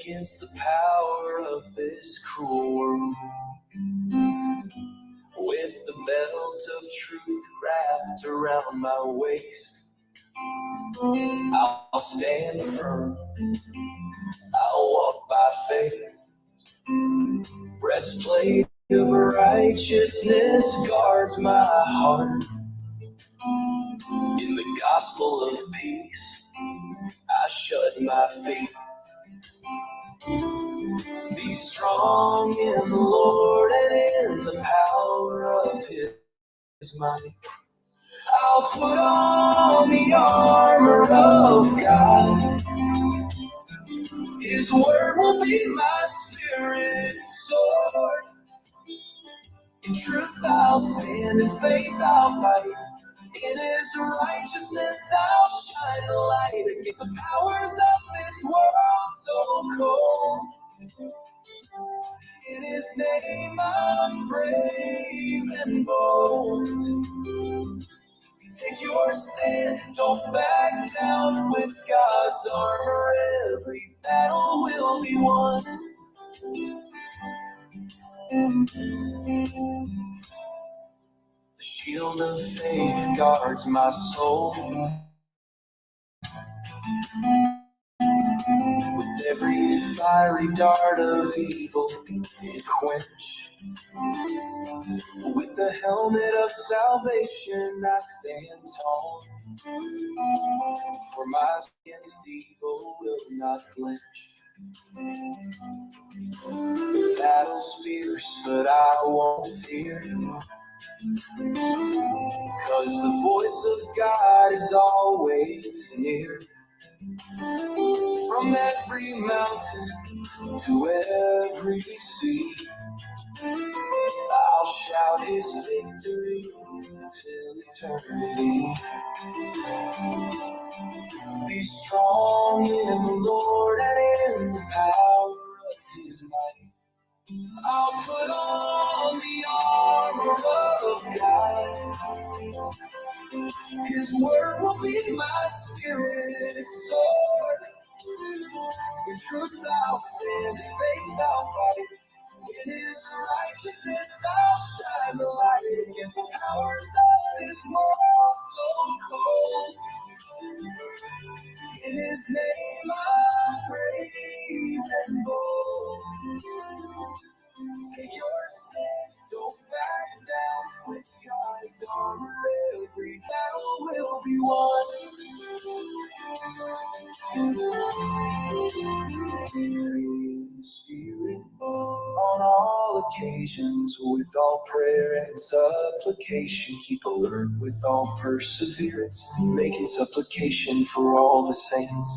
against the power of this cruel world. With the belt of truth wrapped around my waist, I'll stand firm, I'll walk by faith. Breastplate of righteousness guards my heart. In the gospel of peace, I shut my feet. Be strong in the Lord and in the power of his might. I'll put on the armor of God. His word will be my spirit's sword. In truth I'll stand, in faith I'll fight. In his righteousness I'll shine the light against the powers of this world so cold. In his name I'm brave and bold. Take your stand, don't back down. With God's armor every battle will be won. The shield of faith guards my soul. With every fiery dart of evil it quench. With the helmet of salvation I stand tall. For my against evil will not blench. The battle's fierce, but I won't fear. 'Cause the voice of God is always near. From every mountain to every sea, I'll shout his victory till eternity. Be strong in the Lord and in the power of his might. I'll put on the armor of God. His word will be my spirit's sword. In truth I'll stand, in faith I'll fight. In his righteousness I'll shine the light against the powers of this world so cold. In his name I'm brave and bold. Take your stand, don't back down. With God's armor every battle will be won. In the Spirit on all occasions, with all prayer and supplication, keep alert with all perseverance, making supplication for all the saints.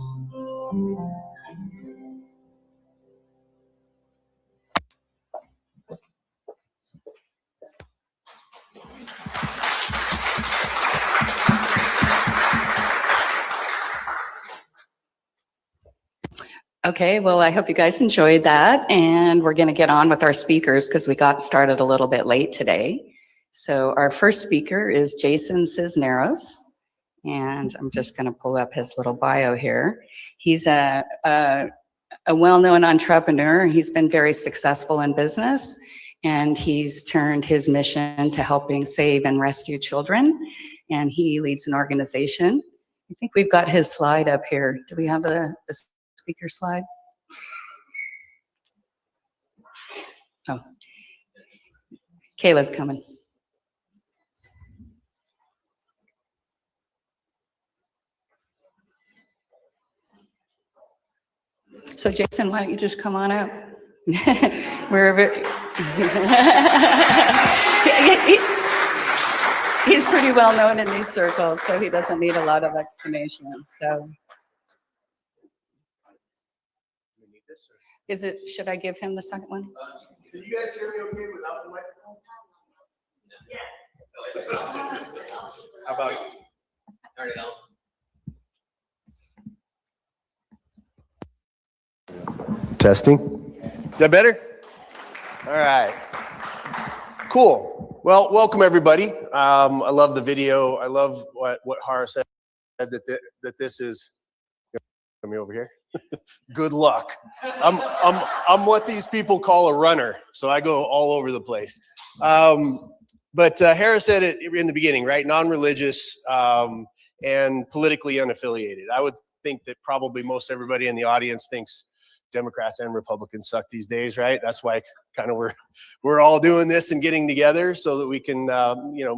Okay, well, I hope you guys enjoyed that, and we're going to get on with our speakers because we got started a little bit late today. So our first speaker is Jason Cisneros, and I'm just going to pull up his little bio here. He's a well-known entrepreneur. He's been very successful in business, and he's turned his mission to helping save and rescue children, and he leads an organization. I think we've got his slide up here. Do we have a speaker slide? Oh, Kayla's coming. So Jason, why don't you just come on out? Wherever. He's pretty well known in these circles, so he doesn't need a lot of explanation. So. Is it, should I give him the second one? Can you guys hear me okay without the microphone? Yeah. How about you? Turn it on. Testing. Is that better? All right. Cool. Well, welcome everybody. I love the video. I love what HARA said that this is. Come over here. Good luck. I'm what these people call a runner, so I go all over the place. But Hara said it in the beginning, right? Non-religious and politically unaffiliated. I would think that probably most everybody in the audience thinks Democrats and Republicans suck these days, right? That's why kind of we're all doing this and getting together so that we can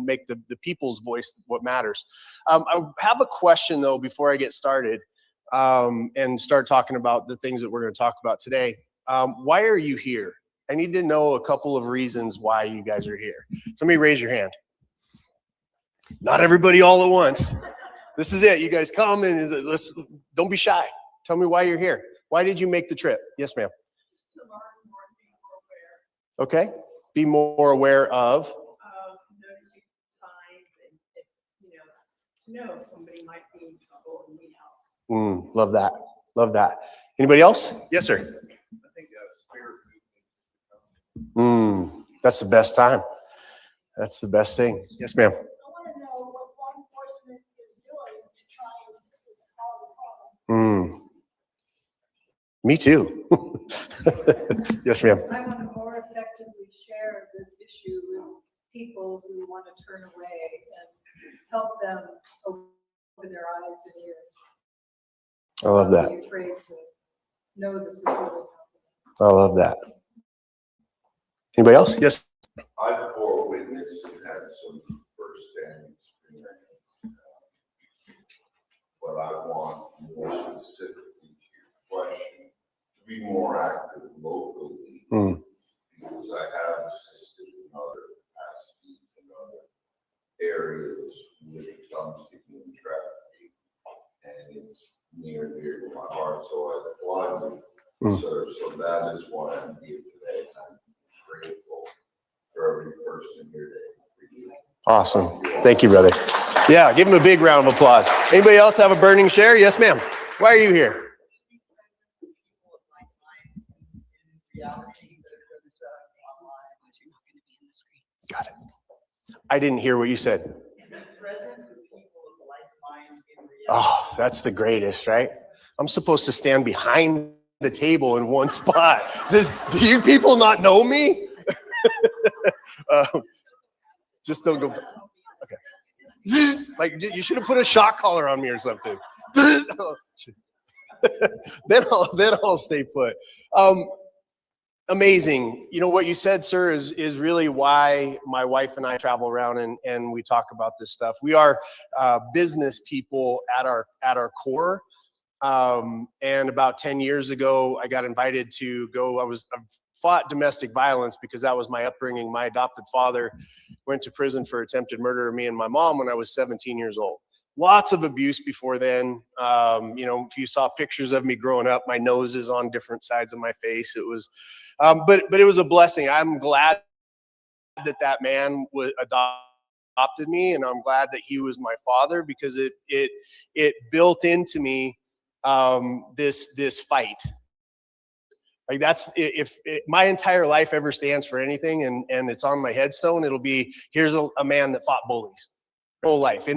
make the people's voice what matters. I have a question though before I get started and start talking about the things that we're going to talk about today. Why are you here? I need to know a couple of reasons why you guys are here. Somebody raise your hand. Not everybody all at once. This is it. You guys come and don't be shy. Tell me why you're here. Why did you make the trip? Yes, ma'am. Just to learn more and be more aware. Okay. Be more aware of? Noticing signs and, to know somebody might be in trouble and need help. Love that. Love that. Anybody else? Yes, sir. I think spirit. That's the best time. That's the best thing. Yes, ma'am. I want to know what law enforcement is doing to try and fix this problem. Me too. Yes, ma'am. I want to more effectively share this issue with people who want to turn away and help them open their eyes and ears. I love that. Don't be afraid to know this is really happening. I love that. Anybody else? Yes. I've bore witness and had some first-hand experience. But I want more specifically to your question, to be more active locally. Because I have assisted in other capacities in other areas when it comes to human trafficking. And it's near and dear to my heart, so I applaud you, sir. So that is why I'm here today. I'm grateful for every person here today. Awesome. Thank you, brother. Yeah, give him a big round of applause. Anybody else have a burning share? Yes, ma'am. Why are you here? Got it. I didn't hear what you said. Oh, that's the greatest, right? I'm supposed to stand behind the table in one spot. Do you people not know me? Just don't go. Okay. Like you should have put a shock collar on me or something. then I'll stay put. Amazing. You know what you said, sir, is really why my wife and I travel around and we talk about this stuff. We are business people at our core. And about 10 years ago, I got invited to go. I fought domestic violence because that was my upbringing. My adopted father went to prison for attempted murder of me and my mom when I was 17 years old. Lots of abuse before then. If you saw pictures of me growing up, my nose is on different sides of my face. It was, but it was a blessing. I'm glad that man adopted me, and I'm glad that he was my father because it built into me this fight. Like that's if my entire life ever stands for anything, and it's on my headstone, it'll be here's a man that fought bullies. Whole life.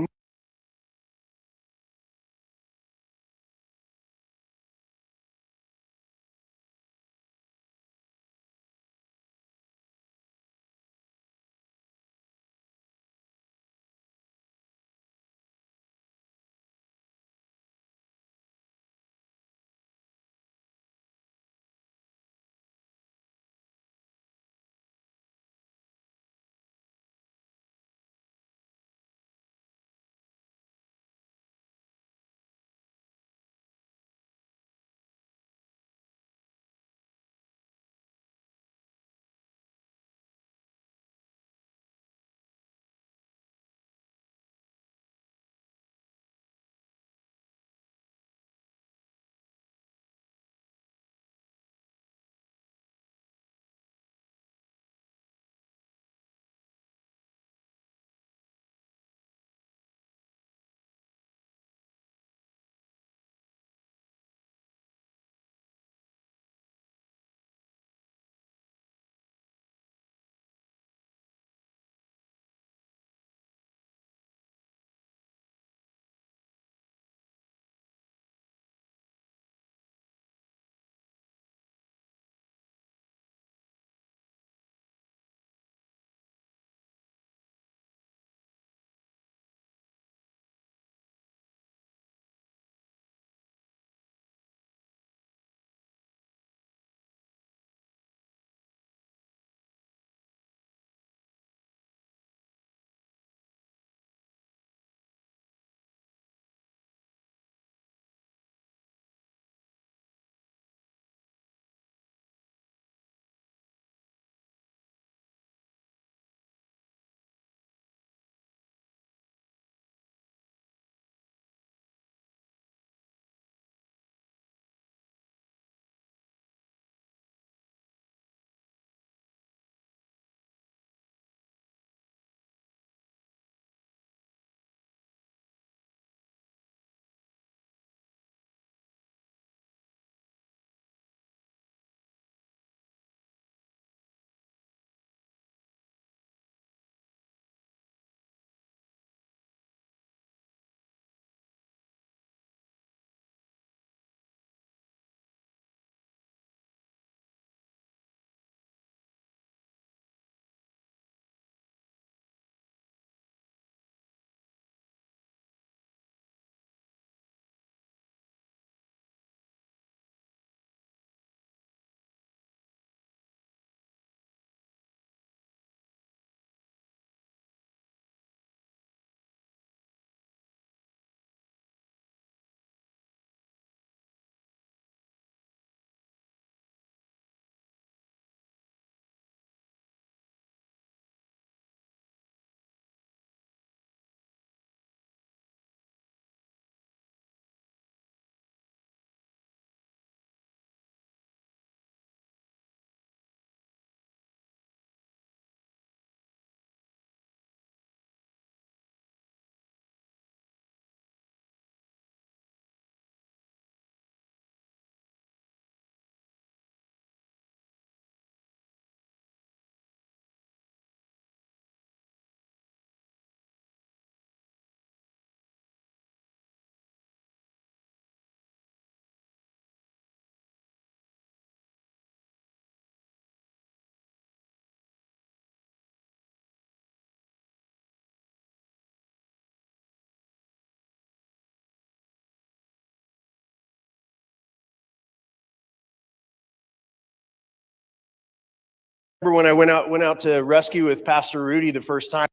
when I went out to rescue with Pastor Rudy the first time.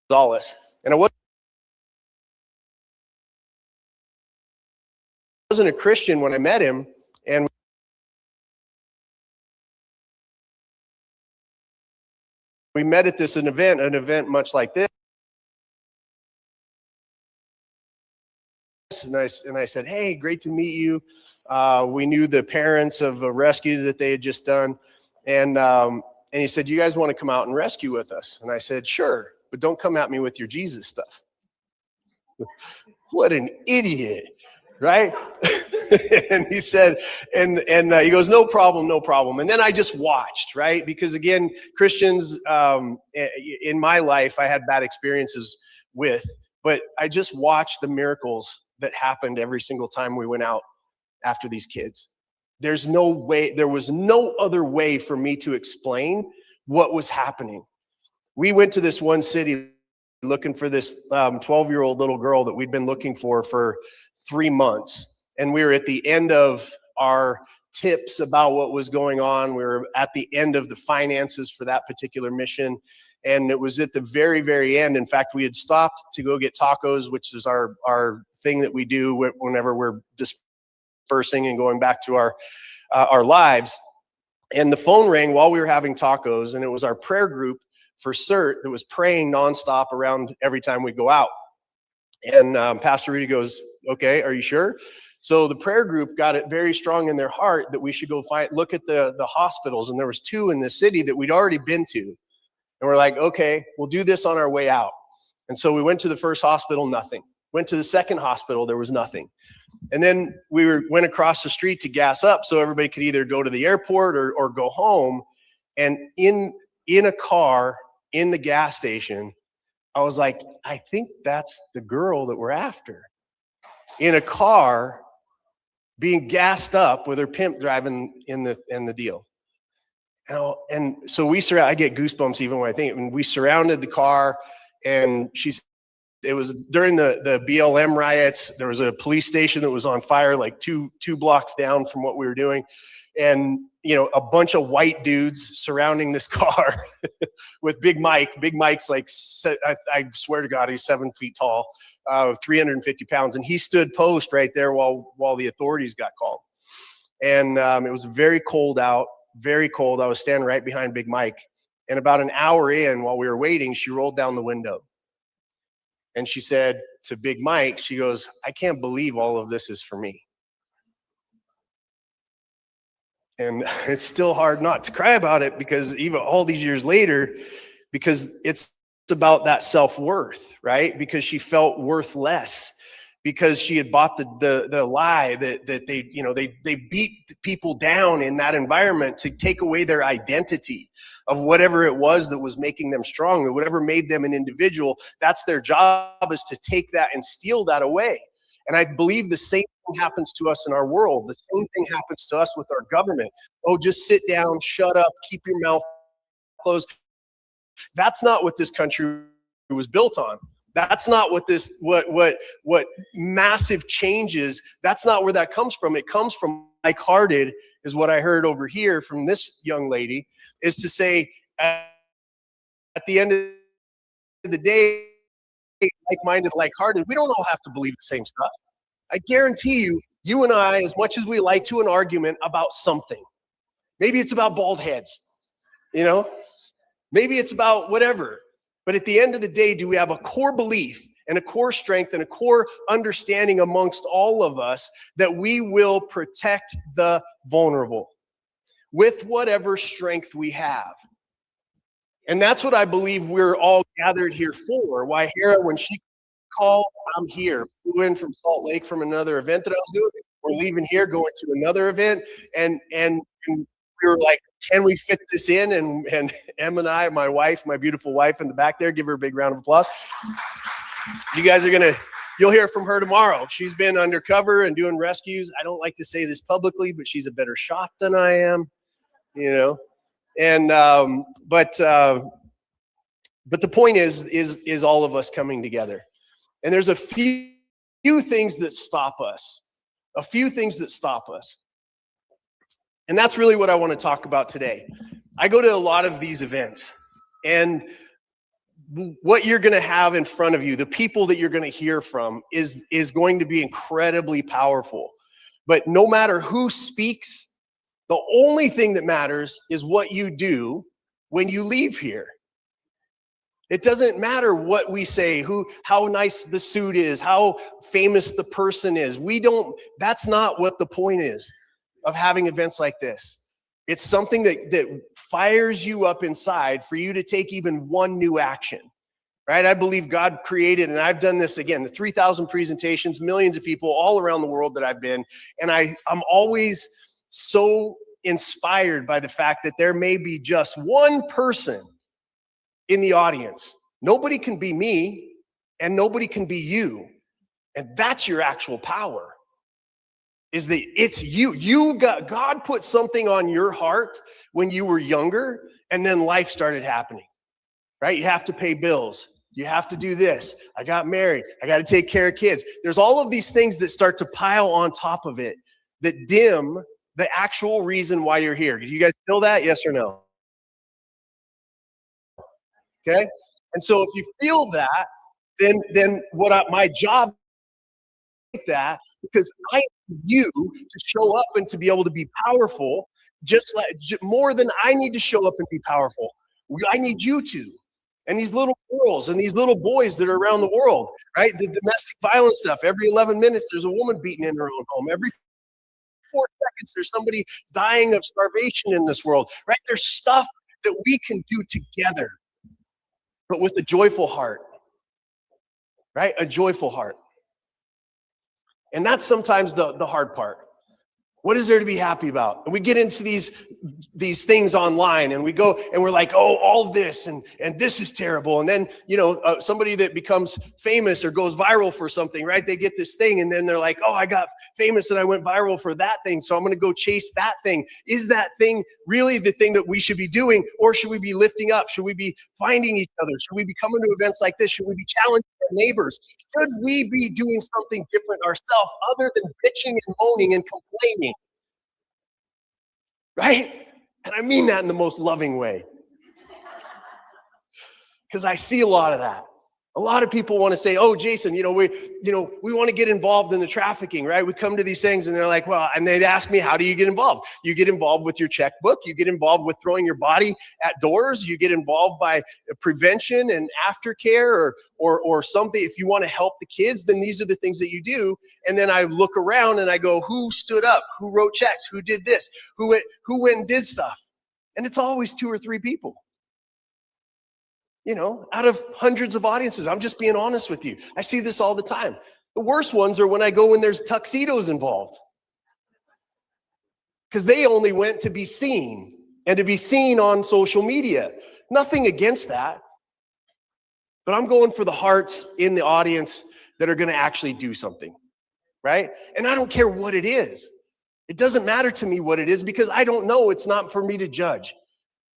Gonzalez, and I wasn't a Christian when I met him, and we met at an event much like this. And I said, hey, great to meet you. We knew the parents of a rescue that they had just done. And he said, you guys want to come out and rescue with us? And I said, sure, but don't come at me with your Jesus stuff. What an idiot, right? And he said, and he goes, no problem, no problem. And then I just watched, right? Because again, Christians in my life, I had bad experiences with, but I just watched the miracles that happened every single time we went out after these kids. There was no other way for me to explain what was happening. We went to this one city looking for this 12-year-old little girl that we'd been looking for 3 months. And we were at the end of our tips about what was going on. We were at the end of the finances for that particular mission. And it was at the very, very end. In fact, we had stopped to go get tacos, which is our thing that we do whenever we're dispersing and going back to our lives. And the phone rang while we were having tacos, and it was our prayer group for CERT that was praying nonstop around every time we go out. And Pastor Rudy goes, okay, are you sure? So the prayer group got it very strong in their heart that we should go look at the hospitals. And there was 2 in the city that we'd already been to. And we're like, okay, we'll do this on our way out. And so we went to the first hospital, nothing. Went to the second hospital, there was nothing. And then we went across the street to gas up so everybody could either go to the airport or go home. And in a car in the gas station, I was like, I think that's the girl that we're after. In a car being gassed up with her pimp driving in the deal. And so I get goosebumps even when I think, and we surrounded the car, and it was during the BLM riots. There was a police station that was on fire like two blocks down from what we were doing. And, a bunch of white dudes surrounding this car with Big Mike. Big Mike's like, I swear to God, he's 7 feet tall, 350 pounds. And he stood post right there while the authorities got called. And it was very cold out, very cold. I was standing right behind Big Mike. And about an hour in, while we were waiting, she rolled down the window. And she said to Big Mike, she goes, I can't believe all of this is for me. And it's still hard not to cry about it, because even all these years later, because it's about that self-worth, right? Because she felt worthless, because she had bought the lie that they beat people down in that environment to take away their identity of whatever it was that was making them strong, or whatever made them an individual. That's their job, is to take that and steal that away. And I believe the same thing happens to us in our world. The same thing happens to us with our government. Oh, just sit down, shut up, keep your mouth closed. That's not what this country was built on. That's not what what massive changes, that's not where that comes from. It comes from like-hearted, is what I heard over here from this young lady, is to say, at the end of the day, like-minded, like-hearted, we don't all have to believe the same stuff. I guarantee you and I, as much as we like to an argument about something, maybe it's about bald heads, maybe it's about whatever. But at the end of the day, do we have a core belief and a core strength and a core understanding amongst all of us that we will protect the vulnerable with whatever strength we have? And that's what I believe we're all gathered here for. Why HARA, when she called, I'm here. Flew in from Salt Lake from another event that I was doing. We're leaving here, going to another event. And we were like, can we fit this in? And Em and I, my wife, my beautiful wife in the back there, give her a big round of applause. You guys are you'll hear from her tomorrow. She's been undercover and doing rescues. I don't like to say this publicly, but she's a better shot than I am, And, but the point is all of us coming together. And there's a few few things that stop us. A few things that stop us. And that's really what I want to talk about today. I go to a lot of these events, and what you're going to have in front of you, the people that you're going to hear from is going to be incredibly powerful. But no matter who speaks, the only thing that matters is what you do when you leave here. It doesn't matter what we say, how nice the suit is, how famous the person is. That's not what the point is of having events like this. It's something that fires you up inside for you to take even one new action, right? I believe God created, and I've done this again, the 3,000 presentations, millions of people all around the world that I've been, and I'm always so inspired by the fact that there may be just one person in the audience. Nobody can be me, and nobody can be you. And that's your actual power, is that it's you. God put something on your heart when you were younger, and then life started happening, right? You have to pay bills. You have to do this. I got married. I got to take care of kids. There's all of these things that start to pile on top of it that dim the actual reason why you're here. Do you guys feel that? Yes or no? Okay. And so if you feel that, then my job is that, because I need you to show up and to be able to be powerful, just like more than I need to show up and be powerful. I need you to. And these little girls and these little boys that are around the world, right? The domestic violence stuff. Every 11 minutes, there's a woman beaten in her own home. Every 4 seconds, there's somebody dying of starvation in this world, right? There's stuff that we can do together, but with a joyful heart, right? A joyful heart. And that's sometimes the hard part. What is there to be happy about? And we get into these things online, and we go and we're like, oh, all this and this is terrible. And then, somebody that becomes famous or goes viral for something, right? They get this thing, and then they're like, oh, I got famous and I went viral for that thing, so I'm going to go chase that thing. Is that thing really the thing that we should be doing, or should we be lifting up? Should we be finding each other? Should we be coming to events like this? Should we be challenging our neighbors? Should we be doing something different ourselves other than bitching and moaning and complaining? Right? And I mean that in the most loving way. Because I see a lot of that. A lot of people want to say, oh, Jason, we want to get involved in the trafficking, right? We come to these things and they're like, well, and they'd ask me, how do you get involved? You get involved with your checkbook. You get involved with throwing your body at doors. You get involved by prevention and aftercare or something. If you want to help the kids, then these are the things that you do. And then I look around and I go, who stood up? Who wrote checks? Who did this? Who went and did stuff? And it's always 2 or 3 people. Out of hundreds of audiences. I'm just being honest with you. I see this all the time. The worst ones are when I go when there's tuxedos involved. Because they only went to be seen and to be seen on social media. Nothing against that. But I'm going for the hearts in the audience that are going to actually do something, right? And I don't care what it is. It doesn't matter to me what it is, because I don't know. It's not for me to judge.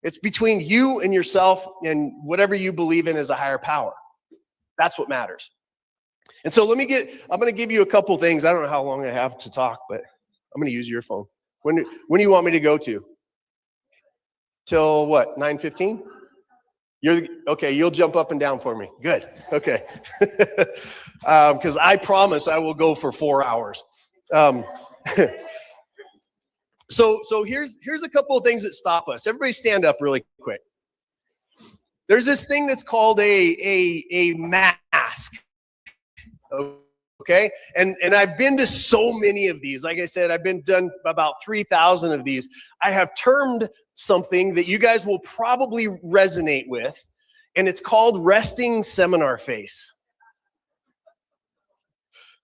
It's between you and yourself and whatever you believe in as a higher power. That's what matters. And so I'm going to give you a couple things. I don't know how long I have to talk, but I'm going to use your phone. When do you want me to go to? Till what, 9:15? Okay, you'll jump up and down for me. Good, okay. Because I promise I will go for 4 hours. So here's a couple of things that stop us. Everybody stand up really quick. There's this thing that's called a mask. Okay? And I've been to so many of these. Like I said, I've done about 3,000 of these. I have termed something that you guys will probably resonate with, and it's called resting seminar face.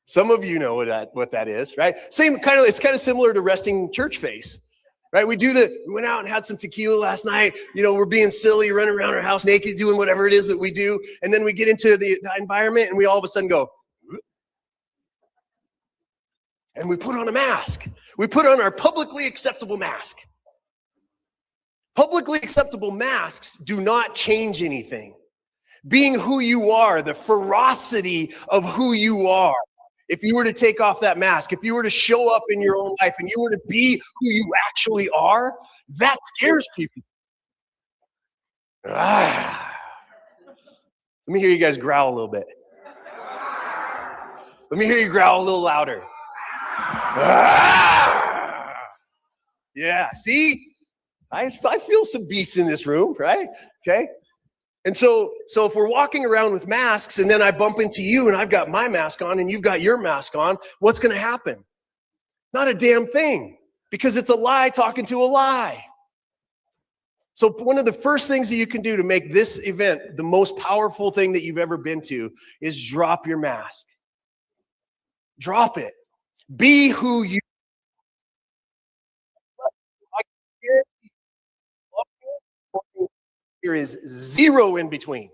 Some of you know what that is, right? It's kind of similar to resting church face, right? We went out and had some tequila last night. We're being silly, running around our house naked, doing whatever it is that we do. And then we get into the environment and we all of a sudden go, and we put on a mask. We put on our publicly acceptable mask. Publicly acceptable masks do not change anything. Being who you are, the ferocity of who you are, If you were to take off that mask, if you were to show up in your own life and you were to be who you actually are, that scares people. Ah. Let me hear you guys growl a little bit. Let me hear you growl a little louder. Ah. Yeah, see? I feel some beasts in this room, right? Okay. And so if we're walking around with masks and then I bump into you and I've got my mask on and you've got your mask on, what's going to happen? Not a damn thing, because it's a lie talking to a lie. So one of the first things that you can do to make this event the most powerful thing that you've ever been to is drop your mask. Drop it. Be who you are. There is zero in between.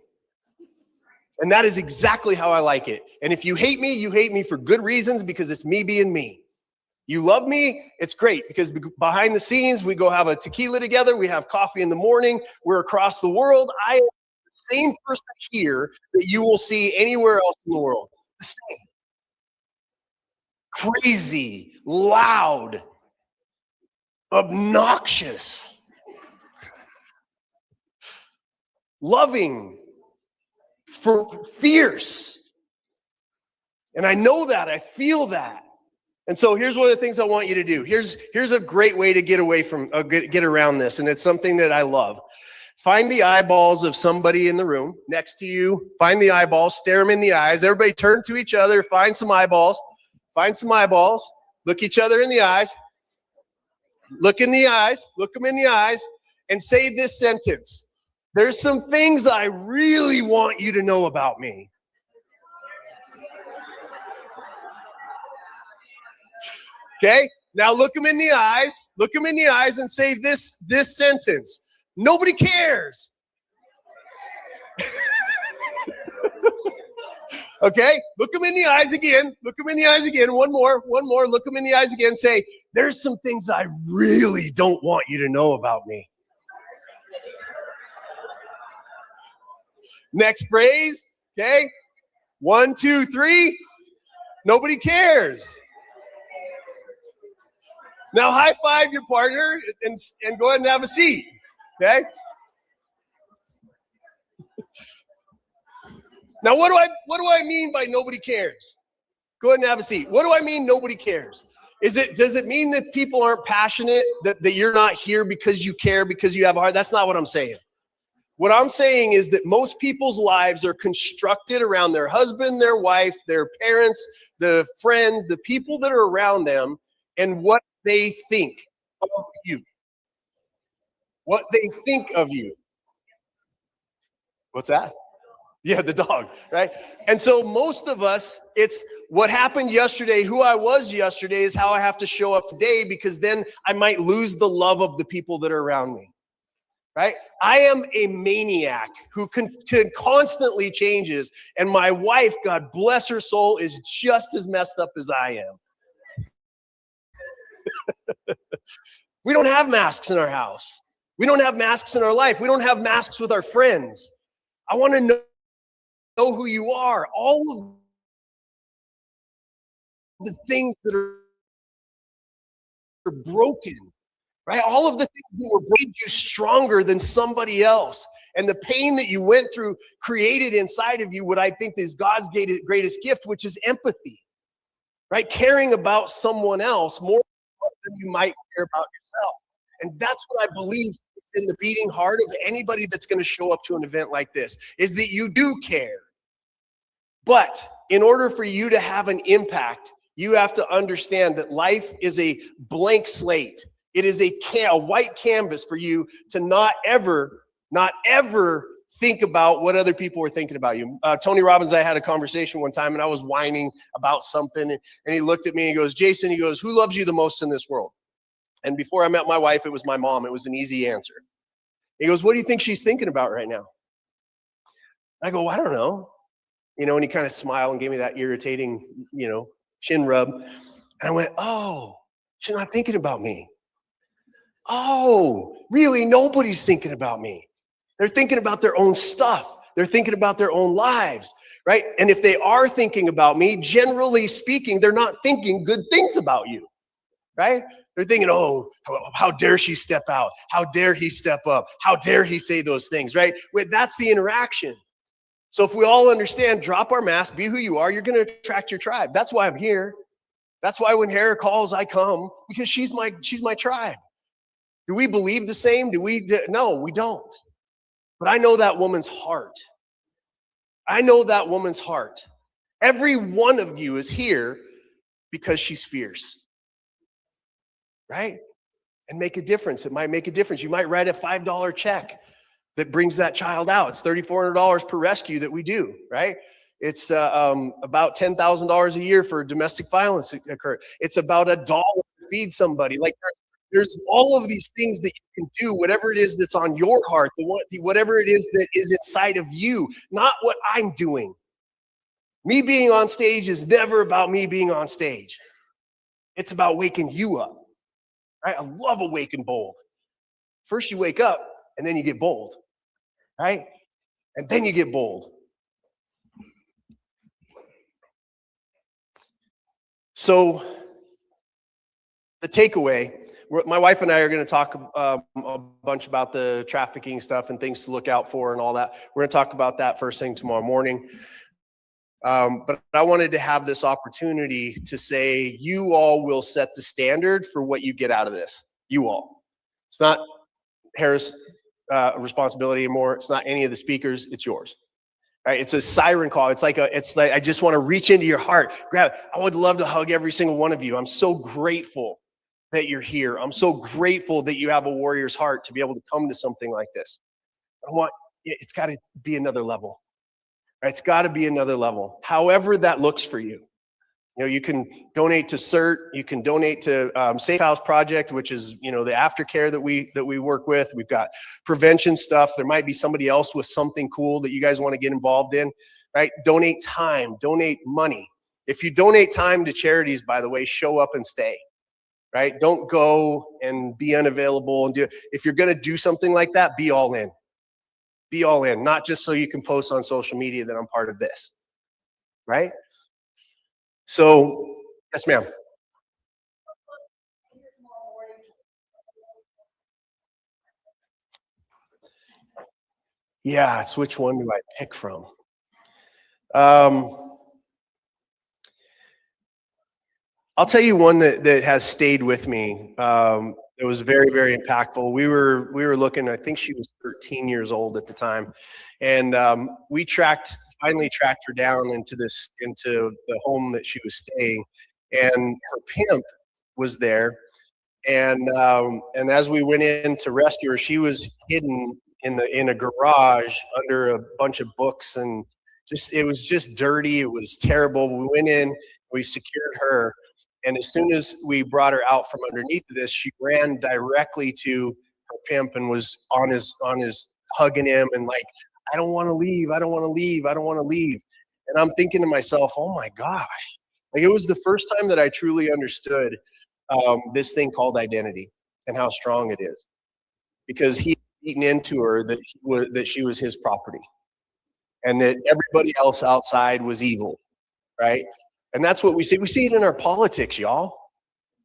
And that is exactly how I like it. And if you hate me for good reasons, because it's me being me. You love me, it's great, because behind the scenes, we go have a tequila together, we have coffee in the morning, we're across the world. I am the same person here that you will see anywhere else in the world. The same. Crazy, loud, obnoxious, loving, fierce. And I know that, I feel that. And so here's one of the things I want you to do. Here's a great way to get away from, get around this. And it's something that I love. Find the eyeballs of somebody in the room next to you. Find the eyeballs, stare them in the eyes. Everybody turn to each other, find some eyeballs. Find some eyeballs. Look each other in the eyes. Look in the eyes. Look them in the eyes. And say this sentence. There's some things I really want you to know about me. Okay? Now look them in the eyes. Look them in the eyes and say this sentence. Nobody cares. Okay? Look them in the eyes again. Look them in the eyes again. One more. Look them in the eyes again. Say, there's some things I really don't want you to know about me. Next phrase. Okay? 1, 2, 3. Nobody cares. Now high five your partner and go ahead and have a seat. Okay? Now what do I mean by nobody cares? Go ahead and have a seat. What do I mean nobody cares? Does it mean that people aren't passionate, that you're not here because you care, because you have a heart? That's not what I'm saying. What I'm saying is that most people's lives are constructed around their husband, their wife, their parents, the friends, the people that are around them, and what they think of you. What they think of you. What's that? Yeah, the dog, right? And so most of us, it's what happened yesterday, who I was yesterday is how I have to show up today, because then I might lose the love of the people that are around me, right? I am a maniac who can constantly changes, and my wife, God bless her soul, is just as messed up as I am. We don't have masks in our house. We don't have masks in our life. We don't have masks with our friends. I want to know who you are. All of the things that are broken, right? All of the things that were made you stronger than somebody else. And the pain that you went through created inside of you what I think is God's greatest gift, which is empathy, right? Caring about someone else more than you might care about yourself. And that's what I believe is in the beating heart of anybody that's going to show up to an event like this, is that you do care. But in order for you to have an impact, you have to understand that life is a blank slate. It is a white canvas for you to not ever think about what other people are thinking about you. Tony Robbins and I had a conversation one time, and I was whining about something, and he looked at me and he goes, Jason, he goes, who loves you the most in this world? And before I met my wife, it was my mom. It was an easy answer. He goes, what do you think she's thinking about right now? I go, I don't know. You know, and he kind of smiled and gave me that irritating, chin rub. And I went, oh, she's not thinking about me. Oh, really? Nobody's thinking about me. They're thinking about their own stuff. They're thinking about their own lives, right? And if they are thinking about me, generally speaking, they're not thinking good things about you, right? They're thinking, oh, how dare she step out? How dare he step up? How dare he say those things, right? Wait, that's the interaction. So if we all understand, drop our mask, be who you are, you're going to attract your tribe. That's why I'm here. That's why when HARA calls, I come, because she's my tribe. Do we believe the same? No, we don't. But I know that woman's heart. I know that woman's heart. Every one of you is here because she's fierce, right? And make a difference. It might make a difference. You might write a $5 check that brings that child out. It's $3,400 per rescue that we do, right? It's about $10,000 a year for domestic violence occur. It's about $1 to feed somebody. Like there's all of these things that you can do, whatever it is that's on your heart, whatever it is that is inside of you, not what I'm doing. Me being on stage is never about me being on stage. It's about waking you up, right? I love Awake and Bold. First you wake up and then you get bold, right? And then you get bold. So the takeaway, my wife and I are going to talk a bunch about the trafficking stuff and things to look out for and all that. We're going to talk about that first thing tomorrow morning. But I wanted to have this opportunity to say, you all will set the standard for what you get out of this. You all. It's not HARA's responsibility anymore. It's not any of the speakers. It's yours. Right? It's a siren call. It's like I just want to reach into your heart, grab it. I would love to hug every single one of you. I'm so grateful that you're here. I'm so grateful that you have a warrior's heart to be able to come to something like this. It's got to be another level. Right? It's got to be another level. However that looks for you. You know, you can donate to CERT. You can donate to Safe House Project, which is, you know, the aftercare that we work with. We've got prevention stuff. There might be somebody else with something cool that you guys want to get involved in, right? Donate time, donate money. If you donate time to charities, by the way, show up and stay, right? Don't go and be unavailable and do it. If you're going to do something like that, be all in. Be all in, not just so you can post on social media that I'm part of this, right? So, yes, ma'am. Yeah, it's which one do I pick from? I'll tell you one that has stayed with me. It was very, very impactful. We were looking, I think she was 13 years old at the time. And we finally tracked her down into the home that she was staying. And her pimp was there. And as we went in to rescue her, she was hidden in a garage under a bunch of books, and it was just dirty. It was terrible. We went in, we secured her. And as soon as we brought her out from underneath this, she ran directly to her pimp and was on his hugging him and like, I don't want to leave. I don't want to leave. I don't want to leave. And I'm thinking to myself, oh my gosh. Like, it was the first time that I truly understood this thing called identity and how strong it is, because he had beaten into her that she was his property and that everybody else outside was evil, right? And that's what we see. We see it in our politics, y'all,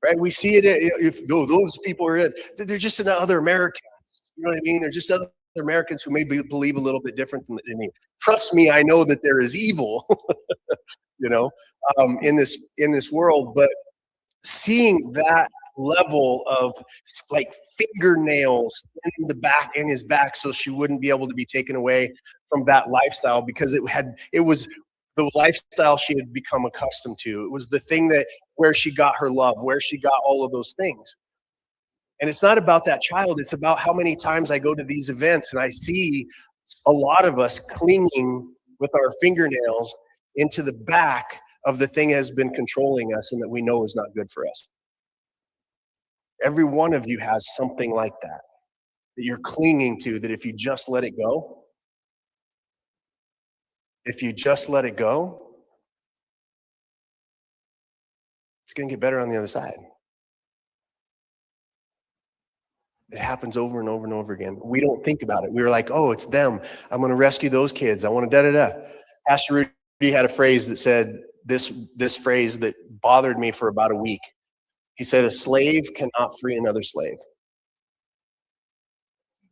right? We see it if those people are they're just other Americans. You know what I mean? They're just other Americans who may believe a little bit different than me. Trust me, I know that there is evil, you know, in this world. But seeing that level of like fingernails in his back, so she wouldn't be able to be taken away from that lifestyle, because it was the lifestyle she had become accustomed to. It was the thing where she got her love, where she got all of those things. And it's not about that child. It's about how many times I go to these events and I see a lot of us clinging with our fingernails into the back of the thing that has been controlling us and that we know is not good for us. Every one of you has something like that you're clinging to, that if you just let it go, it's going to get better on the other side. It happens over and over and over again. We don't think about it. We were like, oh, it's them. I'm going to rescue those kids. I want to da-da-da. Pastor Rudy had a phrase that said this phrase that bothered me for about a week. He said, a slave cannot free another slave.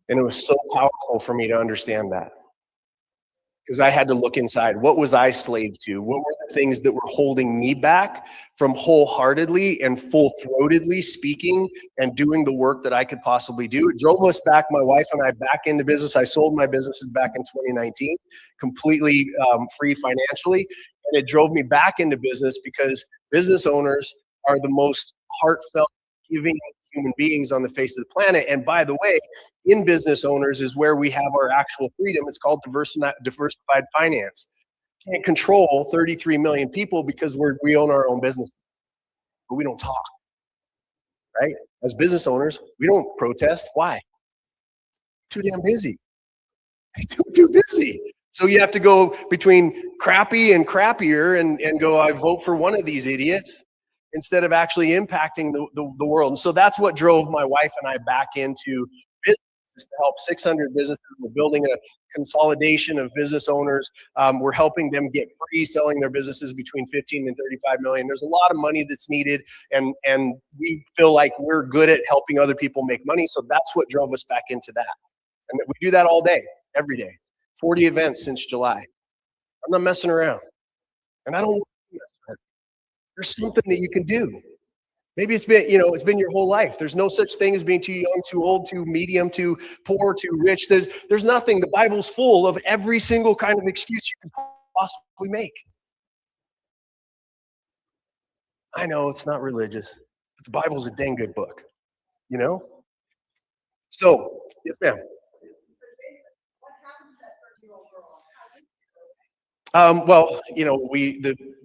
And it was so powerful for me to understand that. Because I had to look inside. What was I slave to? What were the things that were holding me back from wholeheartedly and full-throatedly speaking and doing the work that I could possibly do? It drove us back, my wife and I, back into business. I sold my businesses back in 2019, completely free financially. And it drove me back into business because business owners are the most heartfelt, giving human beings on the face of the planet. And by the way, in business owners is where we have our actual freedom. It's called diversified finance. Can't control 33 million people because we own our own business, but we don't talk, right? As business owners, we don't protest. Why? Too damn busy. Too busy. So you have to go between crappy and crappier and go, I vote for one of these idiots, instead of actually impacting the world. And so that's what drove my wife and I back into business, to help 600 businesses. We're building a consolidation of business owners. We're helping them get free, selling their businesses between 15 and 35 million. There's a lot of money that's needed, and we feel like we're good at helping other people make money. So that's what drove us back into that. And we do that all day, every day. 40 events since July. I'm not messing around. And I don't mess around. There's something that you can do. Maybe it's been your whole life. There's no such thing as being too young, too old, too medium, too poor, too rich. There's nothing. The Bible's full of every single kind of excuse you can possibly make. I know it's not religious, but the Bible's a dang good book, you know? So, yes, ma'am. Well,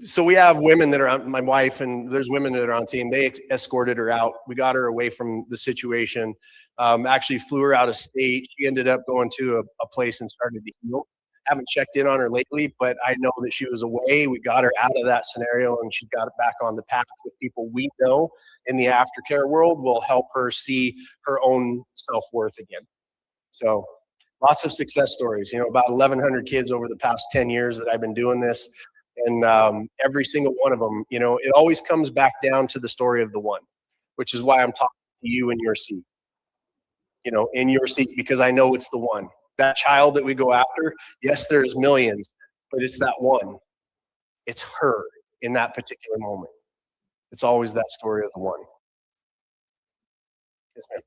so we have women that are on, my wife, and there's women that are on team. They escorted her out. We got her away from the situation. Actually flew her out of state. She ended up going to a place and started to heal. Haven't checked in on her lately, but I know that she was away. We got her out of that scenario, and she got back on the path with people we know in the aftercare world will help her see her own self-worth again. So lots of success stories, about 1,100 kids over the past 10 years that I've been doing this. And every single one of them, it always comes back down to the story of the one, which is why I'm talking to you in your seat, in your seat, because I know it's the one. That child that we go after, yes, there's millions, but it's that one. It's her in that particular moment. It's always that story of the one. Yes, ma'am.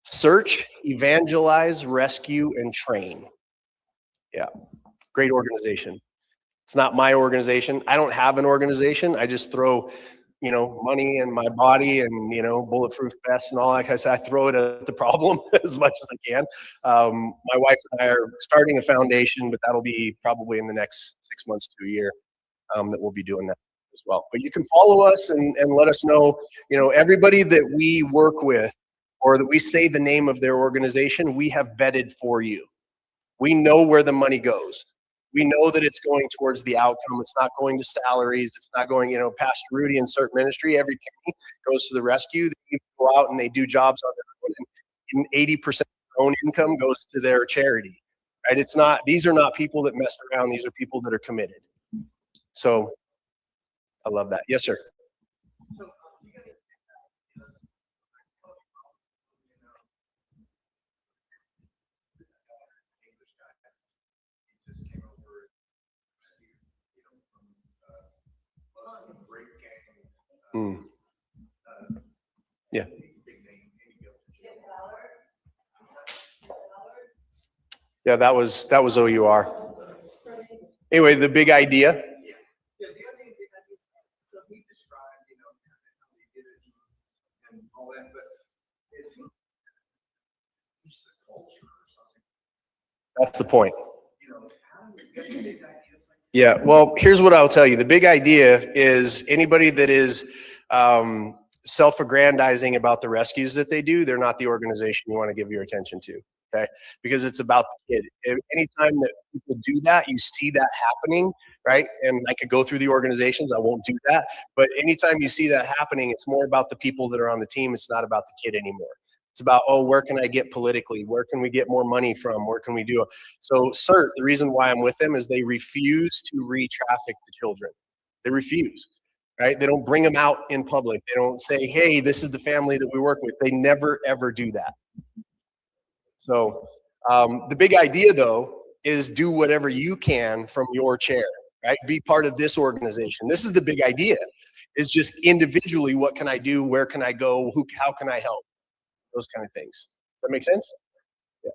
Search, evangelize, rescue, and train. Yeah, great organization. It's not my organization. I don't have an organization. I just throw, money and my body and, bulletproof vests and all that kind of stuff. I throw it at the problem as much as I can. My wife and I are starting a foundation, but that'll be probably in the next 6 months to a year that we'll be doing that as well. But you can follow us and let us know, everybody that we work with, or that we say the name of their organization, we have vetted for you. We know where the money goes. We know that it's going towards the outcome. It's not going to salaries. It's not going, Pastor Rudy and certain ministry, every penny goes to the rescue. They go out and they do jobs on their own, and 80% of their own income goes to their charity, right? These are not people that mess around. These are people that are committed. So I love that. Yes, sir. Yeah. Yeah, that was OUR. Anyway, the big idea. That's the point. Yeah, well, here's what I'll tell you. The big idea is anybody that is self-aggrandizing about the rescues that they do, they're not the organization you want to give your attention to, okay? Because it's about the kid. Anytime that people do that, you see that happening, right? And I could go through the organizations, I won't do that. But anytime you see that happening, it's more about the people that are on the team. It's not about the kid anymore. It's about, oh, where can I get politically? Where can we get more money from? Where can we do it? So CERT, the reason why I'm with them is they refuse to re-traffic the children. They refuse, right? They don't bring them out in public. They don't say, hey, this is the family that we work with. They never, ever do that. So the big idea, though, is do whatever you can from your chair, right? Be part of this organization. This is the big idea, is just individually, what can I do? Where can I go? How can I help? Those kind of things. Does that make sense? Yeah.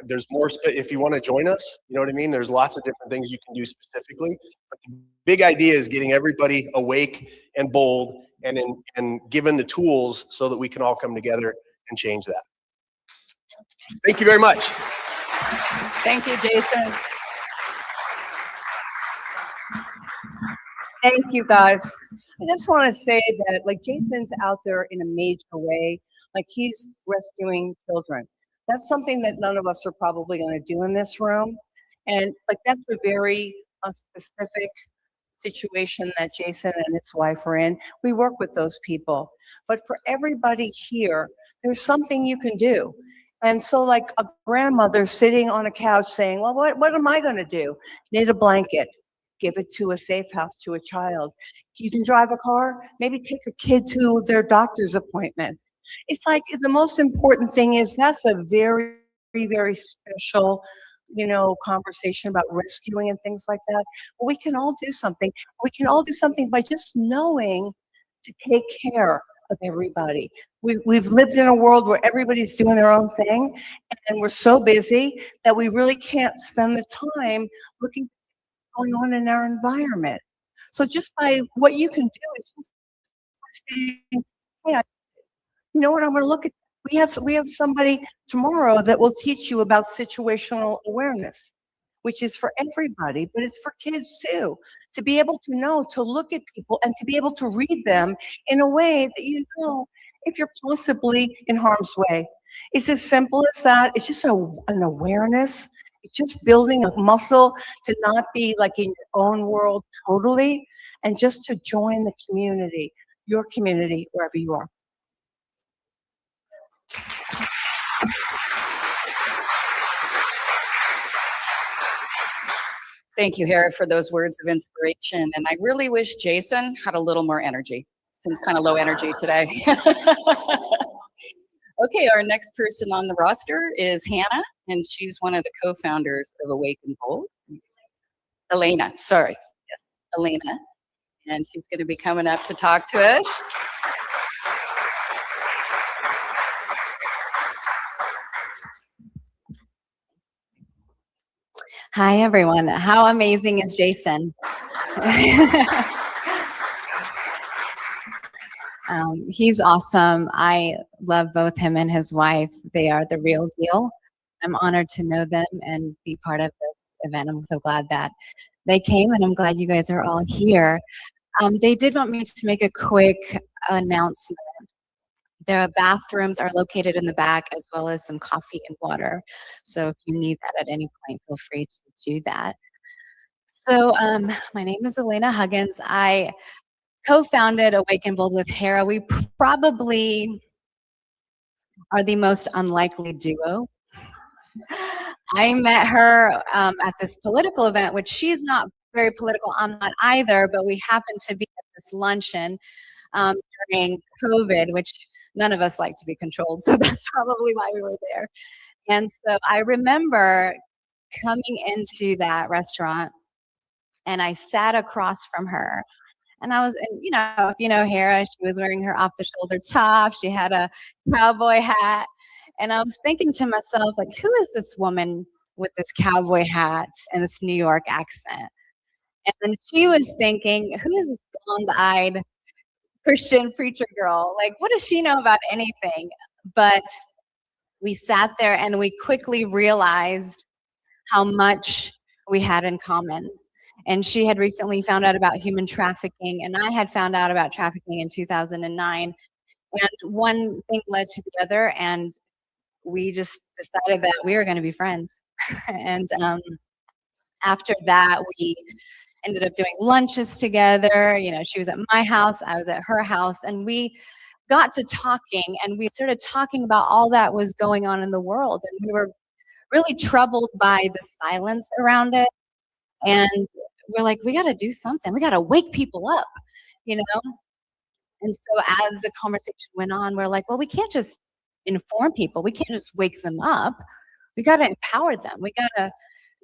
There's more, if you want to join us, you know what I mean? There's lots of different things you can do specifically. But the big idea is getting everybody awake and bold and given the tools so that we can all come together and change that. Thank you very much. Thank you, Jason. Thank you, guys. I just want to say that, like, Jason's out there in a major way. Like, he's rescuing children. That's something that none of us are probably going to do in this room. And, like, that's a very specific situation that Jason and his wife are in. We work with those people. But for everybody here, there's something you can do. And so, like, a grandmother sitting on a couch saying, well, what am I going to do? Knit a blanket. Give it to a safe house to a child. You can drive a car, maybe take a kid to their doctor's appointment. It's like the most important thing is that's a very, very special, you know, conversation about rescuing and things like that. But we can all do something. We can all do something by just knowing to take care of everybody. We've lived in a world where everybody's doing their own thing, and we're so busy that we really can't spend the time looking going on in our environment. So just by what you can do is just saying, hey, you know what, I'm going to look at, we have somebody tomorrow that will teach you about situational awareness, which is for everybody, but it's for kids too, to be able to know, to look at people and to be able to read them in a way that you know if you're possibly in harm's way. It's as simple as that. It's just an awareness. It's just building a muscle to not be like in your own world totally, and just to join the community, your community, wherever you are. Thank you, Hara, for those words of inspiration. And I really wish Jason had a little more energy. Seems kind of low energy today. Okay, our next person on the roster is Hannah, and she's one of the co-founders of Awake and Bold. Elena, sorry. Yes, Elena. And she's going to be coming up to talk to us. Hi, everyone. How amazing is Jason? He's awesome. I love both him and his wife. They are the real deal. I'm honored to know them and be part of this event. I'm so glad that they came, and I'm glad you guys are all here. They did want me to make a quick announcement. Their bathrooms are located in the back, as well as some coffee and water. So if you need that at any point, feel free to do that. So my name is Elena Huggins. I co-founded Awake and Bold with Hara. We probably are the most unlikely duo. I met her at this political event, which she's not very political. I'm not either, but we happened to be at this luncheon during COVID, which none of us like to be controlled. So that's probably why we were there. And so I remember coming into that restaurant, and I sat across from her. And I was, and you know, if you know Hara, she was wearing her off-the-shoulder top. She had a cowboy hat. And I was thinking to myself, like, who is this woman with this cowboy hat and this New York accent? And then she was thinking, who is this blonde-eyed Christian preacher girl? Like, what does she know about anything? But we sat there and we quickly realized how much we had in common. And she had recently found out about human trafficking, and I had found out about trafficking in 2009. And one thing led to the other, and we just decided that we were going to be friends. And after that, we ended up doing lunches together. You know, she was at my house, I was at her house, and we got to talking, and we started talking about all that was going on in the world, and we were really troubled by the silence around it. And we're like, we got to do something. We got to wake people up, you know? And so as the conversation went on, we're like, well, we can't just inform people. We can't just wake them up. We got to empower them. We got to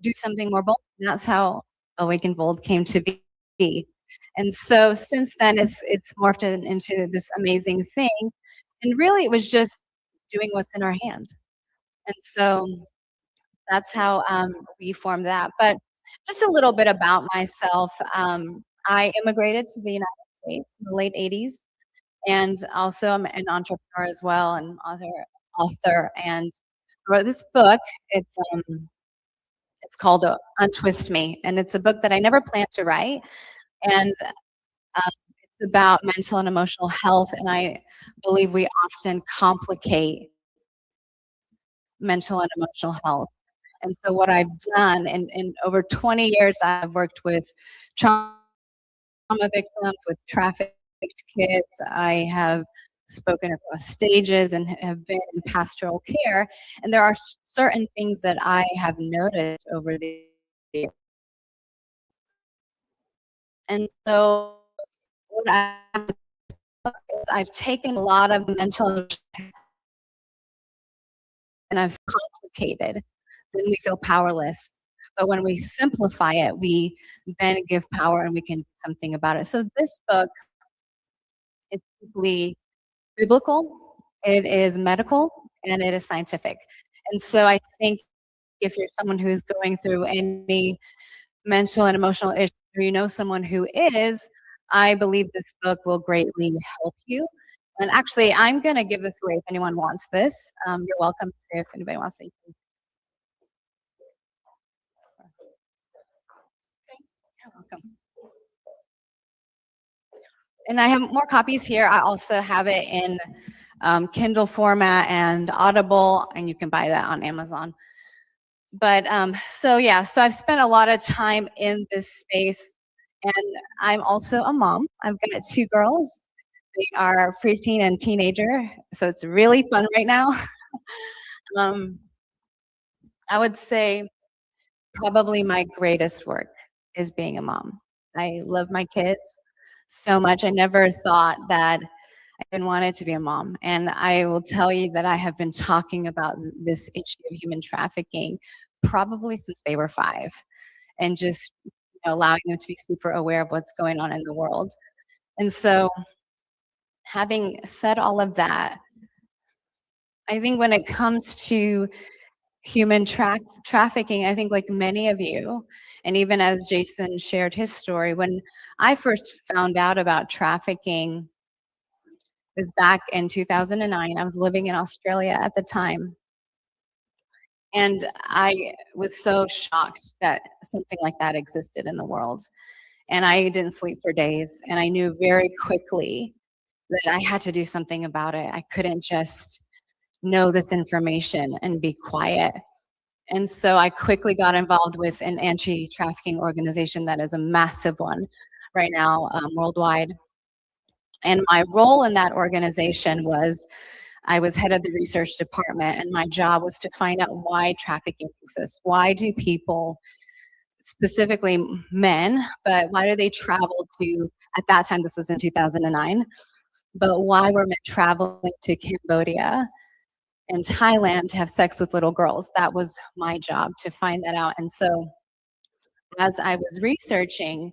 do something more bold. And that's how Awaken Bold came to be. And so since then, it's morphed into this amazing thing. And really, it was just doing what's in our hand. And so that's how we formed that. But just a little bit about myself. I immigrated to the United States in the late 80s. And also I'm an entrepreneur as well, and author, and wrote this book. It's called Untwist Me, and it's a book that I never planned to write. And it's about mental and emotional health, and I believe we often complicate mental and emotional health. And so what I've done, in over 20 years, I've worked with trauma victims, with trafficked kids. I have spoken across stages and have been in pastoral care. And there are certain things that I have noticed over the years. And so what I've taken a lot of mental and I've complicated, then we feel powerless. But when we simplify it, we then give power and we can do something about it. So this book, it's deeply biblical, it is medical, and it is scientific. And so I think if you're someone who's going through any mental and emotional issue, or you know someone who is, I believe this book will greatly help you. And actually, I'm going to give this away if anyone wants this. You're welcome to, if anybody wants to. You're welcome. And I have more copies here. I also have it in Kindle format and Audible, and you can buy that on Amazon. But so yeah, so I've spent a lot of time in this space, and I'm also a mom. I've got 2 girls. They are preteen and teenager, so it's really fun right now. I would say probably my greatest work is being a mom. I love my kids so much. I never thought that I even wanted to be a mom. And I will tell you that I have been talking about this issue of human trafficking probably since they were 5, and just allowing them to be super aware of what's going on in the world. And so having said all of that, I think when it comes to human trafficking, I think like many of you, and even as Jason shared his story, when I first found out about trafficking, it was back in 2009. I was living in Australia at the time. And I was so shocked that something like that existed in the world. And I didn't sleep for days. And I knew very quickly that I had to do something about it. I couldn't just know this information and be quiet. And so I quickly got involved with an anti-trafficking organization that is a massive one right now worldwide. And my role in that organization was I was head of the research department, and my job was to find out why trafficking exists. Why do people, specifically men, but why do they travel to, at that time, this was in 2009, but why were men traveling to Cambodia and Thailand to have sex with little girls? That was my job, to find that out. And so as I was researching,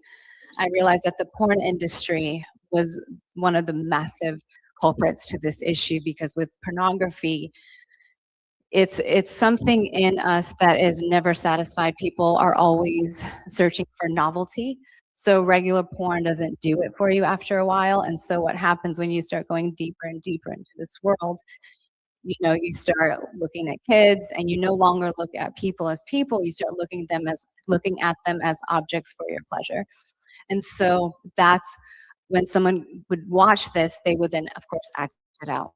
I realized that the porn industry was one of the massive culprits to this issue, because with pornography, it's something in us that is never satisfied. People are always searching for novelty. So regular porn doesn't do it for you after a while. And so what happens when you start going deeper and deeper into this world, you start looking at kids, and you no longer look at people as people. You start looking at them as objects for your pleasure. And so that's when someone would watch this, they would then, of course, act it out.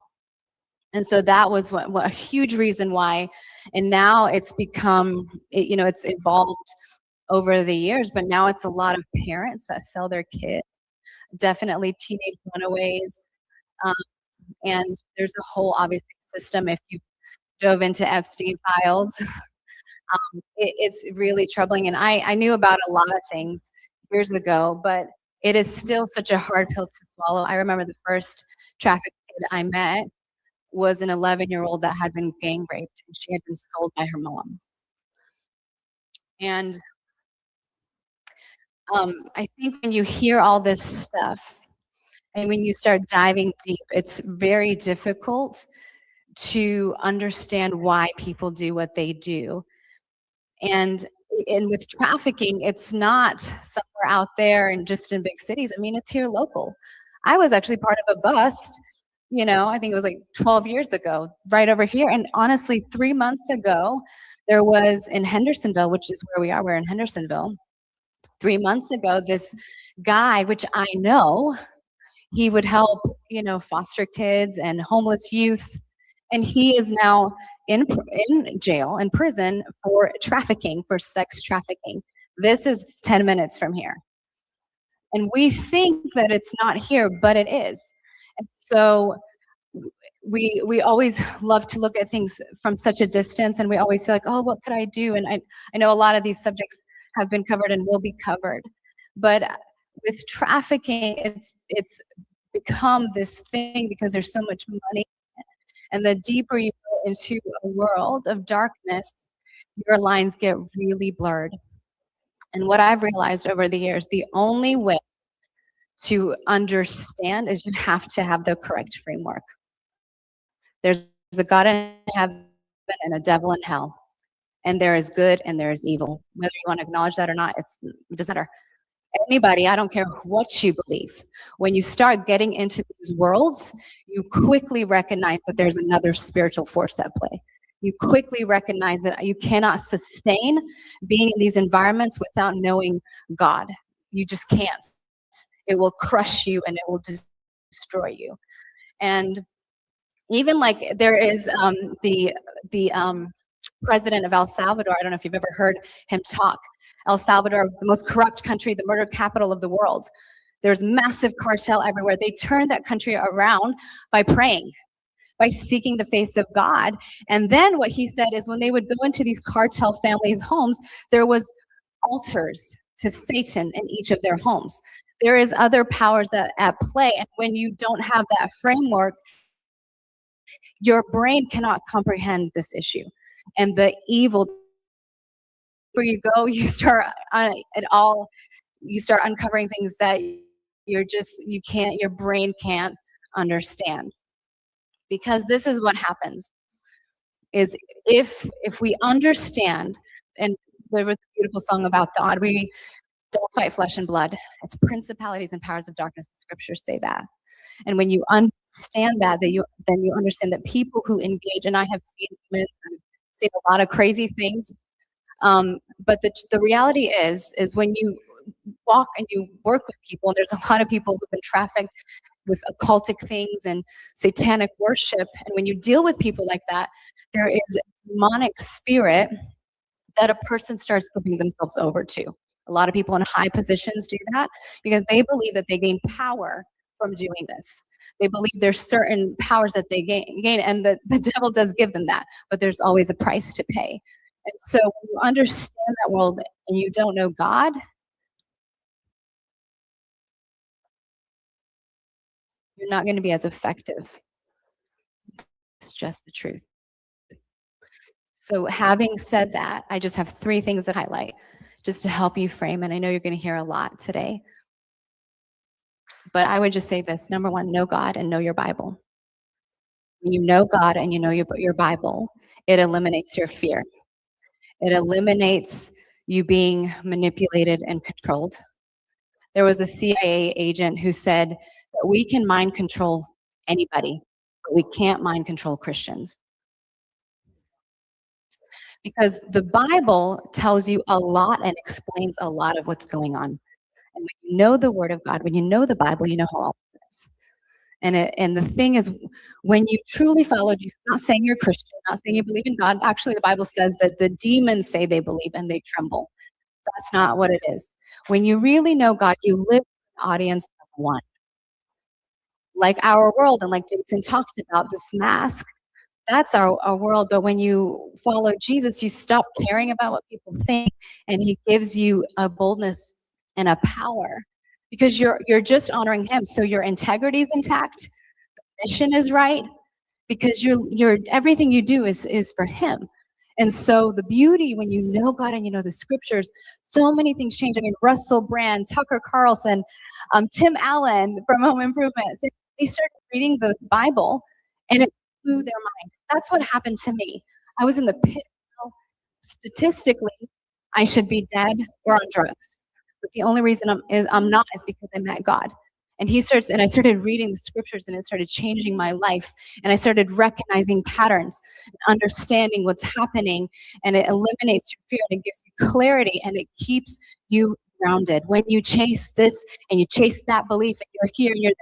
And so that was what a huge reason why. And now it's become, it's evolved over the years, but now it's a lot of parents that sell their kids, definitely teenage runaways. And there's a whole obviously system. If you dove into Epstein files, it's really troubling. And I knew about a lot of things years ago, but it is still such a hard pill to swallow. I remember the first trafficked kid I met was an 11-year-old that had been gang raped, and she had been sold by her mom. And I think when you hear all this stuff and when you start diving deep, it's very difficult to understand why people do what they do. And with trafficking, it's not somewhere out there and just in big cities. I mean, it's here local. I was actually part of a bust, you know, I think it was like 12 years ago, right over here. And honestly, 3 months ago, there was in Hendersonville, which is where we are, we're in Hendersonville. 3 months ago, this guy, which I know, he would help, you know, foster kids and homeless youth. And he is now in jail, in prison for trafficking, for sex trafficking. This is 10 minutes from here. And we think that it's not here, but it is. And so we always love to look at things from such a distance, and we always feel like, oh, what could I do? And I know a lot of these subjects have been covered and will be covered. But with trafficking, it's become this thing because there's so much money. And the deeper you go into a world of darkness, your lines get really blurred. And what I've realized over the years, the only way to understand is you have to have the correct framework. There's a God in heaven and a devil in hell. And there is good and there is evil. Whether you want to acknowledge that or not, it doesn't matter. Anybody, I don't care what you believe. When you start getting into these worlds, you quickly recognize that there's another spiritual force at play. You quickly recognize that you cannot sustain being in these environments without knowing God. You just can't. It will crush you and it will destroy you. And even like there is the president of El Salvador. I don't know if you've ever heard him talk. El Salvador, the most corrupt country, the murder capital of the world. There's massive cartel everywhere. They turned that country around by praying, by seeking the face of God. And then what he said is when they would go into these cartel families' homes, there was altars to Satan in each of their homes. There is other powers at play. And when you don't have that framework, your brain cannot comprehend this issue. And the evil, where you go, you start you start uncovering things that your brain can't understand. Because this is what happens, is if we understand, and there was a beautiful song about God, we don't fight flesh and blood. It's principalities and powers of darkness. The scriptures say that. And when you understand that, then you understand that people who engage, and I have seen a lot of crazy things, but the reality is when you walk and you work with people, and there's a lot of people who've been trafficked with occultic things and satanic worship, and when you deal with people like that, there is a demonic spirit that a person starts giving themselves over to. A lot of people in high positions do that because they believe that they gain power from doing this. They believe there's certain powers that they gain, and the devil does give them that, but there's always a price to pay. And so when you understand that world and you don't know God, you're not going to be as effective. It's just the truth. So having said that, I just have 3 things that I highlight just to help you frame, and I know you're going to hear a lot today. But I would just say this: number 1, know God and know your Bible. When you know God and you know your Bible, it eliminates your fear. It eliminates you being manipulated and controlled. There was a CIA agent who said that we can mind control anybody, but we can't mind control Christians. Because the Bible tells you a lot and explains a lot of what's going on. And when you know the Word of God, when you know the Bible, you know how all it is. And the thing is, when you truly follow Jesus, not saying you're Christian, not saying you believe in God, actually the Bible says that the demons say they believe and they tremble. That's not what it is. When you really know God, you live in an audience of one. like our world, and like Jason talked about, this mask, that's our world. But when you follow Jesus, you stop caring about what people think, and he gives you a boldness and a power because you're just honoring him. So your integrity is intact, mission is right, because you're everything you do is for him. And so the beauty when you know God and you know the scriptures, so many things change. I mean, Russell Brand, Tucker Carlson, Tim Allen from Home Improvement, they started reading the Bible and it blew their mind. That's what happened to me. I was in the pit. Statistically, I should be dead or on drugs. But the only reason I'm not is because I met God. And I started reading the scriptures and it started changing my life. And I started recognizing patterns, understanding what's happening, and it eliminates your fear and it gives you clarity and it keeps you grounded. When you chase this and you chase that belief and you're here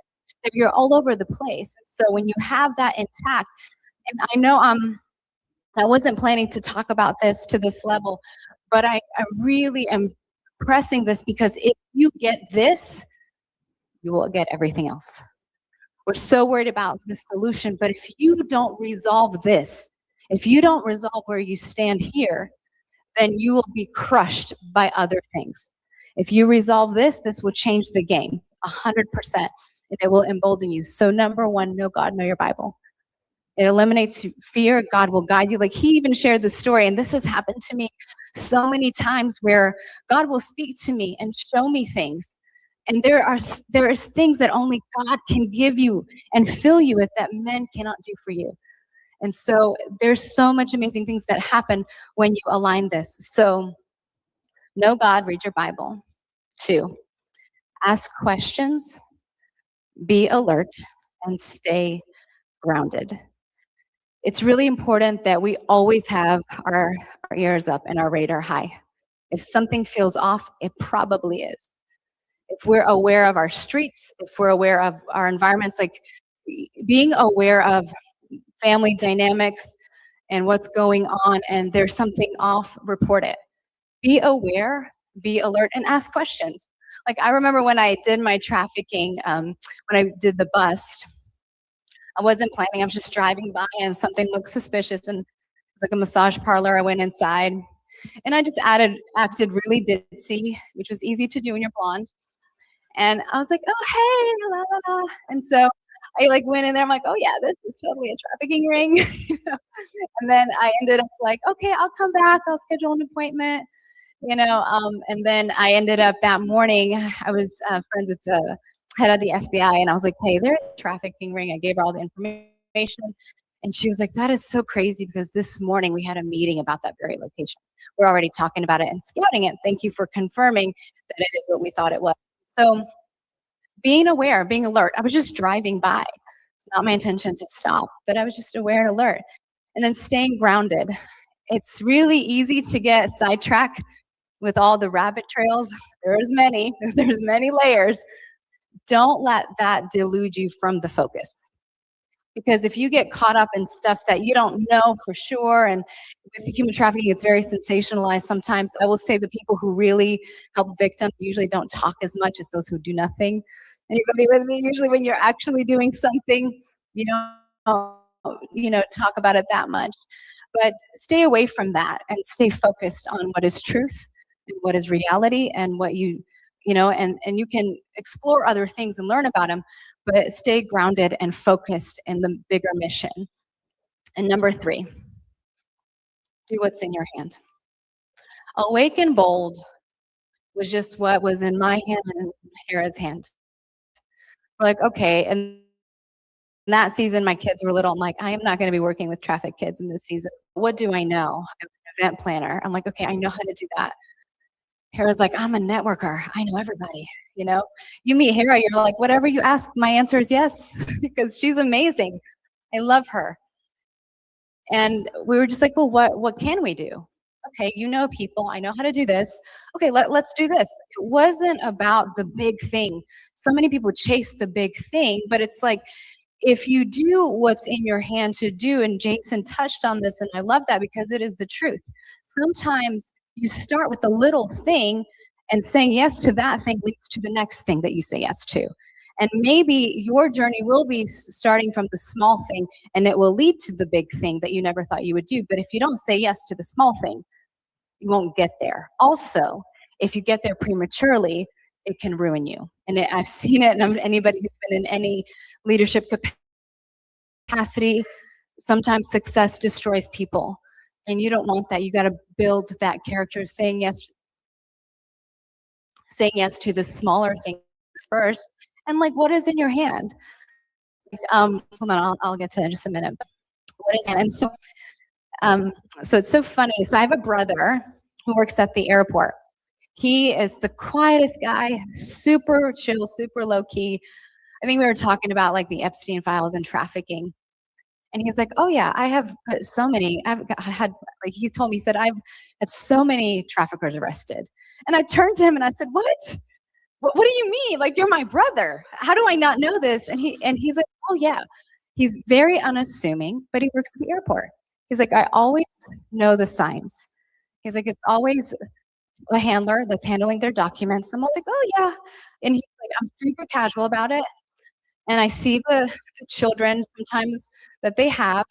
and you're all over the place. So when you have that intact, and I know I wasn't planning to talk about this to this level, but I really am pressing this because if you get this, you will get everything else. We're so worried about the solution, but if you don't resolve this, if you don't resolve where you stand here, then you will be crushed by other things. If you resolve this will change the game 100%, and it will embolden you. So number one, know God, know your Bible. It eliminates fear. God will guide you. Like he even shared the story, and this has happened to me so many times where God will speak to me and show me things. And there is things that only God can give you and fill you with that men cannot do for you. And so there's so much amazing things that happen when you align this. So know God, read your Bible. 2, ask questions, be alert, and stay grounded. It's really important that we always have our ears up and our radar high. If something feels off, it probably is. If we're aware of our streets, if we're aware of our environments, like being aware of family dynamics and what's going on, and there's something off, report it. Be aware, be alert, and ask questions. Like I remember when I did my trafficking, when I did the bust, I wasn't planning, I was just driving by and something looked suspicious, and it was like a massage parlor. I went inside and I just acted really ditzy, which was easy to do when you're blonde. And I was like, oh, hey, la, la, la. And so I like went in there. I'm like, oh yeah, this is totally a trafficking ring. And then I ended up like, okay, I'll come back. I'll schedule an appointment, and then I ended up that morning, I was friends with the head of the FBI, and I was like, hey, there's a trafficking ring. I gave her all the information. And she was like, that is so crazy because this morning we had a meeting about that very location. We're already talking about it and scouting it. Thank you for confirming that it is what we thought it was. So being aware, being alert. I was just driving by. It's not my intention to stop, but I was just aware and alert. And then staying grounded. It's really easy to get sidetracked with all the rabbit trails. There's many layers. Don't let that delude you from the focus. Because if you get caught up in stuff that you don't know for sure, and with human trafficking, it's very sensationalized sometimes. I will say the people who really help victims usually don't talk as much as those who do nothing. Anybody with me? Usually when you're actually doing something, you don't talk about it that much. But stay away from that and stay focused on what is truth and what is reality and what and you can explore other things and learn about them, but stay grounded and focused in the bigger mission. And number 3, do what's in your hand. Awake and bold was just what was in my hand and Hara's hand. We're like, okay, and in that season, my kids were little. I'm like, I am not going to be working with trafficked kids in this season. What do I know? I'm an event planner. I'm like, okay, I know how to do that. Hara's like, I'm a networker. I know everybody, You meet Hara, you're like, whatever you ask, my answer is yes, because she's amazing. I love her. And we were just like, well, what can we do? Okay, people, I know how to do this. Okay, let's do this. It wasn't about the big thing. So many people chase the big thing, but it's like, if you do what's in your hand to do, and Jason touched on this, and I love that because it is the truth. Sometimes you start with the little thing, and saying yes to that thing leads to the next thing that you say yes to. And maybe your journey will be starting from the small thing, and it will lead to the big thing that you never thought you would do. But if you don't say yes to the small thing, you won't get there. Also, if you get there prematurely, it can ruin you. And I've seen it, and anybody who's been in any leadership capacity, sometimes success destroys people. And you don't want that. You got to build that character, saying yes to the smaller things first. And like, what is in your hand? Hold on, I'll get to it in just a minute. But what is, and so it's so funny. So I have a brother who works at the airport. He is the quietest guy, super chill, super low key. I think we were talking about like the Epstein files and trafficking. And he's like, oh yeah, I have so many, he told me, he said, I've had so many traffickers arrested. And I turned to him and I said, what? What do you mean? Like, you're my brother. How do I not know this? And he's like, oh yeah. He's very unassuming, but he works at the airport. He's like, I always know the signs. He's like, it's always a handler that's handling their documents. I'm always like, oh yeah. And he's like, I'm super casual about it. And I see the children sometimes that they have.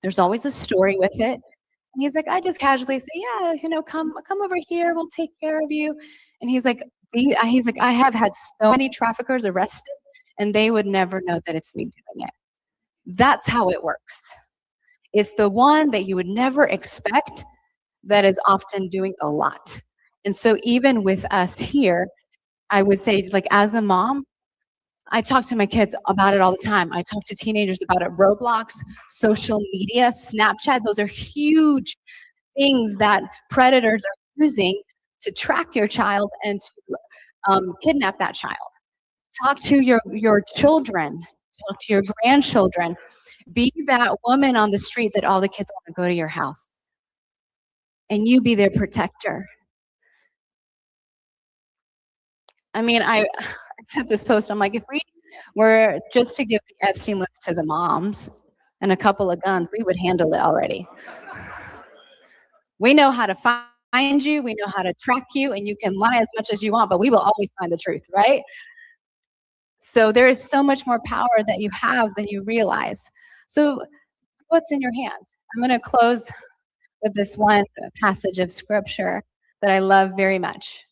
There's always a story with it. And he's like, I just casually say, yeah, come over here. We'll take care of you. And he's like, I have had so many traffickers arrested, and they would never know that it's me doing it. That's how it works. It's the one that you would never expect that is often doing a lot. And so even with us here, I would say, like, as a mom, I talk to my kids about it all the time. I talk to teenagers about it. Roblox, social media, Snapchat, those are huge things that predators are using to track your child and to kidnap that child. Talk to your children, talk to your grandchildren. Be that woman on the street that all the kids want to go to your house. And you be their protector. I mean, I sent this post, I'm like, if we were just to give the Epstein list to the moms and a couple of guns, we would handle it already. We know how to find you, we know how to track you, and you can lie as much as you want, but we will always find the truth, right? So there is so much more power that you have than you realize. So what's in your hand? I'm going to close with this one passage of scripture that I love very much.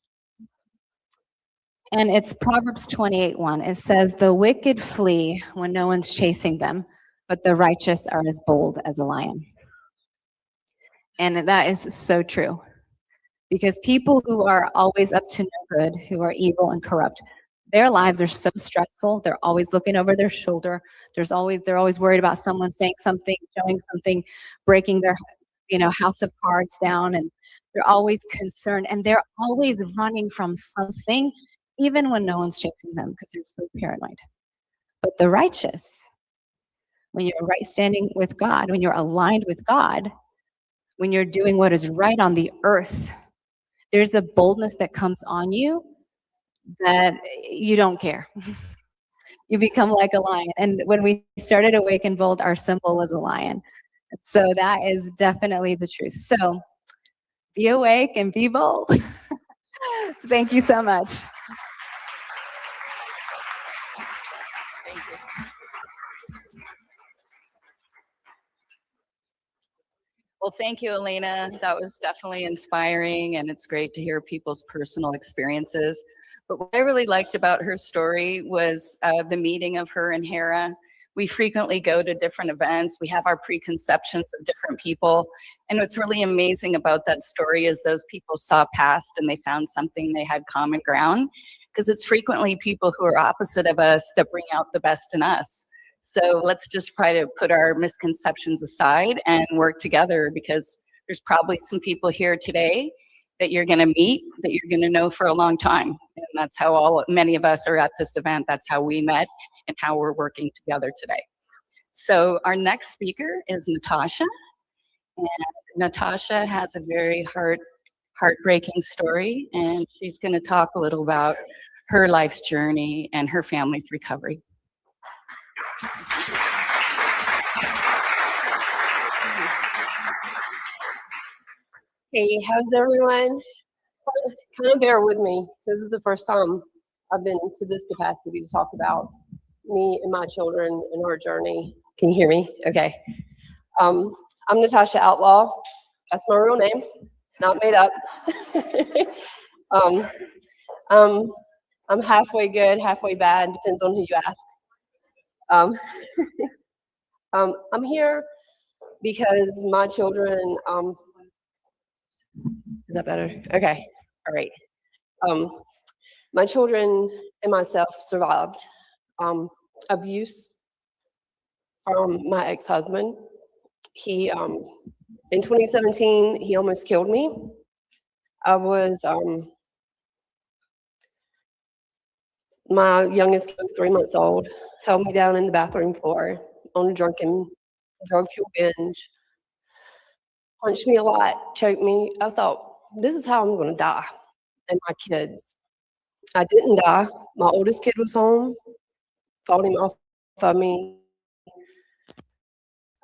And it's Proverbs 28:1. It says, the wicked flee when no one's chasing them, but the righteous are as bold as a lion. And that is so true. Because people who are always up to no good, who are evil and corrupt, their lives are so stressful. They're always looking over their shoulder. They're always worried about someone saying something, showing something, breaking their house of cards down. And they're always concerned. And they're always running from something, even when no one's chasing them, because they're so paranoid. But the righteous, when you're right standing with God, when you're aligned with God, when you're doing what is right on the earth, there's a boldness that comes on you that you don't care. You become like a lion. And when we started Awake and Bold, our symbol was a lion. So that is definitely the truth. So be awake and be bold. So thank you so much. Well, thank you, Elena. That was definitely inspiring, and it's great to hear people's personal experiences. But what I really liked about her story was the meeting of her and HARA. We frequently go to different events. We have our preconceptions of different people. And what's really amazing about that story is those people saw past and they found something, they had common ground, because it's frequently people who are opposite of us that bring out the best in us. So let's just try to put our misconceptions aside and work together, because there's probably some people here today that you're going to meet, that you're going to know for a long time. And that's how many of us are at this event. That's how we met and how we're working together today. So our next speaker is Natasha. And Natasha has a very heartbreaking story, and she's going to talk a little about her life's journey and her family's recovery. Hey, how's everyone? Kind of bear with me. This is the first time I've been to this capacity to talk about me and my children and our journey. Can you hear me? Okay. I'm Natasha Outlaw. That's my real name. It's not made up. I'm halfway good, halfway bad. Depends on who you ask. I'm here because my children. Is that better? Okay. All right. My children and myself survived abuse from my ex-husband. He, in 2017, he almost killed me. I was, my youngest kid was 3 months old, held me down in the bathroom floor on a drug fuel binge, punched me a lot, choked me. I thought, this is how I'm going to die, and my kids. I didn't die. My oldest kid was home, fought him off of me,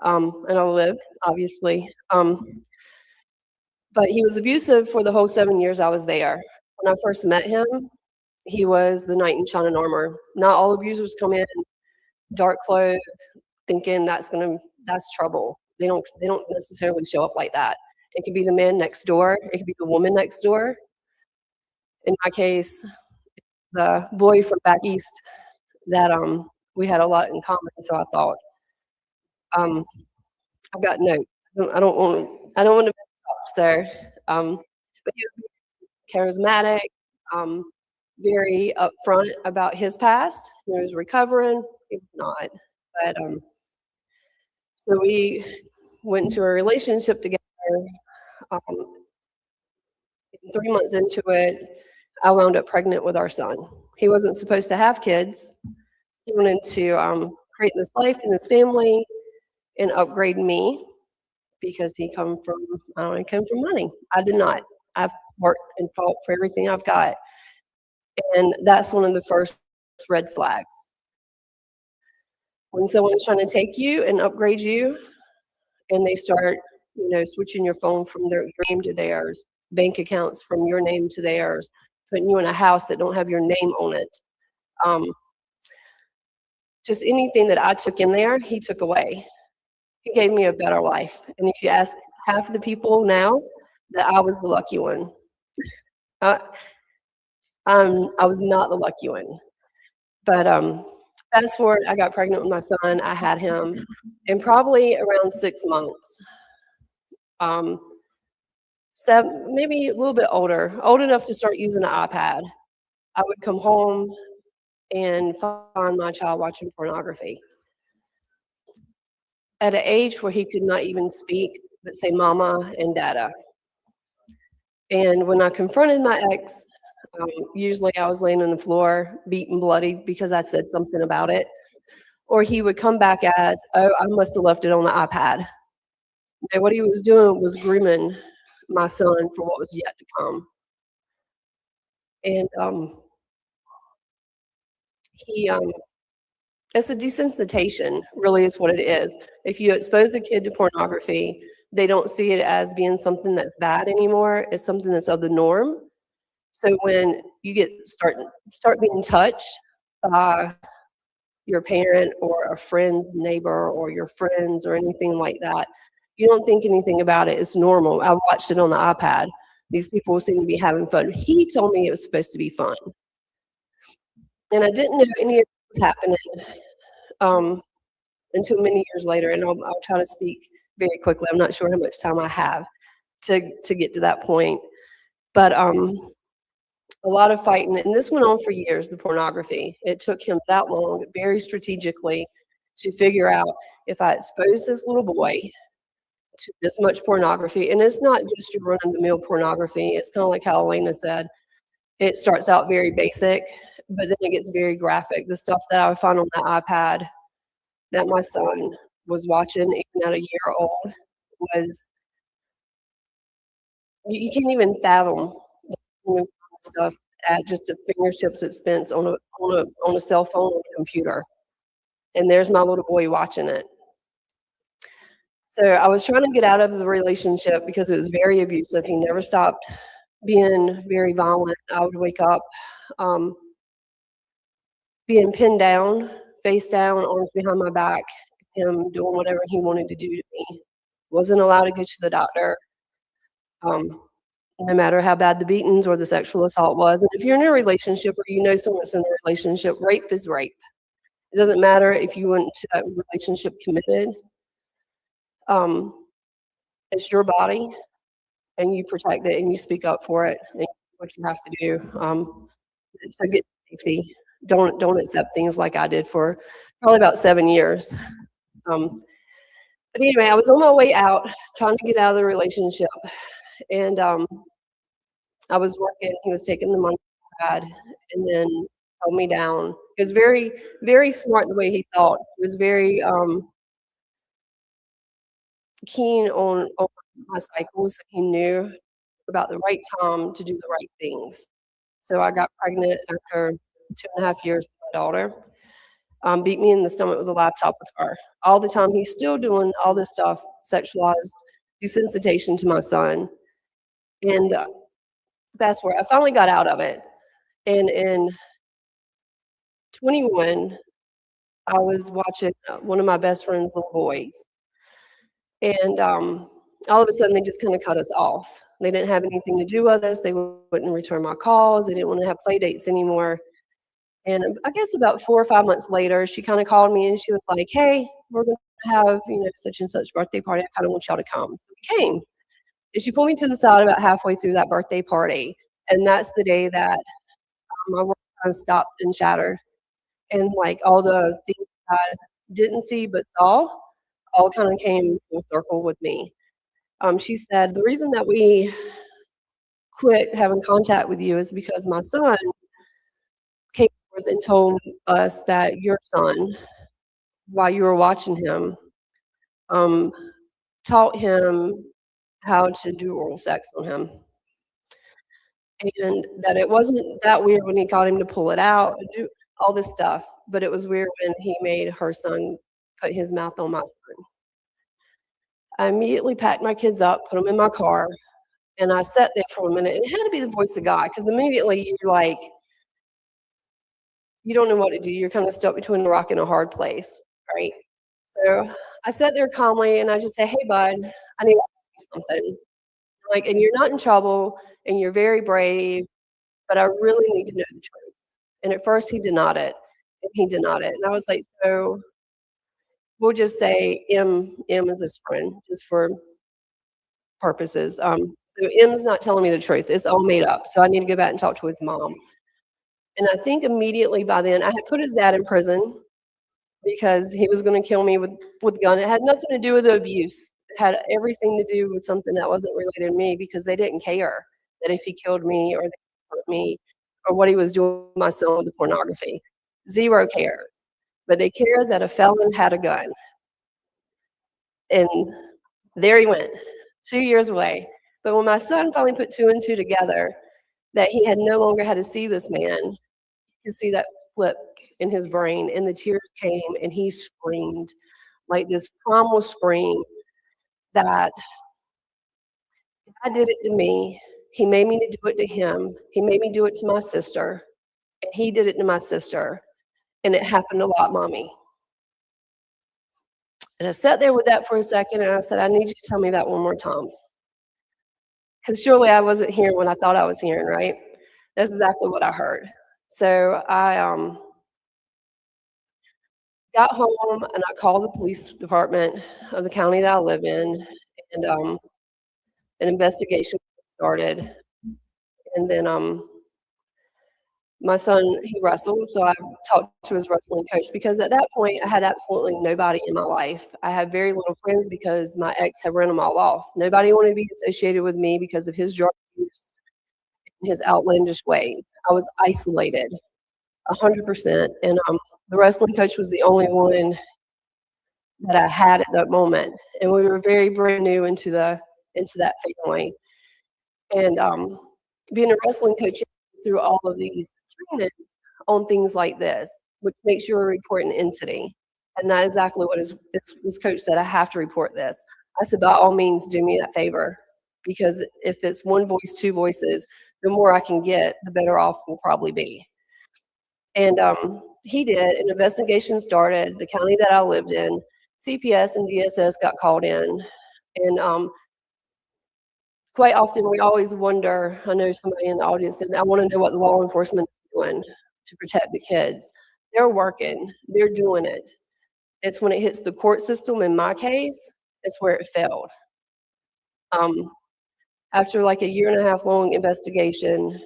and I lived, obviously. But he was abusive for the whole 7 years I was there. When I first met him, he was the knight in shining armor. Not all abusers come in dark clothed, thinking that's trouble. They don't necessarily show up like that. It could be the man next door. It could be the woman next door. In my case, the boy from back east that we had a lot in common. So I thought, I've got notes. I don't want to be there. But he was charismatic, very upfront about his past. He was recovering. He was not. But so we went into a relationship together. 3 months into it, I wound up pregnant with our son. He wasn't supposed to have kids. He wanted to create this life and this family and upgrade me because he came from money. I did not. I've worked and fought for everything I've got. And that's one of the first red flags. When someone's trying to take you and upgrade you, and they start, switching your phone from your name to theirs, bank accounts from your name to theirs, putting you in a house that don't have your name on it. Just anything that I took in there, he took away. He gave me a better life. And if you ask half of the people now, that I was the lucky one. I was not the lucky one. But fast forward, I got pregnant with my son. I had him in probably around 6 months. Maybe a little bit old enough to start using an iPad. I would come home and find my child watching pornography. At an age where he could not even speak, but say mama and dada. And when I confronted my ex, usually I was laying on the floor, beaten bloody because I said something about it. Or he would come back as, oh, I must have left it on the iPad. And what he was doing was grooming my son for what was yet to come. And it's a desensitization, really is what it is. If you expose a kid to pornography, they don't see it as being something that's bad anymore. It's something that's of the norm. So when you start being touched by your parent or a friend's neighbor or your friends or anything like that, you don't think anything about it. It's normal. I watched it on the iPad. These people seem to be having fun. He told me it was supposed to be fun. And I didn't know any of it was happening until many years later. And I'll try to speak very quickly. I'm not sure how much time I have to get to that point. But a lot of fighting. And this went on for years, the pornography. It took him that long, very strategically, to figure out if I expose this little boy to this much pornography. And it's not just your run-of-the-mill pornography. It's kind of like how Elena said. It starts out very basic, but then it gets very graphic. The stuff that I would find on that iPad that my son was watching, even at a year old, was, you can't even fathom the stuff at just a fingertips expense on a cell phone or computer. And there's my little boy watching it. So I was trying to get out of the relationship because it was very abusive. He never stopped being very violent. I would wake up being pinned down, face down, arms behind my back, him doing whatever he wanted to do to me. Wasn't allowed to go to the doctor, no matter how bad the beatings or the sexual assault was. And if you're in a relationship or you know someone that's in a relationship, rape is rape. It doesn't matter if you went into that relationship committed. It's your body, and you protect it and you speak up for it and what you have to do to get safety. Don't accept things like I did for probably about 7 years. But anyway, I was on my way out, trying to get out of the relationship, and I was working. He was taking the money I had, and then held me down. He was very, very smart the way he thought. He was very keen on my cycles. He knew about the right time to do the right things. So I got pregnant after 2.5 years with my daughter. Beat me in the stomach with a laptop with her. All the time, he's still doing all this stuff, sexualized desensitization to my son. And fast forward, I finally got out of it. And in 21, I was watching one of my best friend's little boys. And all of a sudden, they just kind of cut us off. They didn't have anything to do with us. They wouldn't return my calls. They didn't want to have play dates anymore. And I guess about 4 or 5 months later, she kind of called me and she was like, hey, we're going to have, such and such birthday party. I kind of want y'all to come. So we came. And she pulled me to the side about halfway through that birthday party. And that's the day that my world kind of stopped and shattered. And like all the things I didn't see but saw, all kind of came full circle with me. She said, the reason that we quit having contact with you is because my son came forth and told us that your son, while you were watching him, taught him how to do oral sex on him. And that it wasn't that weird when he got him to pull it out, do all this stuff, but it was weird when he made her son put his mouth on my son. I immediately packed my kids up, put them in my car, and I sat there for a minute. And it had to be the voice of God, because immediately you're like, you don't know what to do. You're kind of stuck between a rock and a hard place, right? So I sat there calmly, and I just said, hey, bud, I need to ask you something. Like, and you're not in trouble, and you're very brave, but I really need to know the truth. And at first, he denied it, and he denied it. And I was like, so we'll just say M is his friend, just for purposes. So M's not telling me the truth. It's all made up. So I need to go back and talk to his mom. And I think immediately by then, I had put his dad in prison because he was going to kill me with a gun. It had nothing to do with the abuse. It had everything to do with something that wasn't related to me, because they didn't care that if he killed me or they hurt me or what he was doing with my son with the pornography. Zero cares. But they cared that a felon had a gun. And there he went, 2 years away. But when my son finally put 2 and 2 together, that he had no longer had to see this man, you could see that flip in his brain, and the tears came, and he screamed like this primal scream that God did it to me. He made me do it to him. He made me do it to my sister, and he did it to my sister. And it happened a lot, Mommy. And I sat there with that for a second, and I said, I need you to tell me that one more time. Because surely I wasn't hearing what I thought I was hearing, right? That's exactly what I heard. So I got home, and I called the police department of the county that I live in, and an investigation started. And then my son, he wrestled, so I talked to his wrestling coach, because at that point, I had absolutely nobody in my life. I had very little friends because my ex had run them all off. Nobody wanted to be associated with me because of his drug use and his outlandish ways. I was isolated, 100%. And the wrestling coach was the only one that I had at that moment. And we were very brand new into that family. And being a wrestling coach through all of these trainings on things like this, which makes you a reporting entity. And that's exactly what his coach said. I have to report this. I said, by all means, do me that favor, because if it's one voice, 2 voices, the more I can get, the better off we'll probably be. And he did. An investigation started. The county that I lived in, CPS and DSS got called in. And quite often we always wonder, I know somebody in the audience said, I want to know what the law enforcement is doing to protect the kids. They're working. They're doing it. It's when it hits the court system, in my case, it's where it failed. After like a 1.5 year long investigation,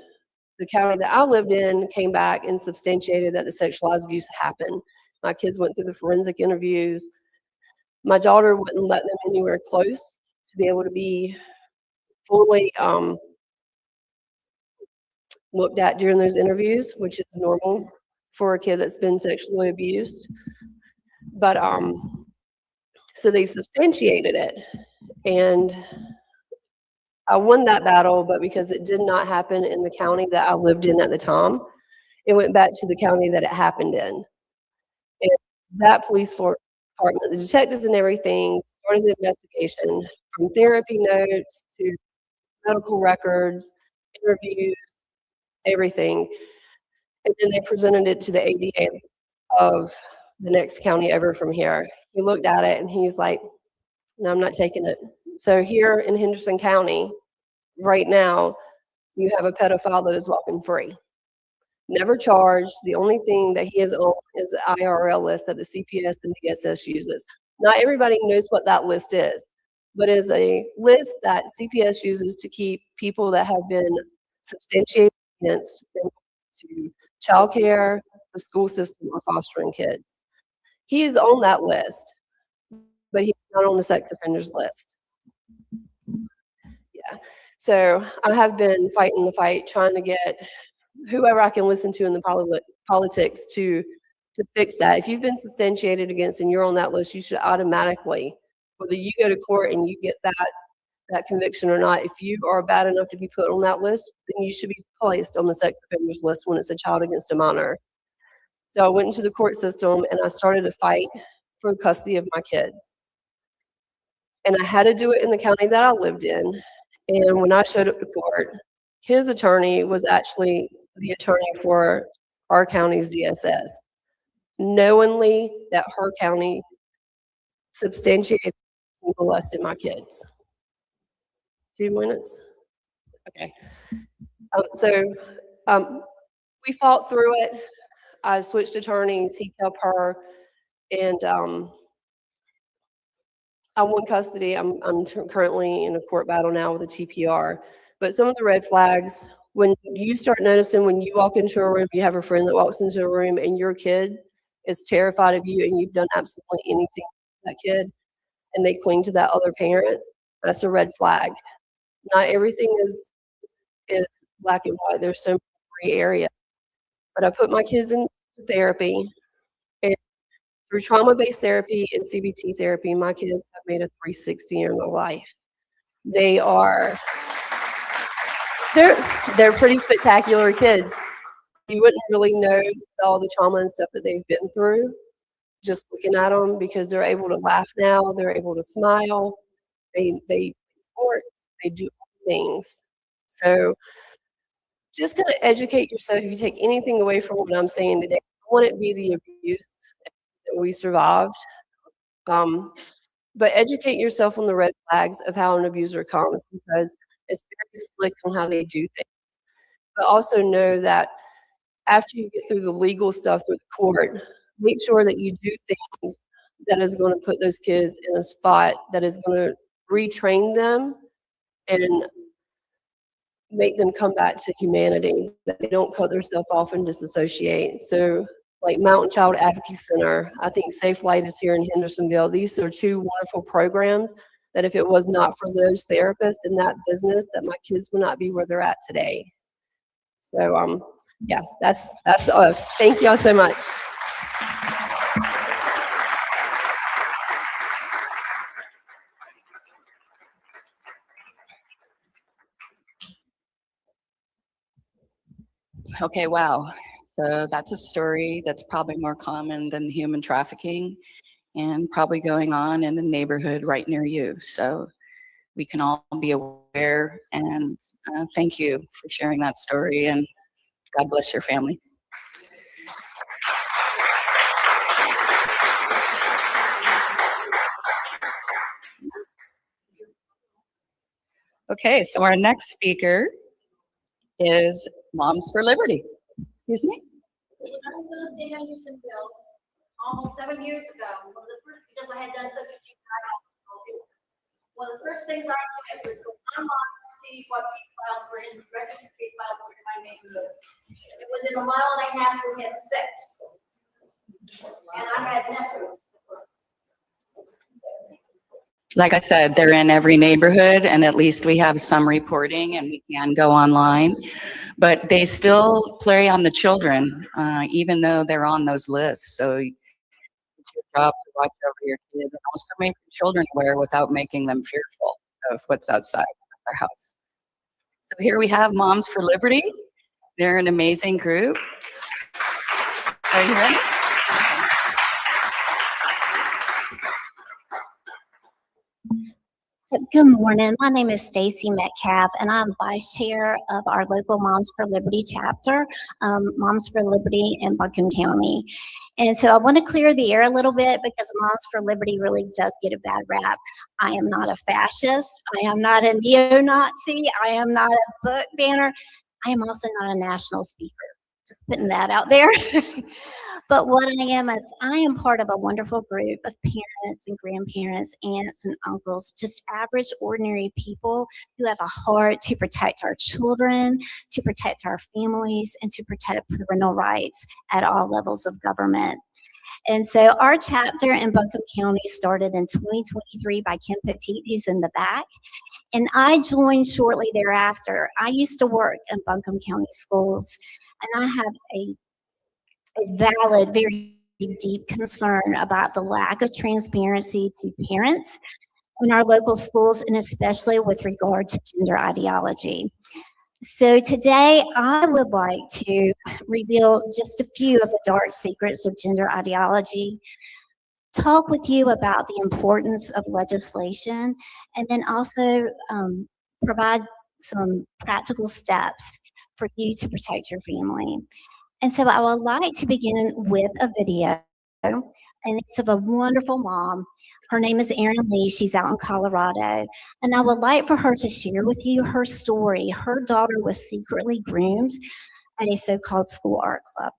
the county that I lived in came back and substantiated that the sexualized abuse happened. My kids went through the forensic interviews. My daughter wouldn't let them anywhere close to be able to be fully looked at during those interviews, which is normal for a kid that's been sexually abused. But so they substantiated it, and I won that battle, but because it did not happen in the county that I lived in at the time, it went back to the county that it happened in. And that police department, the detectives and everything, started the investigation from therapy notes to medical records, interviews, everything. And then they presented it to the ADA of the next county over from here. He looked at it and he's like, no, I'm not taking it. So here in Henderson County, right now, you have a pedophile that is walking free. Never charged. The only thing that he is on is the IRL list that the CPS and DSS uses. Not everybody knows what that list is, but it is a list that CPS uses to keep people that have been substantiated against to childcare, the school system, or fostering kids. He is on that list, but he's not on the sex offenders list. Yeah. So I have been fighting the fight, trying to get whoever I can listen to in the politics to fix that. If you've been substantiated against and you're on that list, you should automatically, whether you go to court and you get that conviction or not, if you are bad enough to be put on that list, then you should be placed on the sex offenders list when it's a child against a minor. So I went into the court system and I started a fight for custody of my kids. And I had to do it in the county that I lived in. And when I showed up to court, his attorney was actually the attorney for our county's DSS, knowingly that her county substantiated and molested my kids. 2 minutes? Okay. We fought through it. I switched attorneys. He kept her, and I won custody. I'm currently in a court battle now with a TPR. But some of the red flags, when you start noticing when you walk into a room, you have a friend that walks into a room and your kid is terrified of you and you've done absolutely anything to that kid and they cling to that other parent, that's a red flag. Not everything is black and white. There's so many gray areas. But I put my kids in therapy, and through trauma-based therapy and CBT therapy, my kids have made a 360 in their life. They're pretty spectacular kids. You wouldn't really know all the trauma and stuff that they've been through just looking at them, because they're able to laugh now, they're able to smile, they sport, they do things. So just kind of educate yourself. If you take anything away from what I'm saying today, I want it to be the abuse that we survived. But educate yourself on the red flags of how an abuser comes, because it's very slick on how they do things. But also know that after you get through the legal stuff through the court, make sure that you do things that is going to put those kids in a spot that is going to retrain them and make them come back to humanity, that they don't cut themselves off and disassociate. So like Mountain Child Advocacy Center, I think Safe Light is here in Hendersonville. These are two wonderful programs that if it was not for those therapists in that business, that my kids would not be where they're at today. So yeah, that's us. Thank y'all so much. Okay, wow. So that's a story that's probably more common than human trafficking and probably going on in the neighborhood right near you. So we can all be aware, and thank you for sharing that story, and God bless your family. Okay, so our next speaker is Moms for Liberty. Excuse me. I moved in Hendersonville almost 7 years ago. One of the first, because I had done such a deep dive. One of the first things I did was go online and see what case files were in, registered case files were in my neighborhood. And within a mile and a half, we had 6. And I had nothing. Like I said, they're in every neighborhood, and at least we have some reporting and we can go online. But they still prey on the children, even though they're on those lists. So it's your job to watch over your kids and also make the children aware without making them fearful of what's outside our house. So here we have Moms for Liberty. They're an amazing group. Are you ready? So, good morning. My name is Stacy Metcalf, and I'm vice chair of our local Moms for Liberty chapter, Moms for Liberty in Buncombe County. And so I want to clear the air a little bit because Moms for Liberty really does get a bad rap. I am not a fascist. I am not a neo-Nazi. I am not a book banner. I am also not a national speaker. Just putting that out there. But what I am is I am part of a wonderful group of parents and grandparents, aunts and uncles, just average, ordinary people who have a heart to protect our children, to protect our families, and to protect parental rights at all levels of government. And so our chapter in Buncombe County started in 2023 by Kim Petit, who's in the back. And I joined shortly thereafter. I used to work in Buncombe County schools, and I have a valid, very deep concern about the lack of transparency to parents in our local schools, and especially with regard to gender ideology. So today I would like to reveal just a few of the dark secrets of gender ideology, talk with you about the importance of legislation, and then also provide some practical steps for you to protect your family. And so I would like to begin with a video, and it's of a wonderful mom. Her name is Erin Lee. She's out in Colorado. And I would like for her to share with you her story. Her daughter was secretly groomed at a so-called school art club.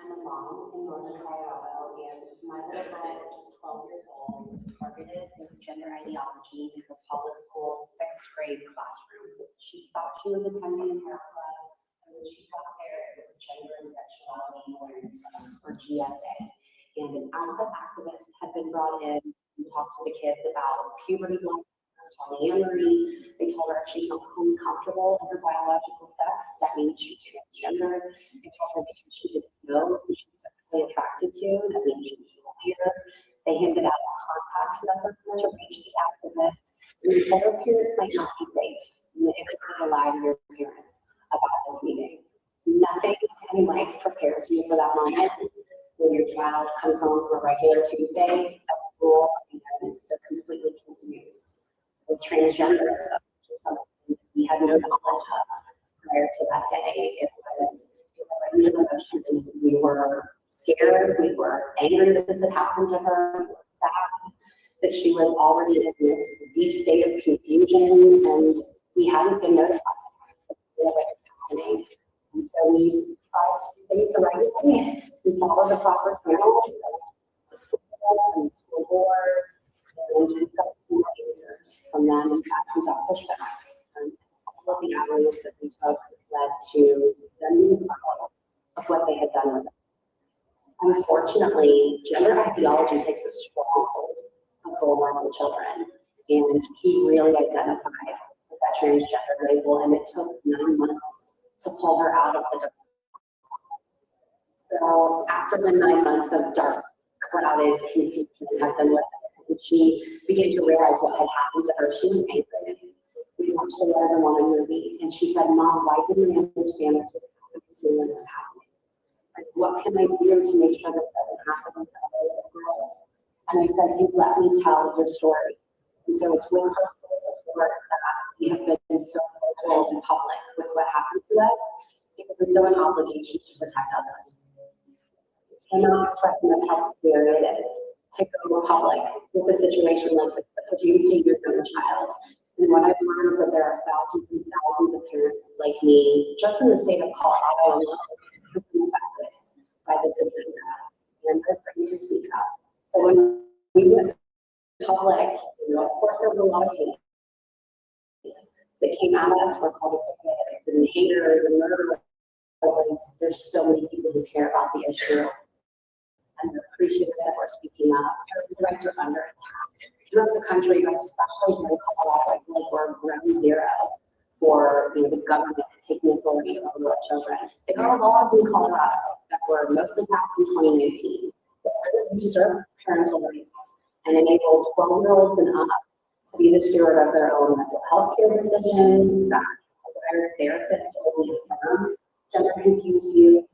I'm a mom in Northern Colorado, and my little girl, which is 12 years old, was targeted with gender ideology in her public school 6th grade classroom. She thought she was attending a HARA club, and when she got there, it was Gender and Sexuality Awareness Club, or GSA. And an ASA activist had been brought in to talk to the kids about puberty block, polyamory. They told her if she's not comfortable in her biological sex, that means she's transgender. They told her that she didn't know who she's sexually attracted to, that means she's queer. They handed out a contact number to reach the activists. And they told her parents might not be safe if they could lie to your parents about this meeting. Nothing in life prepares you for that moment when your child comes home from a regular Tuesday at school and they're completely confused with transgenderism, which is something we had no knowledge of prior to that day. It was a range of emotions. We were scared, we were angry that this had happened to her, we were sad that she was already in this deep state of confusion, and we hadn't been notified of what was happening. And so we tried to do things the right way. We followed the proper channels, the school and the school board, and we got some answers from them. In fact, we got pushback. And all of the avenues that we took led to them being proud of what they had done with it. Unfortunately, gender ideology takes a strong hold of vulnerable children, and she really identified with that transgender label, and it took 9 months to pull her out of the dark. So after the 9 months of dark, clouded confusion had been lifted, and she began to realize what had happened to her. She was angry. We watched the As a Woman movie, and she said, "Mom, why didn't I understand this was happening to me when it was happening? Like, what can I do to make sure this doesn't happen to other little girls?" And I said, "You let me tell your story." And so it's with her full support that we have been so vocal in public with what happened to us. We feel an obligation to protect others. I cannot express enough how scary it is to go public with a situation like this that could do your own child. And what I've learned is that there are thousands and thousands of parents like me, just in the state of Colorado alone, who've been affected by this agenda, and they're afraid to speak up. So when we went public, of course, there was a lot of hate that came at us. We're called hypocrites and haters and murderers. There's so many people who care about the issue and they're appreciative that we're speaking up. Parents' rights are under attack throughout the country, but especially here in Colorado. I feel like we're ground zero for the government taking authority over our children. There are laws in Colorado that were mostly passed in 2019 that really usurp parental rights and enable 12-year-olds and up to be the steward of their own mental health care decisions, that their therapists only affirm gender confused view.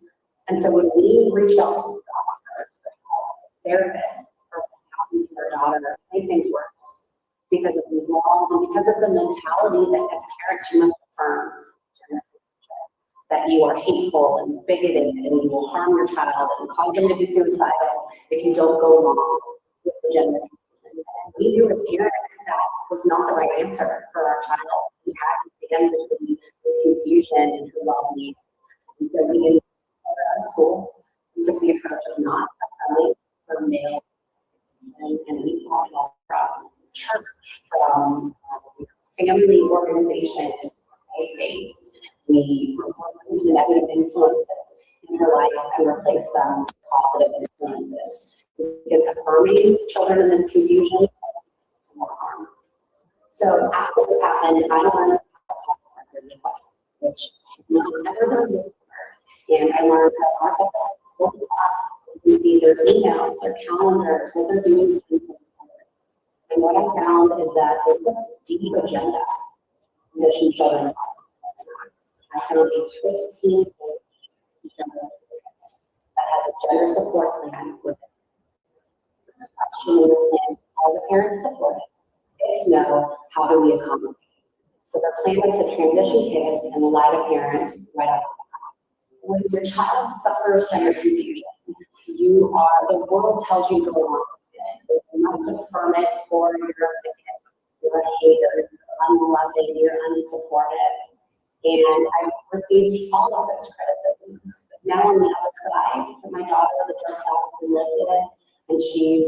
And so when we reached out to doctors, therapists, for what happened to their daughter, made things worse because of these laws and because of the mentality that as parents you must affirm gender confusion, that you are hateful and bigoted and you will harm your child and cause them to be suicidal if you don't go along with the gender confusion. And we knew as parents that was not the right answer for our child. We had to stand between this confusion and her well-being. And so we in school, we took the approach of not affirming for male, and we saw it all from church, from family organizations, faith-based. We removed the negative influences in her life and replaced them with positive influences. Because affirming children in this confusion is more harm. So after this happened, I learned how to record request, which no one ever done before. And I learned how to look at you can see their emails, their calendars, what they're doing. And what I found is that there's a deep agenda in pushing children. I found a 15-page agenda that has a gender support plan with it. The question is, are the parents supported? If no, how do we accommodate? So their plan is to transition kids and allow the parents right off the bat. When your child suffers gender confusion, the world tells you to go on with it. You must affirm it, or you're a hater, you're unloving, you're unsupportive. And I've received all of those criticisms. But now on the other side, my daughter, the dark cloud has been lifted, and she's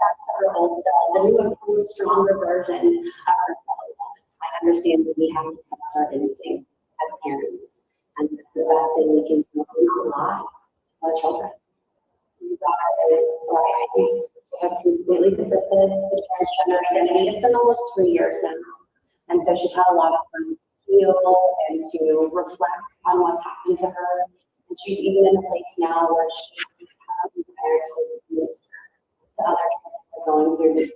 back to her old self, the new improved, stronger version of herself. I understand that we have to trust our instinct as parents, and the best thing we can do is not lie to our children. My daughter is thriving, has completely desisted the transgender identity. It's been almost 3 years now, and so she's had a lot of time to heal and to reflect on what's happened to her. And she's even in a place now where she has compared to other people going through this.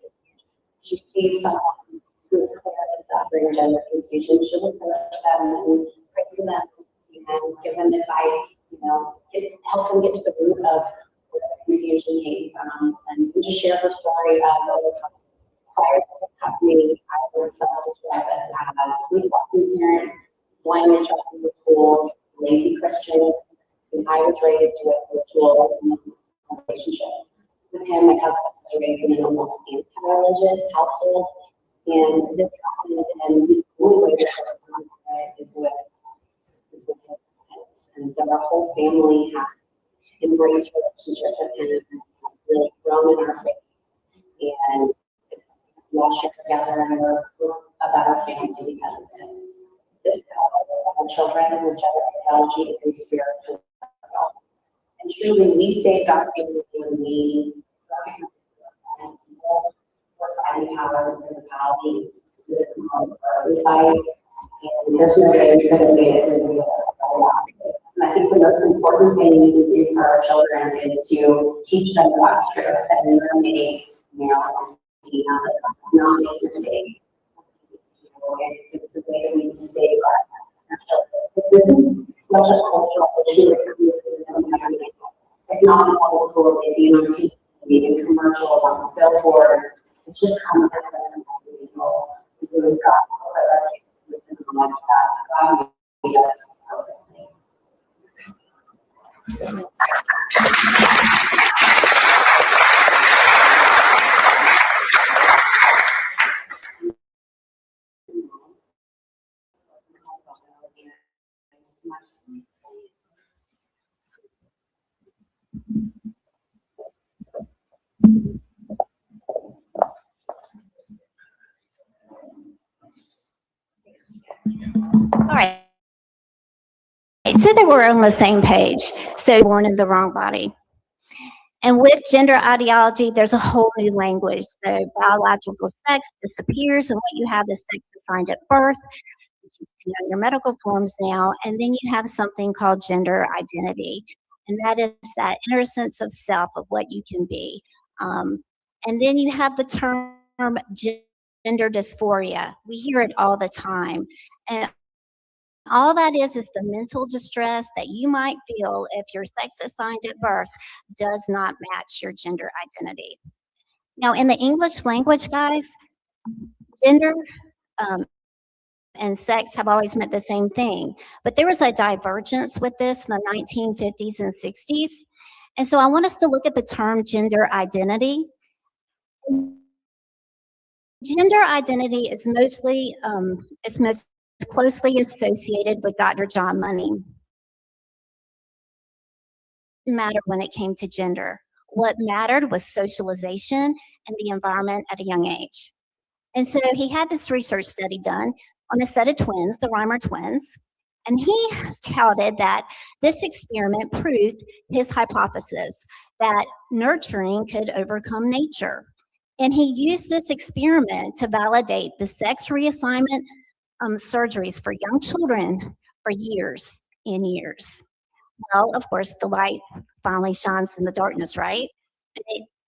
She sees someone who is clearly suffering gender confusion. She'll approach them and pray for them and give them advice, help them get to the root of where the confusion came from, and just share her story of prior to this happening. I would self-describe us as sleepwalking parents, blind and trusting the schools, lazy Christians, and I was raised with ritual relationship. With him, my husband was raised in an almost anti-religious household, and this happened, and the only way to overcome it is with his parents. And so our whole family has embraced relationship with him and have really grown in our faith. And we all share together, and we're a better family because of it. This of our children with gender ideology is a spiritual battle. And truly, we saved our family when we people for finding power and principality. This is called early fight, and there's no way we could have made it through the And I think the most important thing we can do for our children is to teach them God's truth, that we are made, not make mistakes. It's the way that we can save our children. This is such a cultural issue. If not in public schools, they see it on TV, in commercials, on billboards. It's just common for them to people. So we've got to put our kids with the knowledge that God made us perfectly. we're on the same page. So born in the wrong body. And with gender ideology, there's a whole new language. So biological sex disappears, and what you have is sex assigned at birth, which you see on your medical forms now. And then you have something called gender identity. And that is that inner sense of self, of what you can be. And then you have the term gender dysphoria. We hear it all the time. And all that is the mental distress that you might feel if your sex assigned at birth does not match your gender identity. Now, in the English language, guys, gender and sex have always meant the same thing. But there was a divergence with this in the 1950s and 60s. And so I want us to look at the term gender identity. Gender identity is mostly, it's most closely associated with Dr. John Money. It didn't matter when it came to gender. What mattered was socialization and the environment at a young age. And so he had this research study done on a set of twins, the Reimer twins, and he touted that this experiment proved his hypothesis that nurturing could overcome nature. And he used this experiment to validate the sex reassignment surgeries for young children for years and years. Well, of course, the light finally shines in the darkness, right?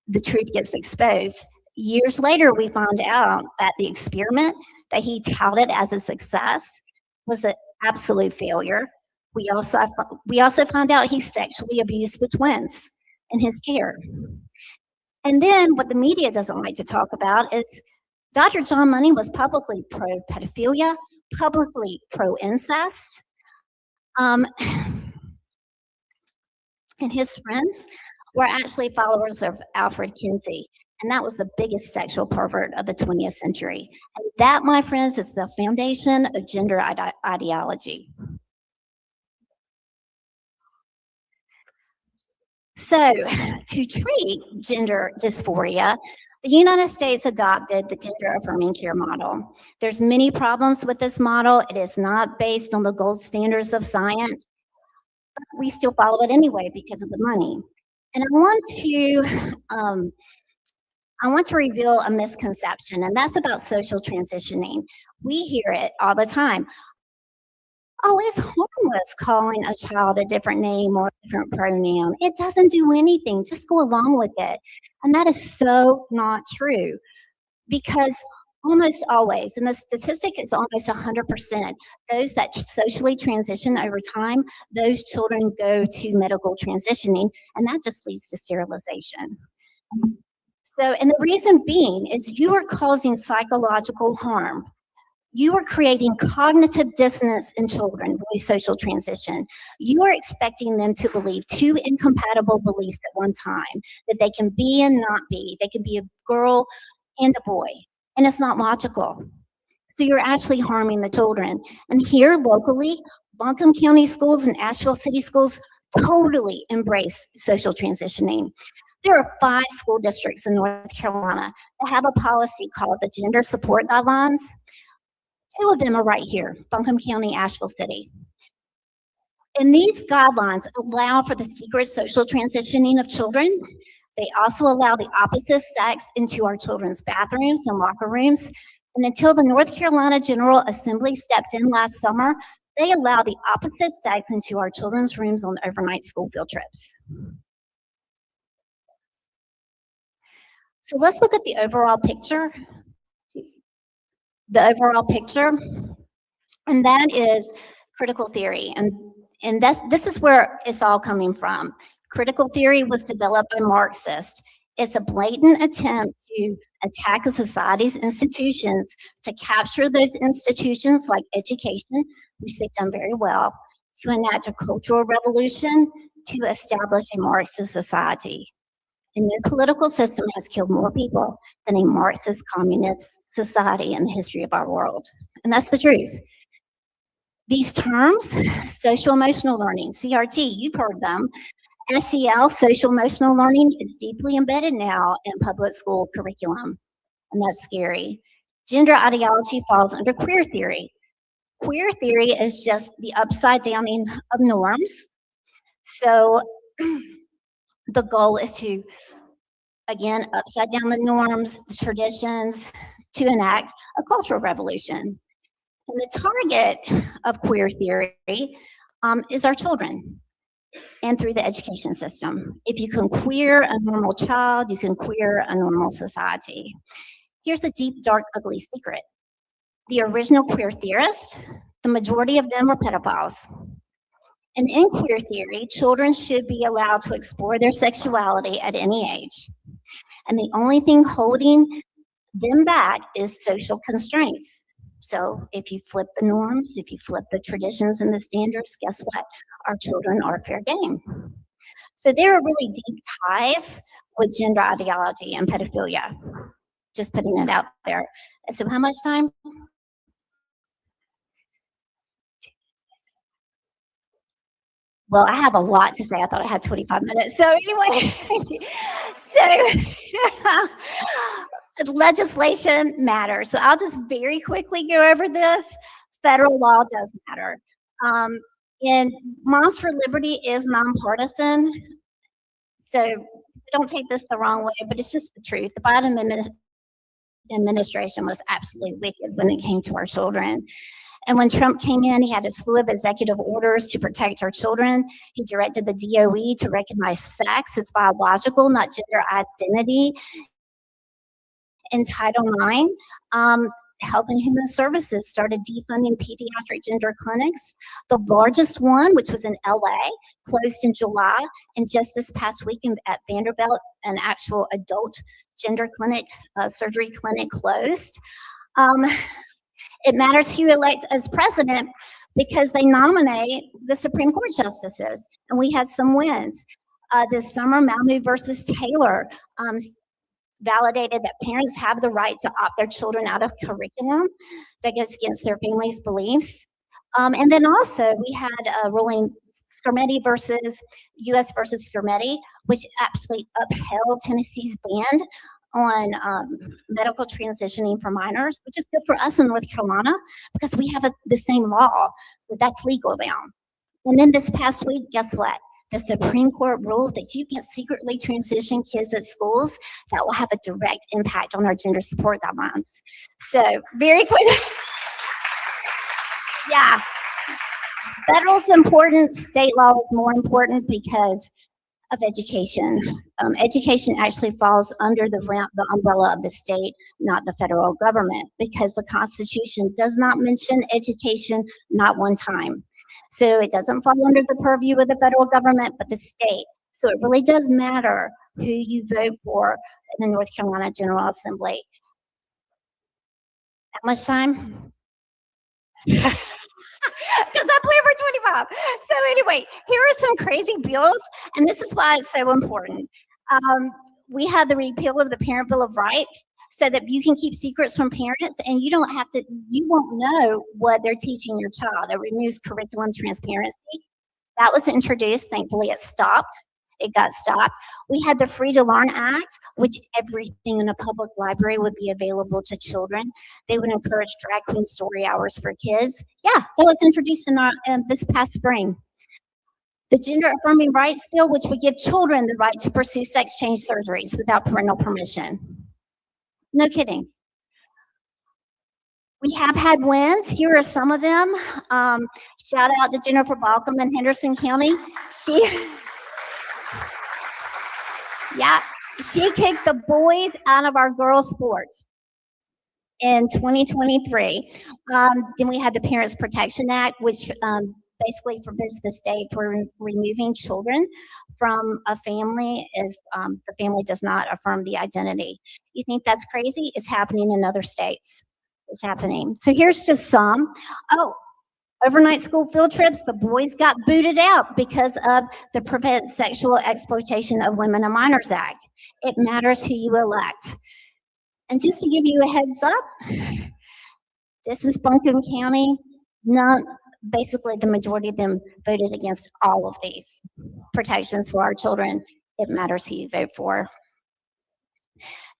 The truth gets exposed. Years later, we found out that the experiment that he touted as a success was an absolute failure. We also found out he sexually abused the twins in his care. And then what the media doesn't like to talk about is Dr. John Money was publicly pro-pedophilia, publicly pro-incest. And his friends were actually followers of Alfred Kinsey. And that was the biggest sexual pervert of the 20th century. And that, my friends, is the foundation of gender ideology. So, to treat gender dysphoria, the United States adopted the gender affirming care model. There's many problems with this model. It is not based on the gold standards of science, but we still follow it anyway because of the money. And I want to reveal a misconception, and that's about social transitioning. We hear it all the time. Oh, it's harmless calling a child a different name or a different pronoun. It doesn't do anything. Just go along with it. And that is so not true, because almost always, and the statistic is almost 100%, those that socially transition over time, those children go to medical transitioning, and that just leads to sterilization. So, and the reason being is you are causing psychological harm. You are creating cognitive dissonance in children when you social transition. You are expecting them to believe two incompatible beliefs at one time, that they can be and not be. They can be a girl and a boy, and it's not logical. So you're actually harming the children. And here locally, Buncombe County schools and Asheville City schools totally embrace social transitioning. There are 5 school districts in North Carolina that have a policy called the Gender Support Guidelines. 2 of them are right here, Buncombe County, Asheville City. And these guidelines allow for the secret social transitioning of children. They also allow the opposite sex into our children's bathrooms and locker rooms. And until the North Carolina General Assembly stepped in last summer, they allow the opposite sex into our children's rooms on overnight school field trips. So let's look at the overall picture. The overall picture, and that is critical theory. And this is where it's all coming from. Critical theory was developed by Marxists. It's a blatant attempt to attack a society's institutions, to capture those institutions like education, which they've done very well, to enact a cultural revolution, to establish a Marxist society. A new political system has killed more people than a Marxist communist society in the history of our world. And that's the truth. These terms, social emotional learning, CRT, you've heard them. SEL, social emotional learning, is deeply embedded now in public school curriculum. And that's scary. Gender ideology falls under queer theory. Queer theory is just the upside downing of norms. So the goal is to, again, upside down the norms, the traditions, to enact a cultural revolution. And the target of queer theory is our children, and through the education system. If you can queer a normal child, you can queer a normal society. Here's the deep, dark, ugly secret. The original queer theorists, the majority of them were pedophiles. And in queer theory, children should be allowed to explore their sexuality at any age. And the only thing holding them back is social constraints. So if you flip the norms, if you flip the traditions and the standards, guess what? Our children are fair game. So there are really deep ties with gender ideology and pedophilia. Just putting it out there. And so how much time? Well, I have a lot to say. I thought I had 25 minutes. So anyway, so legislation matters. So I'll just very quickly go over this. Federal law does matter. And Moms for Liberty is nonpartisan. So don't take this the wrong way, but it's just the truth. The Biden administration was absolutely wicked when it came to our children. And when Trump came in, he had a slew of executive orders to protect our children. He directed the DOE to recognize sex as biological, not gender identity. In Title IX, Health and Human Services started defunding pediatric gender clinics. The largest one, which was in LA, closed in July. And just this past weekend at Vanderbilt, an actual adult gender clinic, surgery clinic closed. It matters who elects as president because they nominate the Supreme Court justices, and we had some wins. This summer, Mahmoud versus Taylor validated that parents have the right to opt their children out of curriculum that goes against their family's beliefs. And then also we had a ruling, Skermeti versus U.S. versus Skermeti, which actually upheld Tennessee's ban on medical transitioning for minors, which is good for us in North Carolina because we have the same law, so that's legal now. And then this past week, guess what? The Supreme Court ruled that you can't secretly transition kids at schools. That will have a direct impact on our gender support guidelines. So very quick. Yeah. Federal's important, state law is more important because of education. Education actually falls under the umbrella of the state, not the federal government, because the Constitution does not mention education not one time. So it doesn't fall under the purview of the federal government, but the state. So it really does matter who you vote for in the North Carolina General Assembly. How much time? Because I play for 25. So anyway, here are some crazy bills, and this is why it's so important. We have the repeal of the Parent Bill of Rights so that you can keep secrets from parents and you don't have to, you won't know what they're teaching your child. It removes curriculum transparency. That was introduced. Thankfully, it stopped. It got stopped. We had the Free to Learn Act, which everything in a public library would be available to children. They would encourage drag queen story hours for kids. Yeah, that was introduced in this past spring. The Gender Affirming Rights Bill, which would give children the right to pursue sex change surgeries without parental permission. No kidding. We have had wins. Here are some of them. Shout out to Jennifer Balcom in Henderson County. She kicked the boys out of our girls' sports in 2023. Then we had the Parents Protection Act, which basically forbids the state from removing children from a family if the family does not affirm the identity. You think that's crazy? It's happening in other states. It's happening. So here's just some. Oh, overnight school field trips, the boys got booted out because of the Prevent Sexual Exploitation of Women and Minors Act. It matters who you elect. And just to give you a heads up, this is Buncombe County. Basically, the majority of them voted against all of these protections for our children. It matters who you vote for.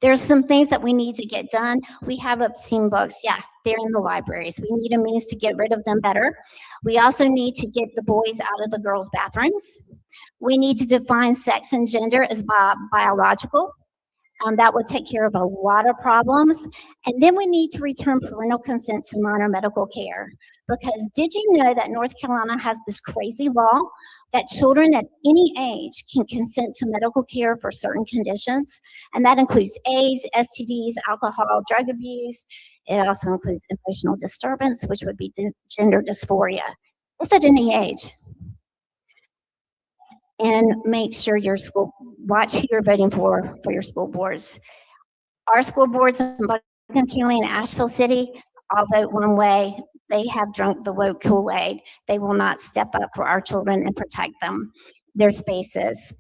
There's some things that we need to get done. We have obscene books. Yeah, they're in the libraries. We need a means to get rid of them better. We also need to get the boys out of the girls' bathrooms. We need to define sex and gender as biological. That would take care of a lot of problems. And then we need to return parental consent to minor medical care. Because did you know that North Carolina has this crazy law that children at any age can consent to medical care for certain conditions? And that includes AIDS, STDs, alcohol, drug abuse. It also includes emotional disturbance, which would be gender dysphoria. It's at any age. And make sure your school, watch who you're voting for your school boards. Our school boards in Buckingham County and Asheville City all vote one way. They have drunk the woke Kool-Aid. They will not step up for our children and protect them, their spaces.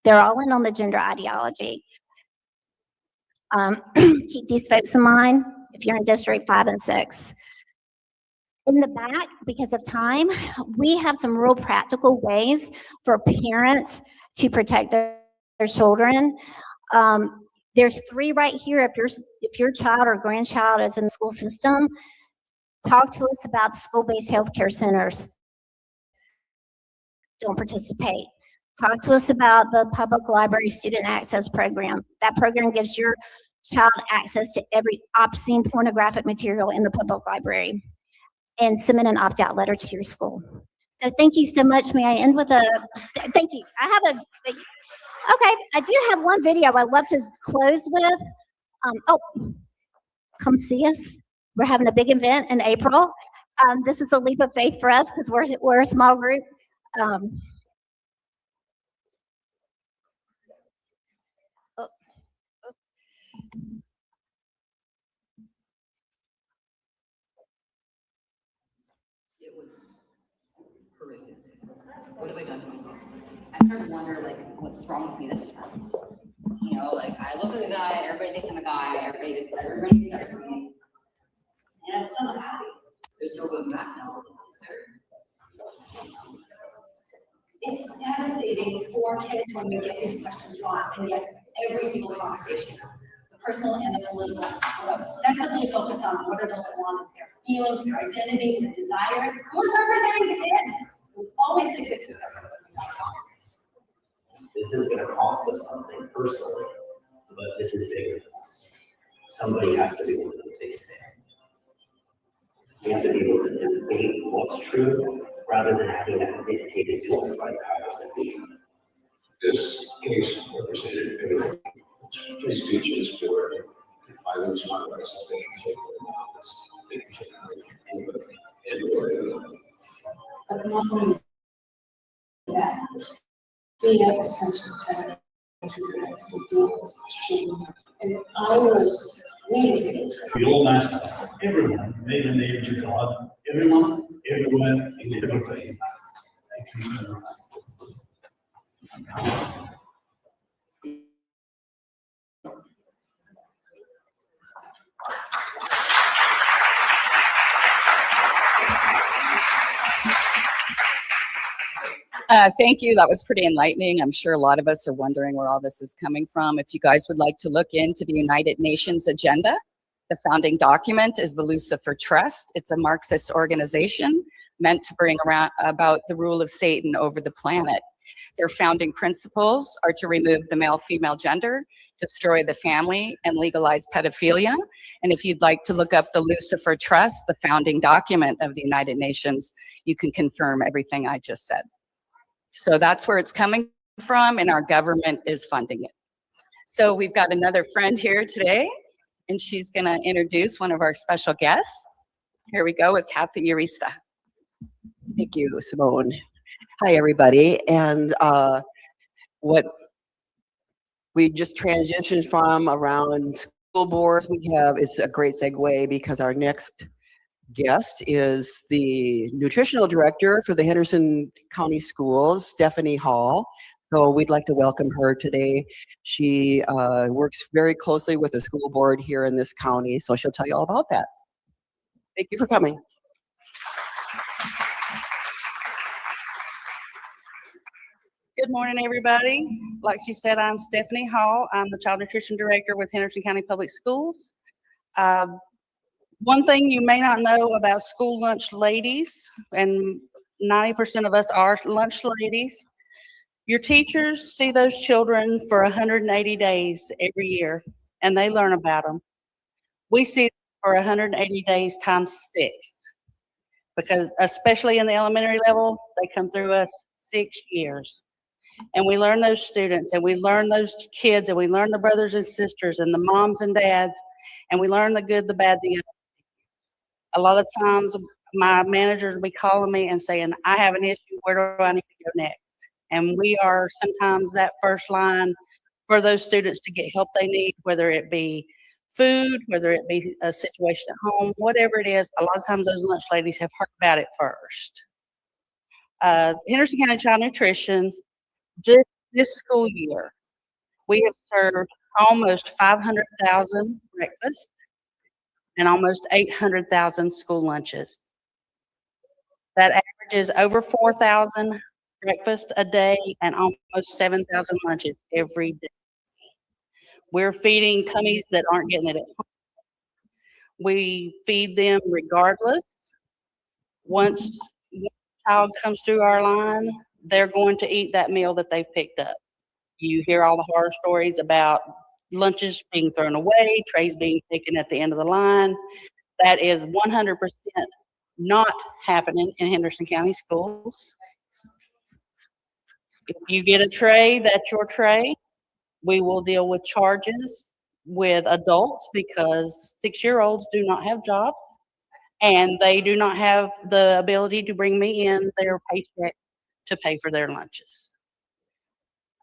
They're all in on the gender ideology. Keep these folks in mind if you're in District 5 and 6. In the back, because of time, we have some real practical ways for parents to protect their children. There's 3 right here. If your child or grandchild is in the school system, talk to us about school-based healthcare centers. Don't participate. Talk to us about the public library student access program. That program gives your child access to every obscene pornographic material in the public library. And submit an opt-out letter to your school. So thank you so much. May I end with thank you. Okay, I do have one video I'd love to close with. Come see us. We're having a big event in April. This is a leap of faith for us because we're a small group. It was horrific. What have I done to myself? I started to wonder, like, what's wrong with me this time? You know, like, I look like a guy, everybody thinks I'm a guy, everybody's excited for me. And I'm still not happy. There's no going back now. It's devastating for kids when we get these questions wrong, and yet every single conversation, the personal and the political, we're obsessively focused on what adults want, their feelings, their identity, their desires. Who's representing the kids? It's always the kids who's representing. This is going to cost us something personally, but this is bigger than us. Somebody has to be able to take a stand. We have to be able to debate what's true rather than having that dictated to us by the powers that be. This case represented three speeches for if I lose my rights, they can take it. They can take anybody. But not only that, the episodes of the deals, and I was really You'll imagine everyone made in the image of God, everyone, everywhere, in everything. Thank you. That was pretty enlightening. I'm sure a lot of us are wondering where all this is coming from. If you guys would like to look into the United Nations agenda, the founding document is the Lucifer Trust. It's a Marxist organization meant to bring about the rule of Satan over the planet. Their founding principles are to remove the male-female gender, destroy the family, and legalize pedophilia. And if you'd like to look up the Lucifer Trust, the founding document of the United Nations, you can confirm everything I just said. So that's where it's coming from, and our government is funding it. So we've got another friend here today, and she's going to introduce one of our special guests. Here we go with Cathy Urista. Thank you, Simone. Hi, everybody. And what we just transitioned from around school boards, it's a great segue because our next guest is the nutritional director for the Henderson County Schools, Stephanie Hall. So we'd like to welcome her today. She works very closely with the school board here in this county, so she'll tell you all about that. Thank you for coming. Good morning, everybody. Like she said, I'm Stephanie Hall. I'm the Child Nutrition Director with Henderson County Public Schools. One thing you may not know about school lunch ladies, and 90% of us are lunch ladies, your teachers see those children for 180 days every year, and they learn about them. We see them for 180 days times 6, because especially in the elementary level, they come through us 6 years. And we learn those students, and we learn those kids, and we learn the brothers and sisters, and the moms and dads, and we learn the good, the bad, the ugly. A lot of times, my managers will be calling me and saying, I have an issue, where do I need to go next? And we are sometimes that first line for those students to get help they need, whether it be food, whether it be a situation at home, whatever it is. A lot of times those lunch ladies have heard about it first. Henderson County Child Nutrition, just this school year, we have served almost 500,000 breakfasts and almost 800,000 school lunches. That averages over 4,000 breakfasts a day and almost 7,000 lunches every day. We're feeding tummies that aren't getting it at home. We feed them regardless. Once a child comes through our line, they're going to eat that meal that they've picked up. You hear all the horror stories about lunches being thrown away, trays being taken at the end of the line. That is 100% not happening in Henderson County schools. If you get a tray, that's your tray. We will deal with charges with adults because 6-year-olds do not have jobs and they do not have the ability to bring me in their paycheck to pay for their lunches.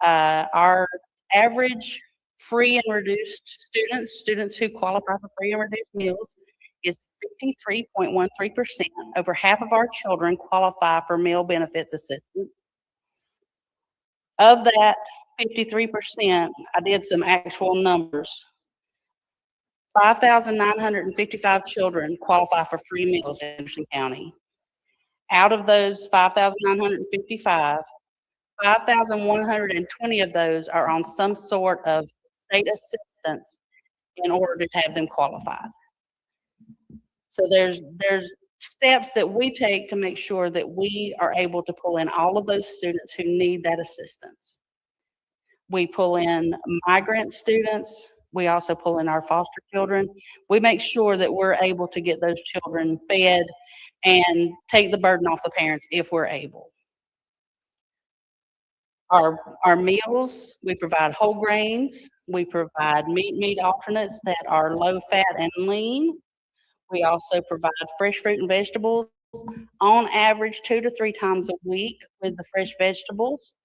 Our average free and reduced students who qualify for free and reduced meals is 53.13%. Over half of our children qualify for meal benefits assistance. Of that 53%, I did some actual numbers. 5,955 children qualify for free meals in Henderson County. Out of those 5,955, 5,120 of those are on some sort of state assistance in order to have them qualified. So there's steps that we take to make sure that we are able to pull in all of those students who need that assistance. We pull in migrant students. We also pull in our foster children. We make sure that we're able to get those children fed and take the burden off the parents if we're able. Our meals, we provide whole grains. We provide meat alternates that are low fat and lean. We also provide fresh fruit and vegetables on average 2 to 3 times a week with the fresh vegetables.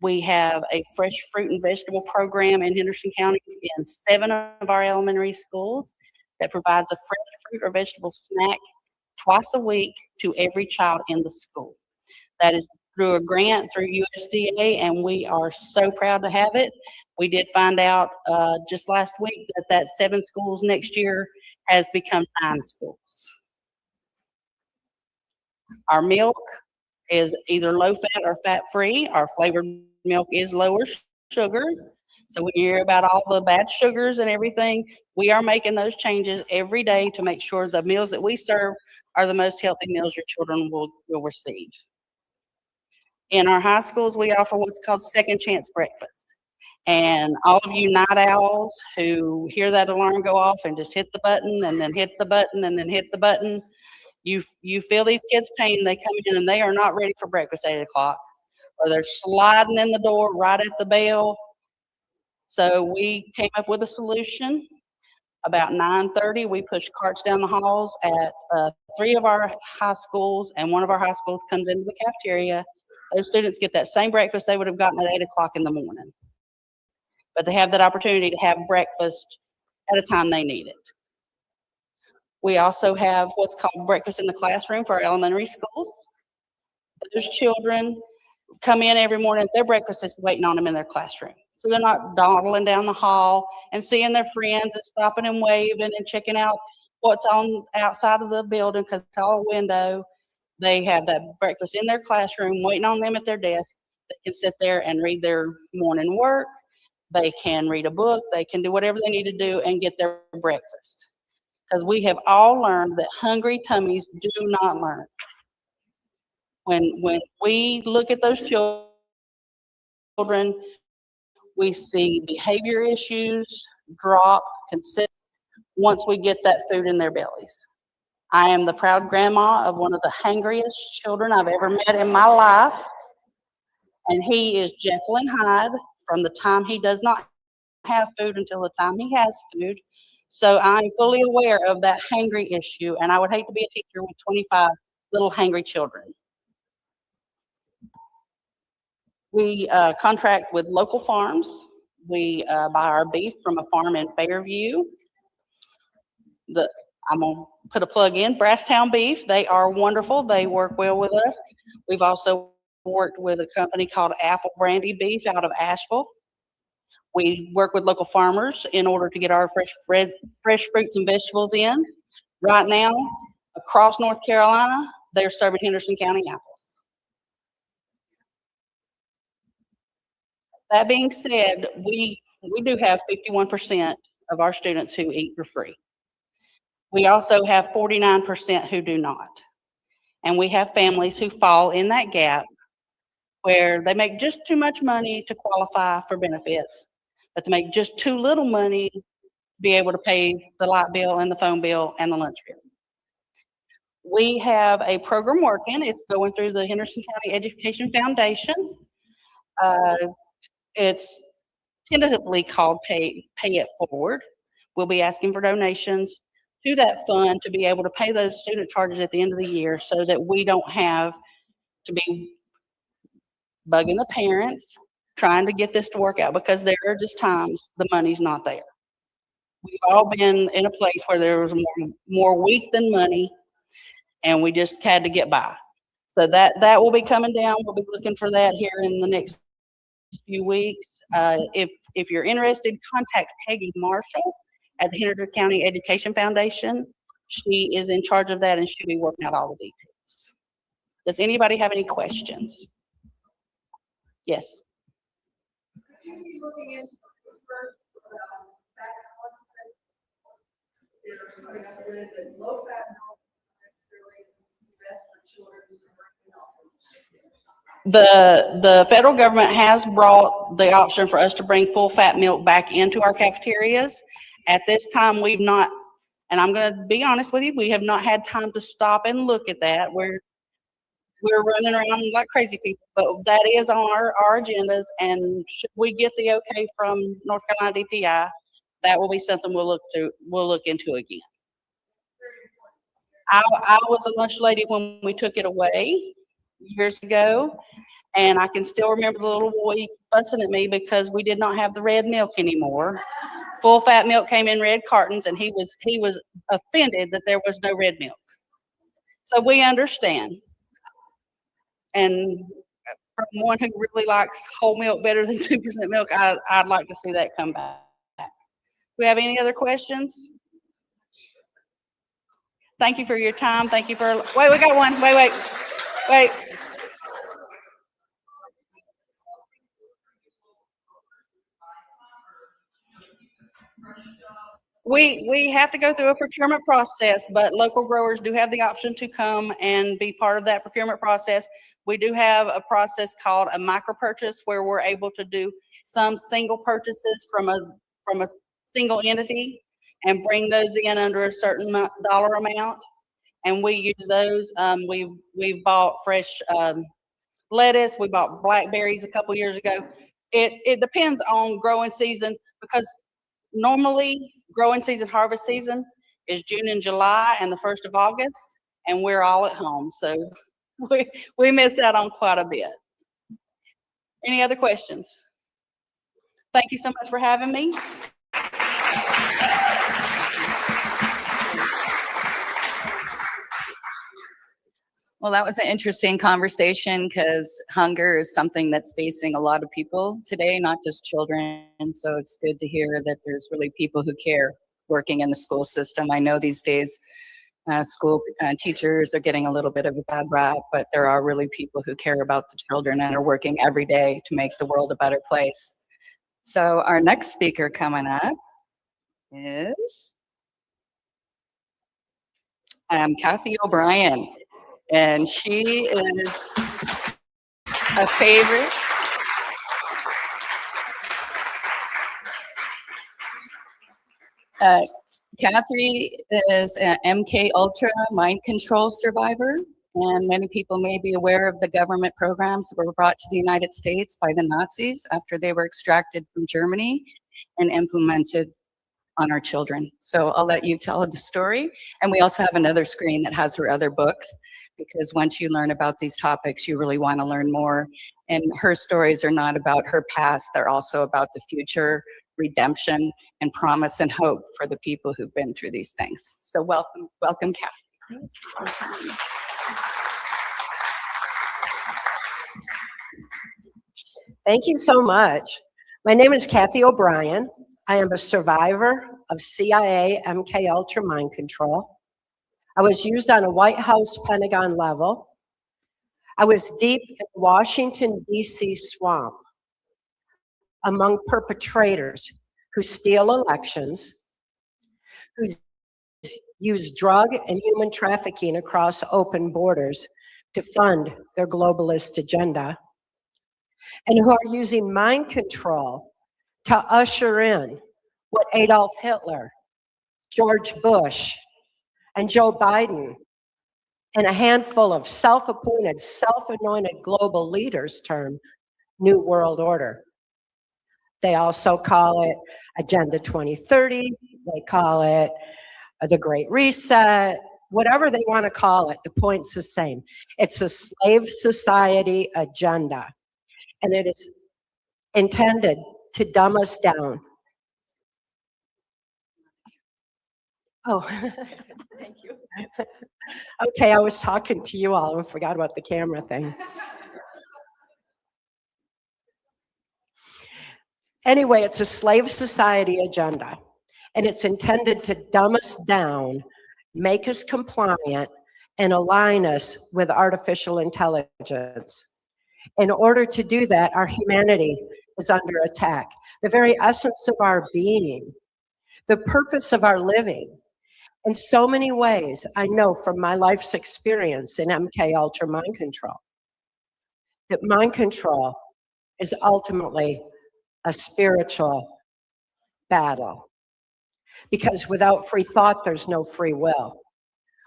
We have a fresh fruit and vegetable program in Henderson County in 7 of our elementary schools that provides a fresh fruit or vegetable snack twice a week to every child in the school. That is through a grant through USDA, and we are so proud to have it. We did find out just last week that 7 schools next year has become 9 schools. Our milk is either low fat or fat free. Our flavored milk is lower sugar. So when you hear about all the bad sugars and everything, we are making those changes every day to make sure the meals that we serve are the most healthy meals your children will receive. In our high schools, we offer what's called second chance breakfast. And all of you night owls who hear that alarm go off and just hit the button and then hit the button and then hit the button, you feel these kids' pain. They come in and they are not ready for breakfast at 8 o'clock, or they're sliding in the door right at the bell. So we came up with a solution. About 9:30, we push carts down the halls at 3 of our high schools, and 1 of our high schools comes into the cafeteria. Those students get that same breakfast they would have gotten at 8 o'clock in the morning. But they have that opportunity to have breakfast at a time they need it. We also have what's called breakfast in the classroom for our elementary schools. Those children come in every morning, their breakfast is waiting on them in their classroom. So they're not dawdling down the hall and seeing their friends and stopping and waving and checking out what's on outside of the building because it's all a window. They have that breakfast in their classroom waiting on them at their desk. They can sit there and read their morning work. They can read a book. They can do whatever they need to do and get their breakfast. Because we have all learned that hungry tummies do not learn. When we look at those children, we see behavior issues drop consistently once we get that food in their bellies. I am the proud grandma of one of the hungriest children I've ever met in my life, and he is Jekyll and Hyde from the time he does not have food until the time he has food. So I'm fully aware of that hangry issue, and I would hate to be a teacher with 25 little hangry children. We contract with local farms. We buy our beef from a farm in Fairview. I'm gonna put a plug in, Brasstown Beef. They are wonderful. They work well with us. We've also worked with a company called Apple Brandy Beef out of Asheville. We work with local farmers in order to get our fresh fruits and vegetables in. Right now, across North Carolina, they're serving Henderson County apples. That being said, we do have 51% of our students who eat for free. We also have 49% who do not. And we have families who fall in that gap where they make just too much money to qualify for benefits, but they make just too little money to be able to pay the light bill and the phone bill and the lunch bill. We have a program working. It's going through the Henderson County Education Foundation. It's tentatively called Pay It Forward. We'll be asking for donations to that fund to be able to pay those student charges at the end of the year so that we don't have to be bugging the parents trying to get this to work out, because there are just times the money's not there. We've all been in a place where there was more weak than money, and we just had to get by. So that will be coming down. We'll be looking for that here in the next few weeks. If you're interested, contact Peggy Marshall at the Henderson County Education Foundation. She is in charge of that, and she'll be working out all the details. Does anybody have any questions? Yes. The federal government has brought the option for us to bring full fat milk back into our cafeterias. At this time, we've not, and I'm going to be honest with you, we have not had time to stop and look at that. We're running around like crazy people, but that is on our agendas, and should we get the okay from North Carolina DPI, that will be something we'll look into again. I was a lunch lady when we took it away years ago, and I can still remember the little boy fussing at me because we did not have the red milk anymore. Full fat milk came in red cartons, and he was offended that there was no red milk. So we understand. And from one who really likes whole milk better than 2% milk, I'd like to see that come back. Do we have any other questions? Thank you for your time. Thank you for, wait, we got one. Wait. We have to go through a procurement process, but local growers do have the option to come and be part of that procurement process. We do have a process called a micro purchase where we're able to do some single purchases from a single entity and bring those in under a certain dollar amount. And we use those. We've bought fresh lettuce. We bought blackberries a couple years ago. It depends on growing season, because normally growing season, harvest season is June and July and the 1st of August, and we're all at home. So we miss out on quite a bit. Any other questions? Thank you so much for having me. Well, that was an interesting conversation, because hunger is something that's facing a lot of people today, not just children. So it's good to hear that there's really people who care working in the school system. I know these days School teachers are getting a little bit of a bad rap, but there are really people who care about the children and are working every day to make the world a better place. So our next speaker coming up is Cathy O'Brien, and she is a favorite. Cathy is an MK Ultra mind control survivor, and many people may be aware of the government programs that were brought to the United States by the Nazis after they were extracted from Germany and implemented on our children. So I'll let you tell the story. And we also have another screen that has her other books, because once you learn about these topics, you really want to learn more. And her stories are not about her past, they're also about the future, redemption, and promise and hope for the people who've been through these things. So welcome, Cathy. Thank you so much. My name is Cathy O'Brien. I am a survivor of CIA MK Ultra mind control. I was used on a White House Pentagon level. I was deep in the Washington, D.C. swamp among perpetrators who steal elections, who use drug and human trafficking across open borders to fund their globalist agenda, and who are using mind control to usher in what Adolf Hitler, George Bush, and Joe Biden, and a handful of self-appointed, self-anointed global leaders term New World Order. They also call it Agenda 2030, they call it the Great Reset, whatever they want to call it, the point's the same. It's a slave society agenda, and it is intended to dumb us down. Oh, thank you. Okay, I was talking to you all and forgot about the camera thing. Anyway, it's a slave society agenda, and it's intended to dumb us down, make us compliant, and align us with artificial intelligence. In order to do that, our humanity is under attack. The very essence of our being, the purpose of our living. In so many ways, I know from my life's experience in MK Ultra mind control, that mind control is ultimately a spiritual battle. Because without free thought, there's no free will.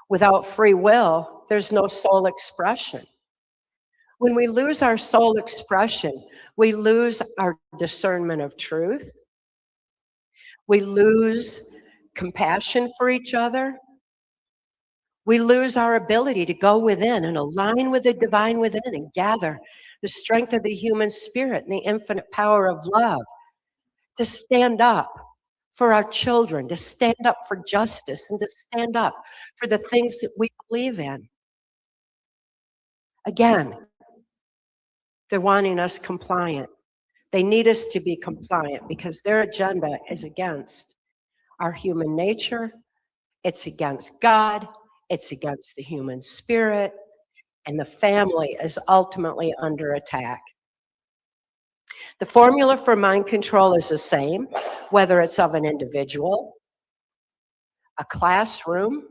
Without free will, there's no soul expression. When we lose our soul expression, we lose our discernment of truth. We lose compassion for each other. We lose our ability to go within and align with the divine within and gather the strength of the human spirit and the infinite power of love to stand up for our children, to stand up for justice, and to stand up for the things that we believe in. Again, they're wanting us compliant. They need us to be compliant because their agenda is against our human nature, it's against God, it's against the human spirit, and the family is ultimately under attack. The formula for mind control is the same, whether it's of an individual, a classroom,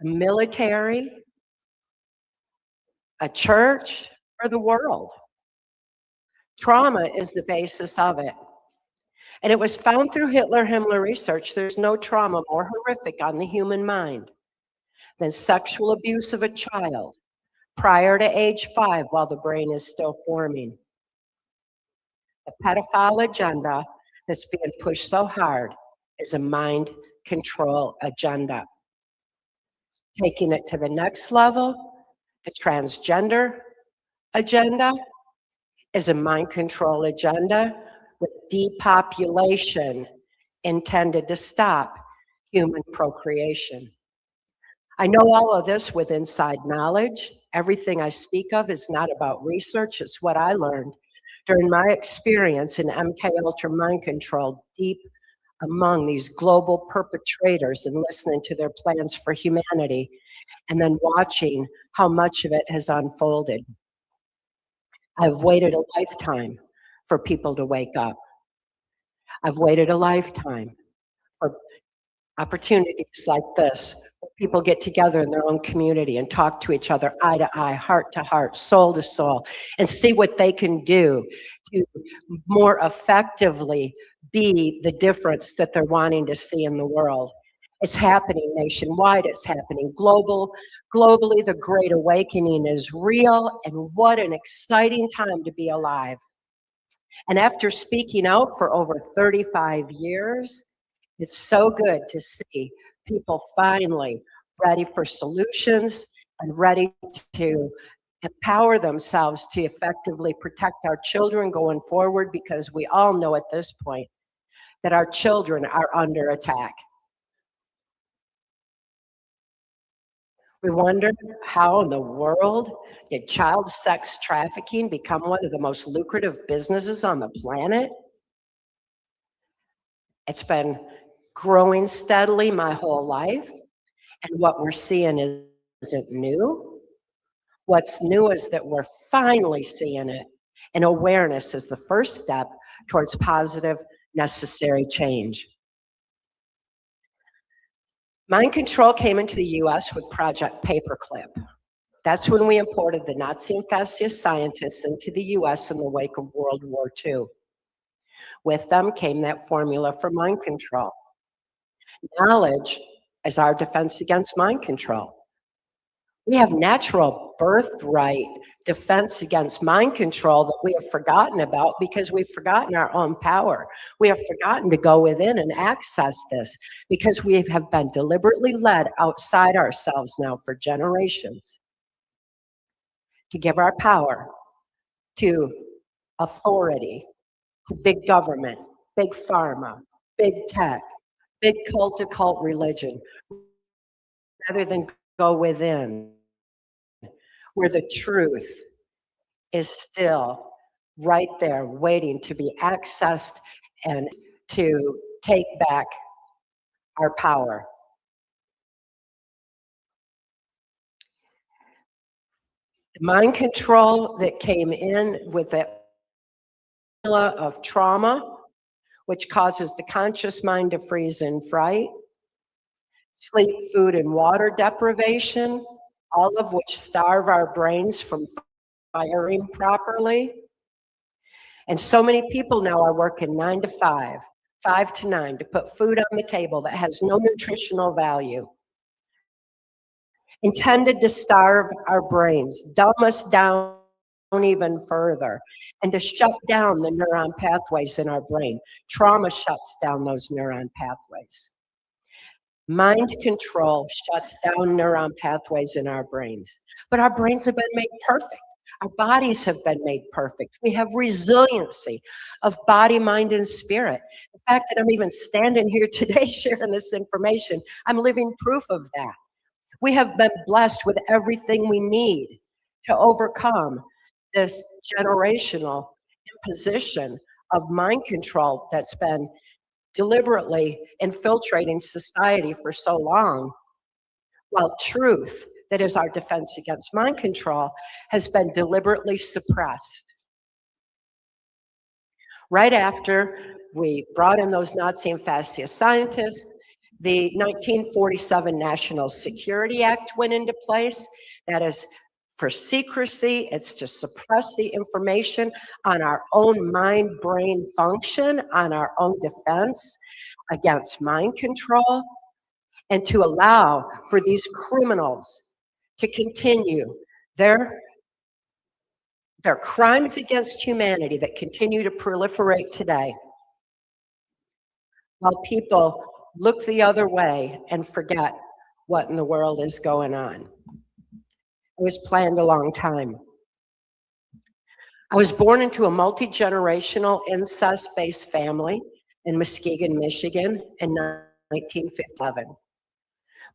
a military, a church, or the world. Trauma is the basis of it. And it was found through Hitler-Himmler research, there's no trauma more horrific on the human mind than sexual abuse of a child prior to age 5 while the brain is still forming. The pedophile agenda that's being pushed so hard is a mind control agenda. Taking it to the next level, the transgender agenda is a mind control agenda with depopulation intended to stop human procreation. I know all of this with inside knowledge. Everything I speak of is not about research, it's what I learned during my experience in MK Ultra mind control deep among these global perpetrators and listening to their plans for humanity, and then watching how much of it has unfolded. I've waited a lifetime for people to wake up. I've waited a lifetime for opportunities like this, where people get together in their own community and talk to each other eye to eye, heart to heart, soul to soul, and see what they can do to more effectively be the difference that they're wanting to see in the world. It's happening nationwide, it's happening globally. The Great Awakening is real, and what an exciting time to be alive. And after speaking out for over 35 years, it's so good to see people finally ready for solutions and ready to empower themselves to effectively protect our children going forward, because we all know at this point that our children are under attack. We wonder, how in the world did child sex trafficking become one of the most lucrative businesses on the planet? It's been growing steadily my whole life, and what we're seeing isn't new. What's new is that we're finally seeing it, and awareness is the first step towards positive, necessary change. Mind control came into the US with Project Paperclip. That's when we imported the Nazi and fascist scientists into the US in the wake of World War II. With them came that formula for mind control. Knowledge is our defense against mind control. We have natural birthright defense against mind control that we have forgotten about because we've forgotten our own power. We have forgotten to go within and access this because we have been deliberately led outside ourselves now for generations to give our power to authority, to big government, big pharma, big tech, big cult religion, rather than go within, where the truth is still right there waiting to be accessed and to take back our power. The mind control that came in with the formula of trauma, which causes the conscious mind to freeze in fright, sleep, food, and water deprivation, all of which starve our brains from firing properly. And so many people now are working 9 to 5, 5 to 9 to put food on the table that has no nutritional value, intended to starve our brains, dumb us down even further, and to shut down the neuron pathways in our brain. Trauma shuts down those neuron pathways. Mind control shuts down neuron pathways in our brains. But our brains have been made perfect. Our bodies have been made perfect. We have resiliency of body, mind, and spirit. The fact that I'm even standing here today sharing this information, I'm living proof of that. We have been blessed with everything we need to overcome this generational imposition of mind control that's been deliberately infiltrating society for so long, while truth, that is our defense against mind control, has been deliberately suppressed. Right after we brought in those Nazi and fascist scientists, the 1947 National Security Act went into place. That is for secrecy. It's to suppress the information on our own mind-brain function, on our own defense against mind control, and to allow for these criminals to continue their crimes against humanity that continue to proliferate today, while people look the other way and forget what in the world is going on. It was planned a long time. I was born into a multi-generational incest-based family in Muskegon, Michigan in 1957.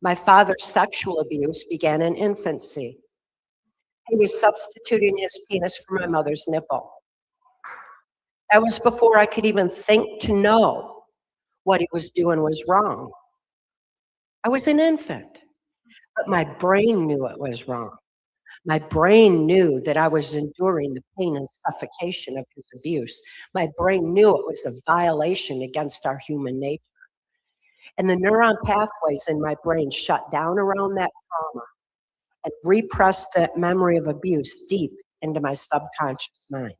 My father's sexual abuse began in infancy. He was substituting his penis for my mother's nipple. That was before I could even think to know what he was doing was wrong. I was an infant, but my brain knew it was wrong. My brain knew that I was enduring the pain and suffocation of his abuse. My brain knew it was a violation against our human nature. And the neuron pathways in my brain shut down around that trauma and repressed that memory of abuse deep into my subconscious mind.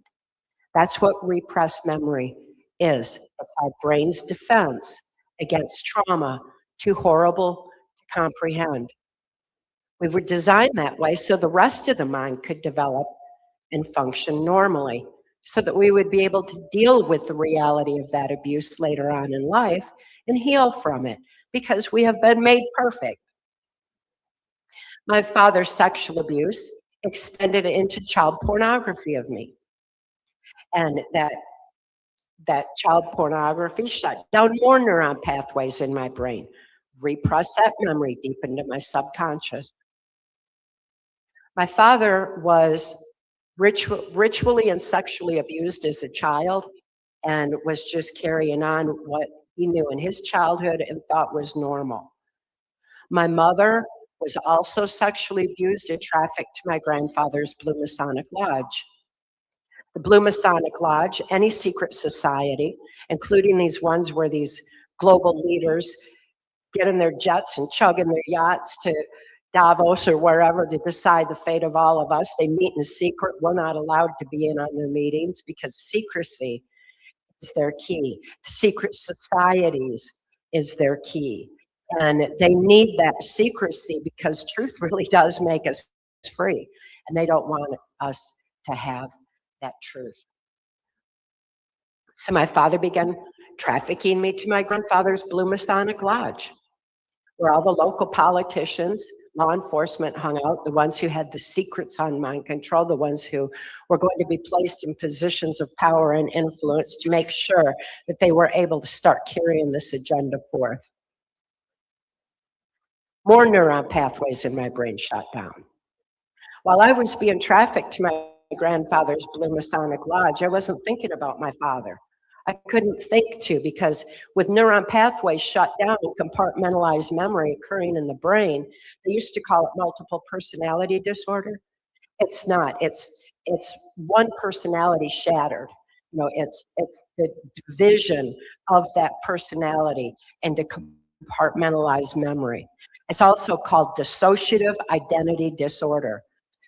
That's what repressed memory is. It's our brain's defense against trauma too horrible to comprehend. We were designed that way so the rest of the mind could develop and function normally, so that we would be able to deal with the reality of that abuse later on in life and heal from it, because we have been made perfect. My father's sexual abuse extended into child pornography of me. And that child pornography shut down more neuron pathways in my brain, repressed that memory deep into my subconscious. My father was ritually and sexually abused as a child and was just carrying on what he knew in his childhood and thought was normal. My mother was also sexually abused and trafficked to my grandfather's Blue Masonic Lodge. The Blue Masonic Lodge, any secret society, including these ones where these global leaders get in their jets and chug in their yachts to Davos or wherever to decide the fate of all of us. They meet in secret. We're not allowed to be in on their meetings because secrecy is their key. Secret societies is their key. And they need that secrecy because truth really does make us free. And they don't want us to have that truth. So my father began trafficking me to my grandfather's Blue Masonic Lodge, where all the local politicians, law enforcement hung out, the ones who had the secrets on mind control, the ones who were going to be placed in positions of power and influence to make sure that they were able to start carrying this agenda forth. More neuron pathways in my brain shut down. While I was being trafficked to my grandfather's Blue Masonic Lodge, I wasn't thinking about my father. I couldn't think to, because with neuron pathways shut down and compartmentalized memory occurring in the brain, they used to call it multiple personality disorder. It's not. It's one personality shattered. You know, it's the division of that personality into compartmentalized memory. It's also called dissociative identity disorder,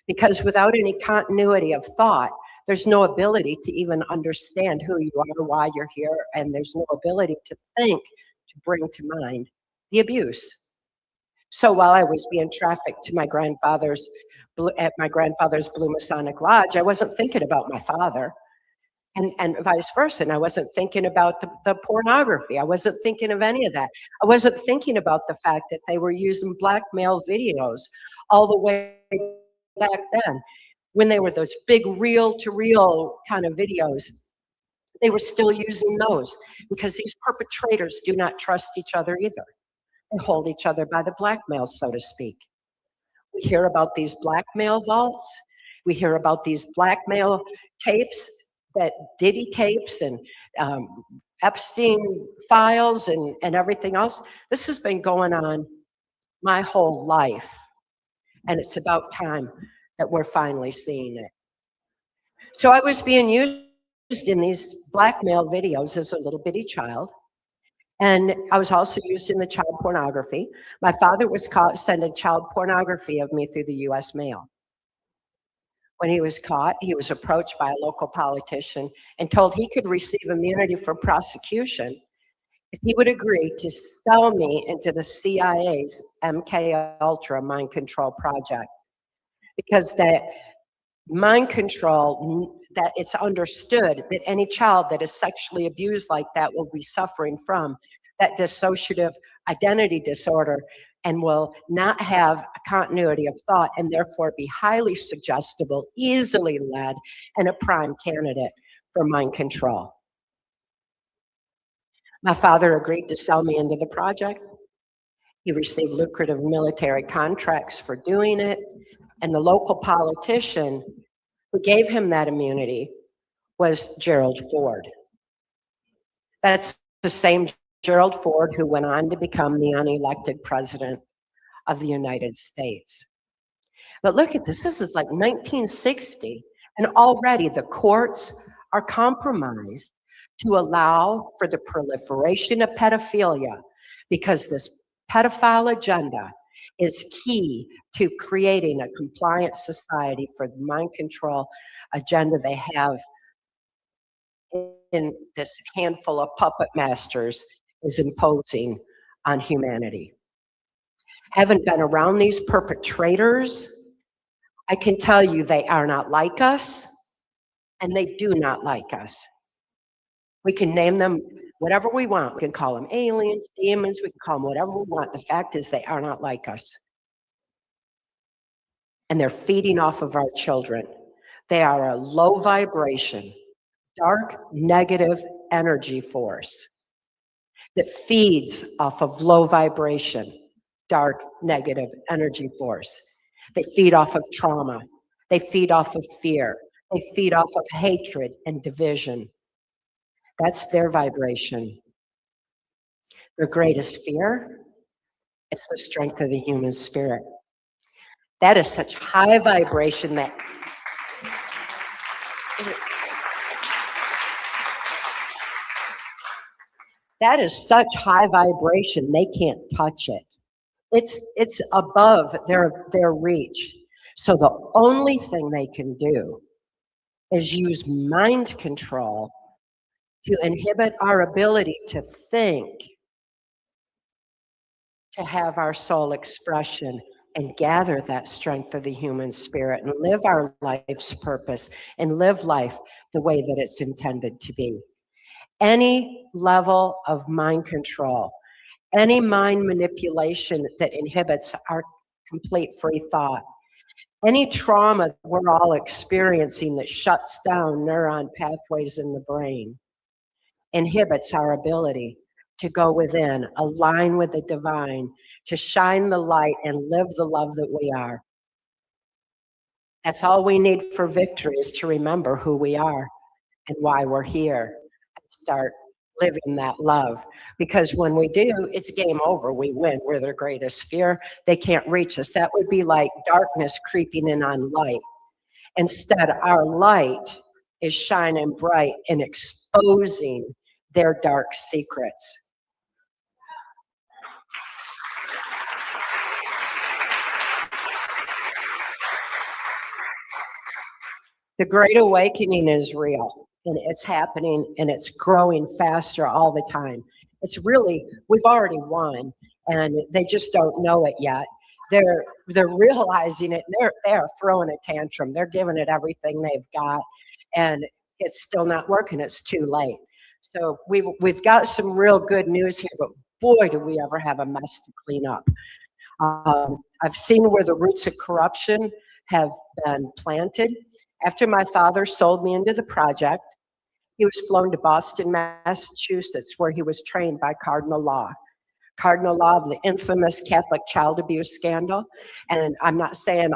because without any continuity of thought, there's no ability to even understand who you are, why you're here, and there's no ability to think, to bring to mind the abuse. So while I was being trafficked to my grandfather's Blue Masonic Lodge, I wasn't thinking about my father, and vice versa. And I wasn't thinking about the pornography. I wasn't thinking of any of that. I wasn't thinking about the fact that they were using blackmail videos all the way back then. When they were those big reel-to-reel kind of videos, they were still using those because these perpetrators do not trust each other either. They hold each other by the blackmail, so to speak. We hear about these blackmail vaults. We hear about these blackmail tapes, that Diddy tapes and Epstein files and everything else. This has been going on my whole life, and it's about time that we're finally seeing it. So I was being used in these blackmail videos as a little bitty child. And I was also used in the child pornography. My father was caught sending child pornography of me through the US mail. When he was caught, he was approached by a local politician and told he could receive immunity from prosecution if he would agree to sell me into the CIA's MK Ultra mind control project. Because that mind control, that it's understood that any child that is sexually abused like that will be suffering from that dissociative identity disorder and will not have a continuity of thought and therefore be highly suggestible, easily led, and a prime candidate for mind control. My father agreed to sell me into the project. He received lucrative military contracts for doing it, and the local politician who gave him that immunity was Gerald Ford. That's the same Gerald Ford, who went on to become the unelected president of the United States. But look at this. This is like 1960, and already the courts are compromised to allow for the proliferation of pedophilia, because this pedophile agenda is key to creating a compliant society for the mind control agenda they have in this handful of puppet masters is imposing on humanity. Haven't been around these perpetrators. I can tell you they are not like us, and they do not like us. We can name them whatever we want. We can call them aliens, demons, we can call them whatever we want. The fact is they are not like us. And they're feeding off of our children. They are a low vibration, dark, negative energy force that feeds off of low vibration, dark, negative energy force. They feed off of trauma. They feed off of fear. They feed off of hatred and division. That's their vibration. Their greatest fear is the strength of the human spirit. That is such high vibration that is such high vibration they can't touch it. It's above their reach. So the only thing they can do is use mind control to inhibit our ability to think, to have our soul expression and gather that strength of the human spirit and live our life's purpose and live life the way that it's intended to be. Any level of mind control, any mind manipulation that inhibits our complete free thought, any trauma that we're all experiencing that shuts down neuron pathways in the brain, inhibits our ability to go within, align with the divine, to shine the light and live the love that we are. That's all we need for victory, is to remember who we are and why we're here. Start living that love, because when we do, it's game over. We win. We're their greatest fear. They can't reach us. That would be like darkness creeping in on light. Instead, our light is shining bright and exposing their dark secrets. The Great Awakening is real, and it's happening, and it's growing faster all the time. It's really, we've already won, and they just don't know it yet. They're realizing it. They are throwing a tantrum. They're giving it everything they've got, and it's still not working. It's too late. So we've got some real good news here, but boy, do we ever have a mess to clean up. I've seen where the roots of corruption have been planted. After my father sold me into the project, he was flown to Boston, Massachusetts, where he was trained by Cardinal Law. Cardinal Law of the infamous Catholic child abuse scandal. And I'm not saying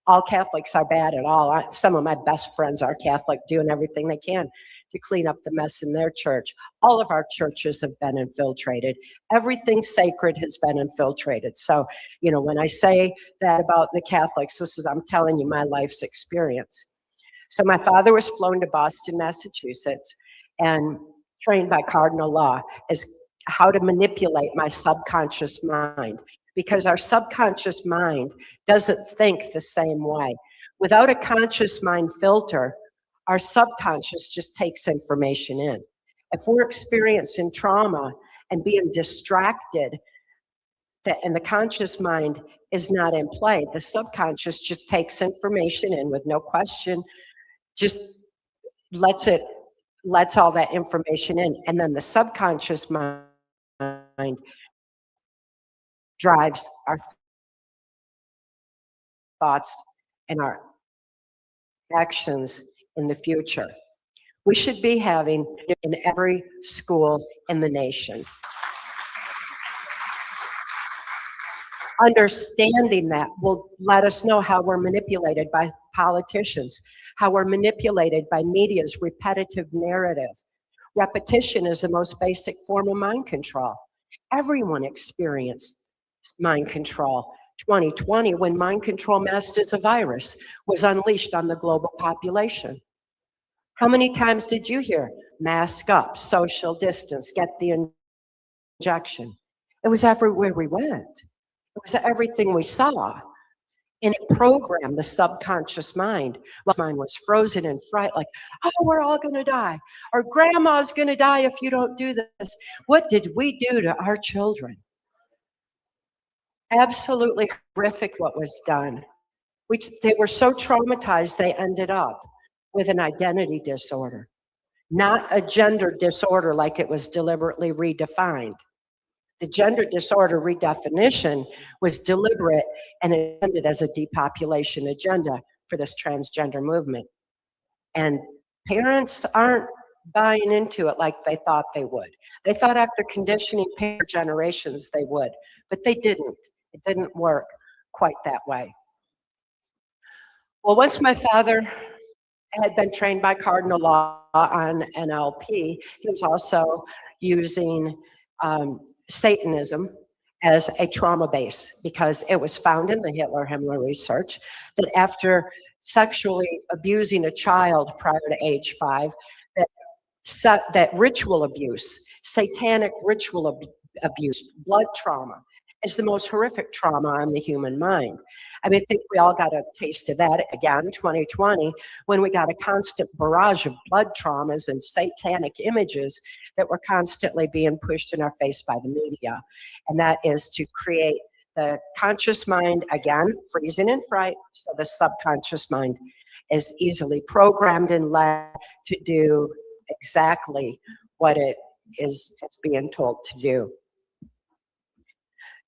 all Catholics are bad at all. Some of my best friends are Catholic, doing everything they can to clean up the mess in their church. All of our churches have been infiltrated. Everything sacred has been infiltrated. So, you know, when I say that about the Catholics, I'm telling you my life's experience. So my father was flown to Boston, Massachusetts, and trained by Cardinal Law as how to manipulate my subconscious mind, because our subconscious mind doesn't think the same way. Without a conscious mind filter, our subconscious just takes information in. If we're experiencing trauma and being distracted, and the conscious mind is not in play, the subconscious just takes information in with no question, just lets all that information in, and then the subconscious mind drives our thoughts and our actions in the future. We should be having in every school in the nation. Understanding that will let us know how we're manipulated by politicians, how we're manipulated by media's repetitive narrative. Repetition is the most basic form of mind control. Everyone experienced mind control. 2020, when mind control masked as a virus, was unleashed on the global population. How many times did you hear, mask up, social distance, get the injection? It was everywhere we went. It was everything we saw. And it programmed the subconscious mind. Well, mine was frozen in fright, like, oh, we're all gonna die. Or grandma's gonna die if you don't do this. What did we do to our children? Absolutely horrific what was done. They were so traumatized, they ended up with an identity disorder, not a gender disorder like it was deliberately redefined. The gender disorder redefinition was deliberate and intended as a depopulation agenda for this transgender movement. And parents aren't buying into it like they thought they would. They thought after conditioning generations they would, but they didn't. It didn't work quite that way. Well, once my father had been trained by Cardinal Law on NLP, he was also using Satanism as a trauma base, because it was found in the Hitler-Himmler research that after sexually abusing a child prior to age 5, that ritual abuse, satanic ritual abuse, blood trauma, is the most horrific trauma on the human mind. I mean, I think we all got a taste of that again, 2020, when we got a constant barrage of blood traumas and satanic images that were constantly being pushed in our face by the media. And that is to create the conscious mind, again, freezing in fright, so the subconscious mind is easily programmed and led to do exactly what it is being told to do.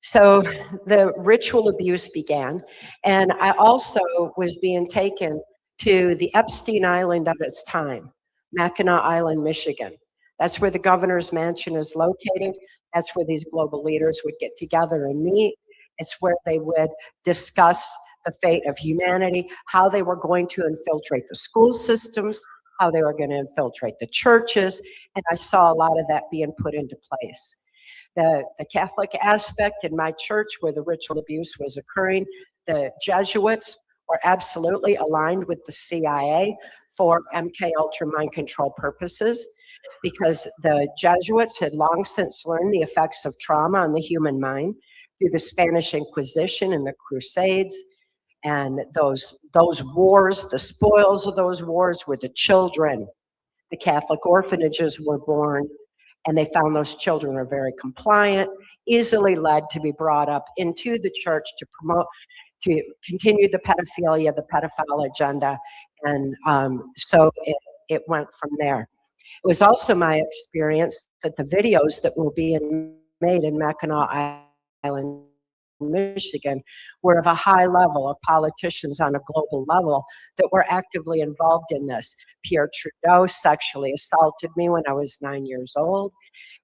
So the ritual abuse began, and I also was being taken to the Epstein Island of its time, Mackinac Island, Michigan. That's where the governor's mansion is located. That's where these global leaders would get together and meet. It's where they would discuss the fate of humanity, how they were going to infiltrate the school systems, how they were going to infiltrate the churches, and I saw a lot of that being put into place. The Catholic aspect in my church where the ritual abuse was occurring, the Jesuits were absolutely aligned with the CIA for MK Ultra mind control purposes, because the Jesuits had long since learned the effects of trauma on the human mind through the Spanish Inquisition and the Crusades. And those wars, the spoils of those wars were the children. The Catholic orphanages were born, and they found those children are very compliant, easily led to be brought up into the church to promote, to continue the pedophilia, the pedophile agenda, and so it went from there. It was also my experience that the videos that were being made in Mackinac Island, Michigan, were of a high level of politicians on a global level that were actively involved in this. Pierre Trudeau sexually assaulted me when I was 9 years old,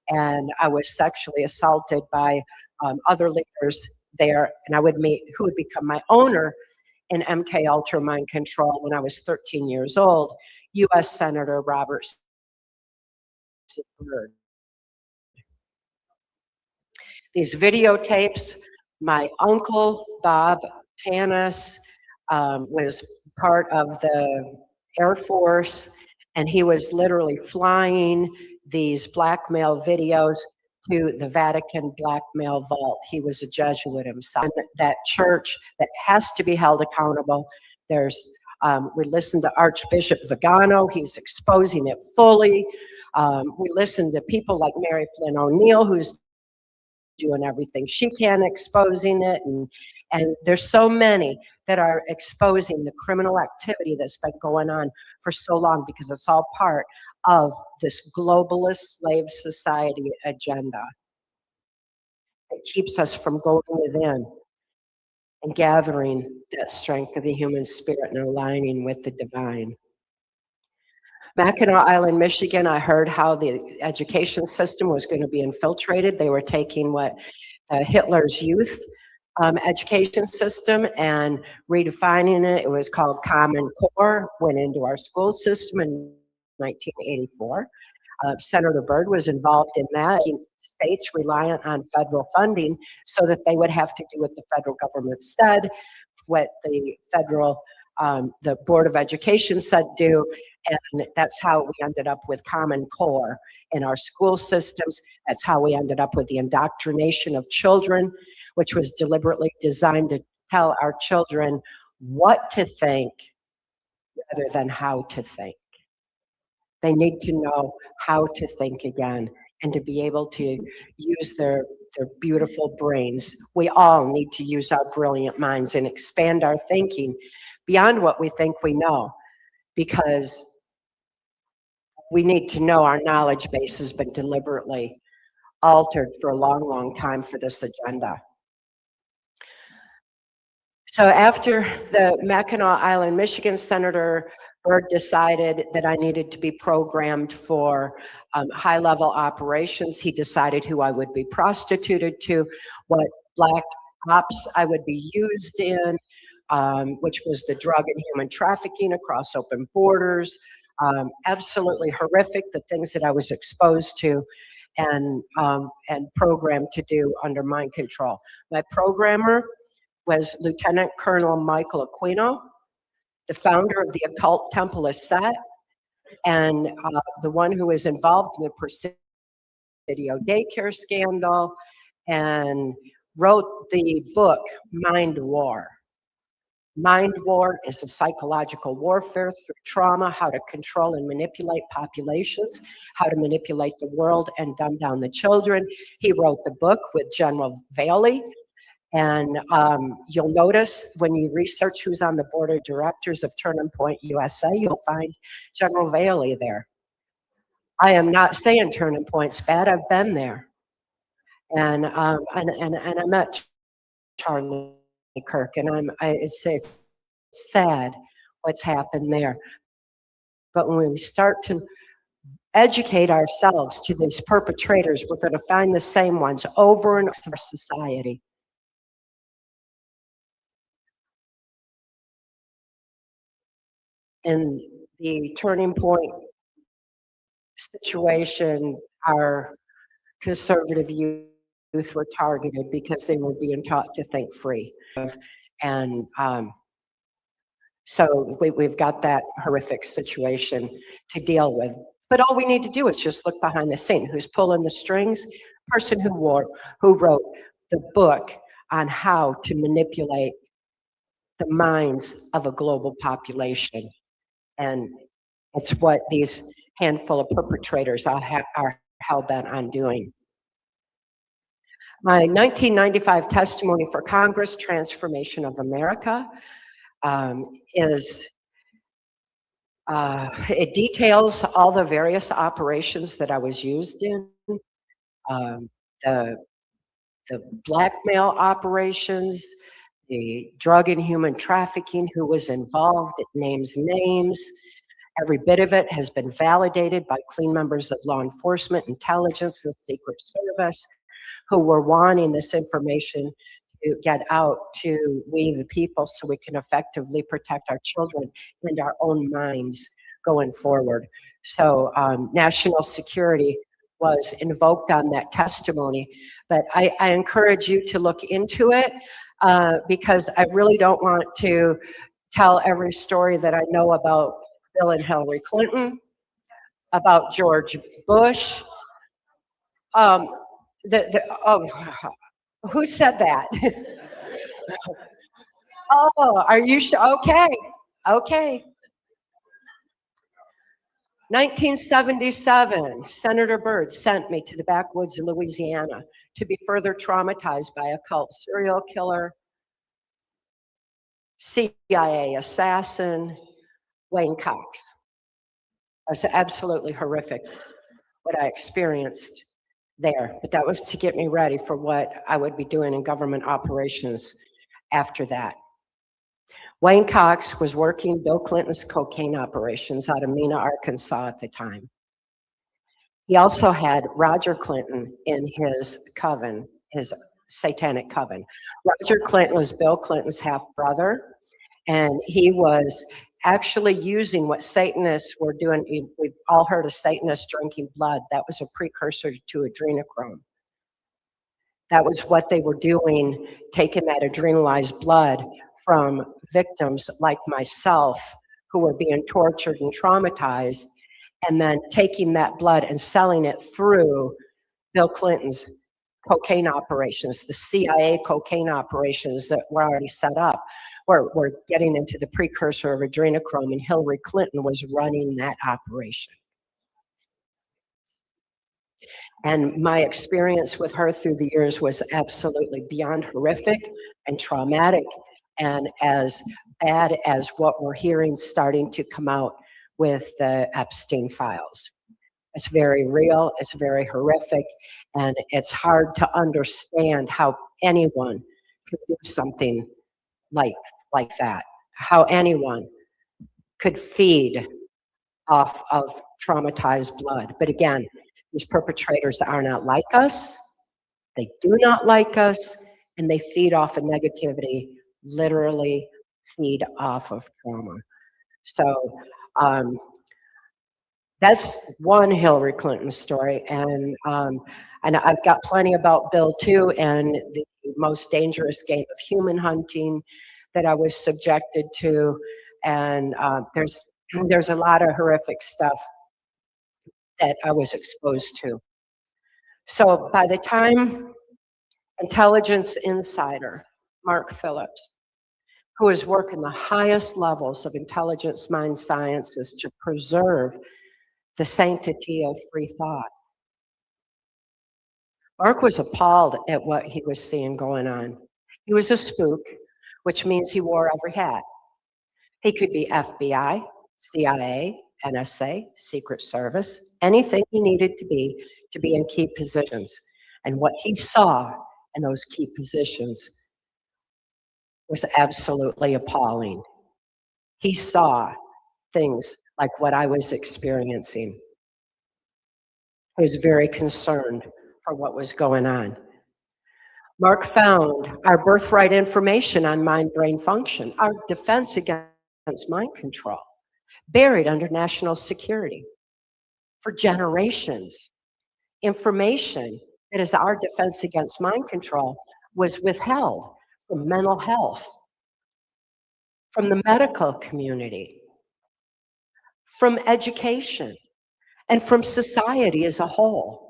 and I was sexually assaulted by other leaders there, and I would meet who would become my owner in MK Ultra Mind Control when I was 13 years old, U.S. Senator Robert Byrd. These videotapes, my uncle, Bob Tanis, was part of the Air Force, and he was literally flying these blackmail videos to the Vatican blackmail vault. He was a Jesuit himself. And that church that has to be held accountable. There's, we listened to Archbishop Vigano, he's exposing it fully. We listened to people like Mary Flynn O'Neill, who's doing everything she can, exposing it, and there's so many that are exposing the criminal activity that's been going on for so long, because it's all part of this globalist slave society agenda. It keeps us from going within and gathering that strength of the human spirit and aligning with the divine. Mackinac Island, Michigan, I heard how the education system was going to be infiltrated. They were taking what Hitler's youth education system and redefining it. It was called Common Core, went into our school system in 1984. Senator Byrd was involved in that, making states reliant on federal funding so that they would have to do what the federal government said, what the federal, the Board of Education said do, and that's how we ended up with Common Core in our school systems. That's how we ended up with the indoctrination of children, which was deliberately designed to tell our children what to think rather than how to think. They need to know how to think again and to be able to use their beautiful brains. We all need to use our brilliant minds and expand our thinking beyond what we think we know, because we need to know our knowledge base has been deliberately altered for a long, long time for this agenda. So after the Mackinac Island, Michigan, Senator Byrd decided that I needed to be programmed for high-level operations. He decided who I would be prostituted to, what black ops I would be used in, which was the drug and human trafficking across open borders. Absolutely horrific, the things that I was exposed to and programmed to do under mind control. My programmer was Lieutenant Colonel Michael Aquino, the founder of the occult Temple of Set, and the one who was involved in the Presidio daycare scandal, and wrote the book Mind War. Mind War is a psychological warfare through trauma, how to control and manipulate populations, how to manipulate the world and dumb down the children. He wrote the book with General Valey. And you'll notice when you research who's on the board of directors of Turning Point USA, you'll find General Valey there. I am not saying Turning Point's bad. I've been there, and I met Charlie Kirk, and it's sad what's happened there. But when we start to educate ourselves to these perpetrators, we're going to find the same ones over and over in our society. In the Turning Point situation, our conservative youth were targeted because they were being taught to think free. And so we've got that horrific situation to deal with. But all we need to do is just look behind the scene. Who's pulling the strings? The person who wrote the book on how to manipulate the minds of a global population. And it's what these handful of perpetrators are hell-bent on doing. My 1995 testimony for Congress, Transformation of America, it details all the various operations that I was used in, the blackmail operations, the drug and human trafficking, who was involved. It names names. Every bit of it has been validated by clean members of law enforcement, intelligence, and Secret Service, who were wanting this information to get out to we the people so we can effectively protect our children and our own minds going forward. So national security was invoked on that testimony. But I encourage you to look into it because I really don't want to tell every story that I know about Bill and Hillary Clinton, about George Bush. Who said that? Oh, are you sure? Okay, okay. 1977, Senator Byrd sent me to the backwoods of Louisiana to be further traumatized by a cult serial killer, CIA assassin, Wayne Cox. It was absolutely horrific what I experienced there, but that was to get me ready for what I would be doing in government operations after that. Wayne Cox was working Bill Clinton's cocaine operations out of Mena, Arkansas at the time. He also had Roger Clinton in his coven, his satanic coven. Roger Clinton was Bill Clinton's half brother, and he was actually using what Satanists were doing. We've all heard of Satanists drinking blood. That was a precursor to adrenochrome. That was what they were doing, taking that adrenalized blood from victims like myself who were being tortured and traumatized, and then taking that blood and selling it through Bill Clinton's cocaine operations, the CIA cocaine operations that were already set up. We're getting into the precursor of adrenochrome, and Hillary Clinton was running that operation. And my experience with her through the years was absolutely beyond horrific and traumatic, and as bad as what we're hearing starting to come out with the Epstein files. It's very real, it's very horrific, and it's hard to understand how anyone could do something like that, how anyone could feed off of traumatized blood. But again, these perpetrators are not like us, they do not like us, and they feed off of negativity, literally feed off of trauma. So that's one Hillary Clinton story, and I've got plenty about Bill too, and the most dangerous game of human hunting that I was subjected to, and there's a lot of horrific stuff that I was exposed to. So by the time intelligence insider Mark Phillips, who is working the highest levels of intelligence mind sciences to preserve the sanctity of free thought, Mark was appalled at what he was seeing going on. He was a spook, which means he wore every hat. He could be FBI, CIA, NSA, Secret Service, anything he needed to be in key positions. And what he saw in those key positions was absolutely appalling. He saw things like what I was experiencing. He was very concerned for what was going on. Mark found our birthright information on mind-brain function, our defense against mind control, buried under national security for generations. Information that is our defense against mind control was withheld from mental health, from the medical community, from education, and from society as a whole.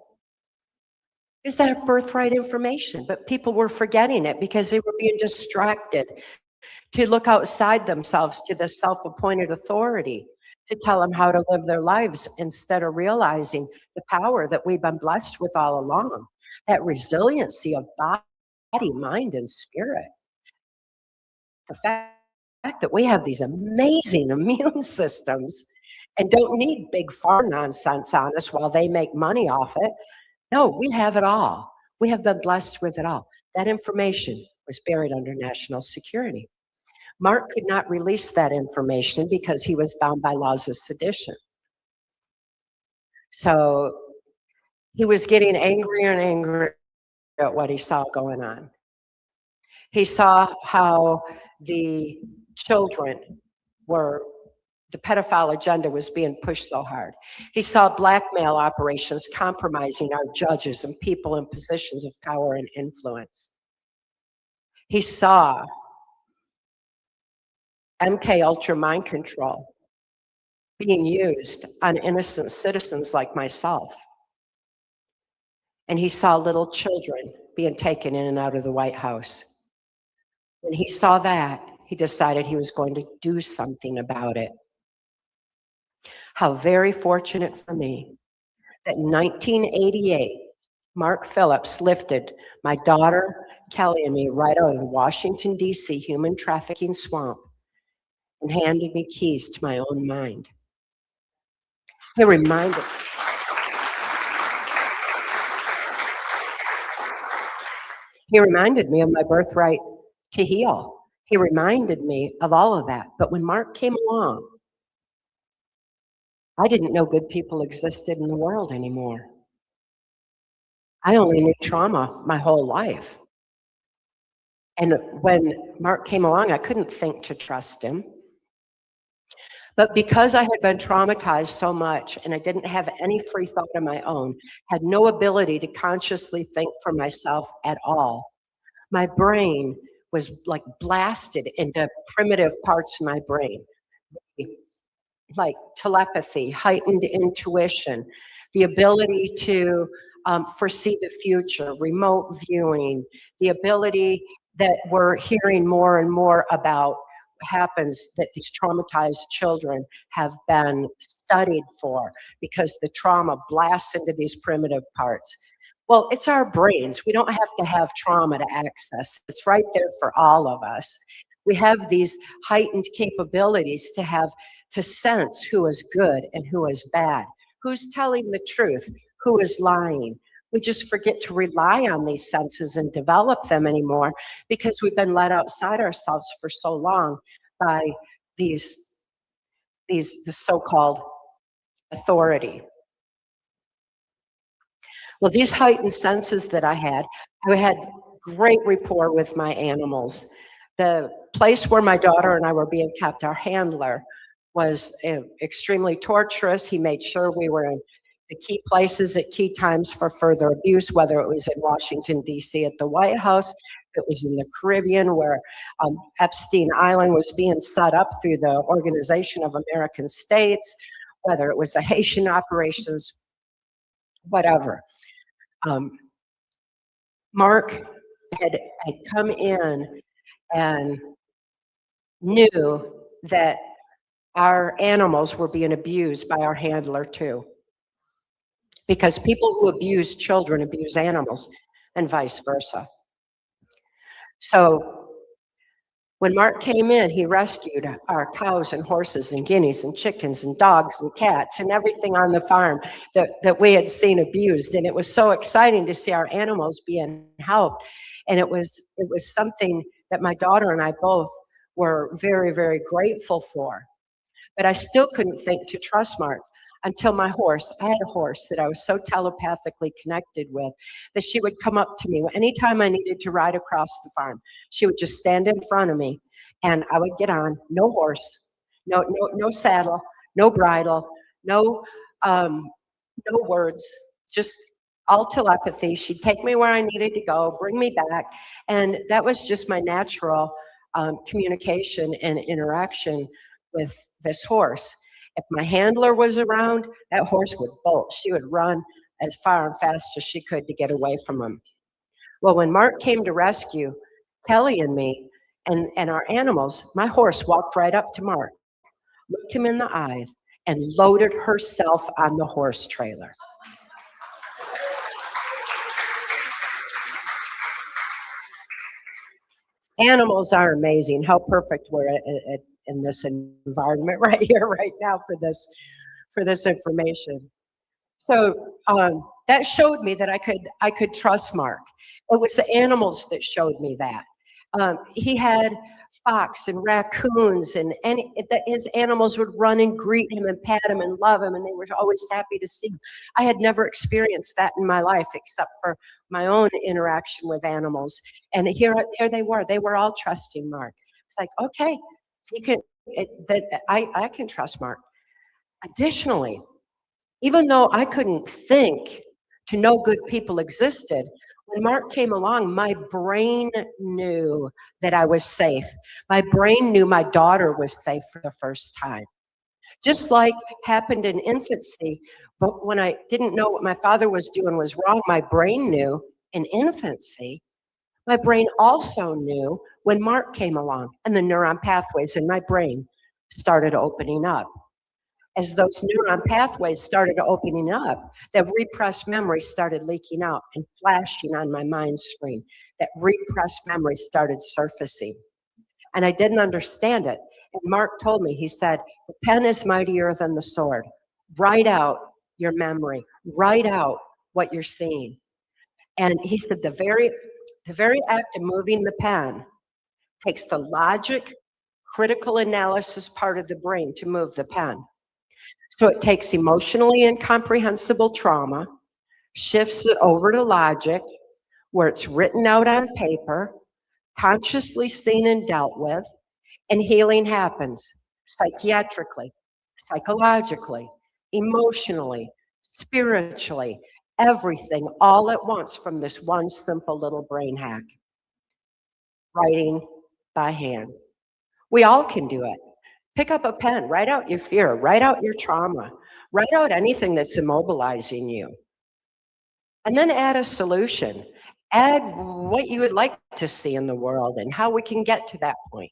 Is that birthright information? But people were forgetting it because they were being distracted to look outside themselves to the self-appointed authority to tell them how to live their lives, instead of realizing the power that we've been blessed with all along, that resiliency of body, mind, and spirit. The fact that we have these amazing immune systems and don't need big pharma nonsense on us while they make money off it. No, we have it all. We have been blessed with it all. That information was buried under national security. Mark could not release that information because he was bound by laws of sedition. So he was getting angrier and angrier at what he saw going on. He saw how the children were, the pedophile agenda was being pushed so hard. He saw blackmail operations compromising our judges and people in positions of power and influence. He saw MK Ultra mind control being used on innocent citizens like myself. And he saw little children being taken in and out of the White House. When he saw that, he decided he was going to do something about it. How very fortunate for me that in 1988, Mark Phillips lifted my daughter, Kelly, and me right out of the Washington, D.C. human trafficking swamp and handed me keys to my own mind. He reminded me of my birthright to heal. He reminded me of all of that. But when Mark came along, I didn't know good people existed in the world anymore. I only knew trauma my whole life. And when Mark came along, I couldn't think to trust him. But because I had been traumatized so much and I didn't have any free thought of my own, had no ability to consciously think for myself at all, my brain was like blasted into primitive parts of my brain, like telepathy, heightened intuition, the ability to foresee the future, remote viewing, the ability that we're hearing more and more about happens that these traumatized children have been studied for because the trauma blasts into these primitive parts. Well, it's our brains. We don't have to have trauma to access. It's right there for all of us. We have these heightened capabilities to sense who is good and who is bad, who's telling the truth, who is lying. We just forget to rely on these senses and develop them anymore because we've been let outside ourselves for so long by the so-called authority. Well, these heightened senses that I had great rapport with my animals. The place where my daughter and I were being kept, our handler, was extremely torturous. He made sure we were in the key places at key times for further abuse, whether it was in Washington, D.C. at the White House, it was in the Caribbean where Epstein Island was being set up through the Organization of American States, whether it was the Haitian operations, whatever. Mark had come in and knew that our animals were being abused by our handler too. Because people who abuse children abuse animals and vice versa. So when Mark came in, he rescued our cows and horses and guineas and chickens and dogs and cats and everything on the farm that we had seen abused. And it was so exciting to see our animals being helped. And it was something that my daughter and I both were very, very grateful for. But I still couldn't think to trust Mark until my horse, I had a horse that I was so telepathically connected with that she would come up to me anytime I needed to ride across the farm. She would just stand in front of me and I would get on, no horse, no saddle, no bridle, no words, just all telepathy. She'd take me where I needed to go, bring me back. And that was just my natural communication and interaction with this horse. If my handler was around, that horse would bolt. She would run as far and fast as she could to get away from him. Well, when Mark came to rescue Kelly and me and our animals, my horse walked right up to Mark, looked him in the eyes, and loaded herself on the horse trailer. Animals are amazing. How perfect we're in this environment right here, right now for this information. So that showed me that I could trust Mark. It was the animals that showed me that. He had fox and raccoons, and his animals would run and greet him and pat him and love him, and they were always happy to see him. I had never experienced that in my life except for my own interaction with animals. And here they were all trusting Mark. It's like, okay, I can trust Mark. Additionally, even though I couldn't think to know good people existed, when Mark came along, my brain knew that I was safe. My brain knew my daughter was safe for the first time. Just like happened in infancy, but when I didn't know what my father was doing was wrong, my brain knew in infancy. My brain also knew when Mark came along and the neuron pathways in my brain started opening up. As those neuron pathways started opening up, that repressed memory started leaking out and flashing on my mind screen. That repressed memory started surfacing. And I didn't understand it. And Mark told me, he said, the pen is mightier than the sword. Write out your memory. Write out what you're seeing. And he said the very act of moving the pen takes the logic, critical analysis part of the brain to move the pen. So it takes emotionally incomprehensible trauma, shifts it over to logic, where it's written out on paper, consciously seen and dealt with, and healing happens. psychiatrically, psychologically, emotionally, spiritually, everything all at once from this one simple little brain hack. Writing by hand. We all can do it. Pick up a pen, write out your fear, write out your trauma, write out anything that's immobilizing you. And then add a solution. Add what you would like to see in the world and how we can get to that point.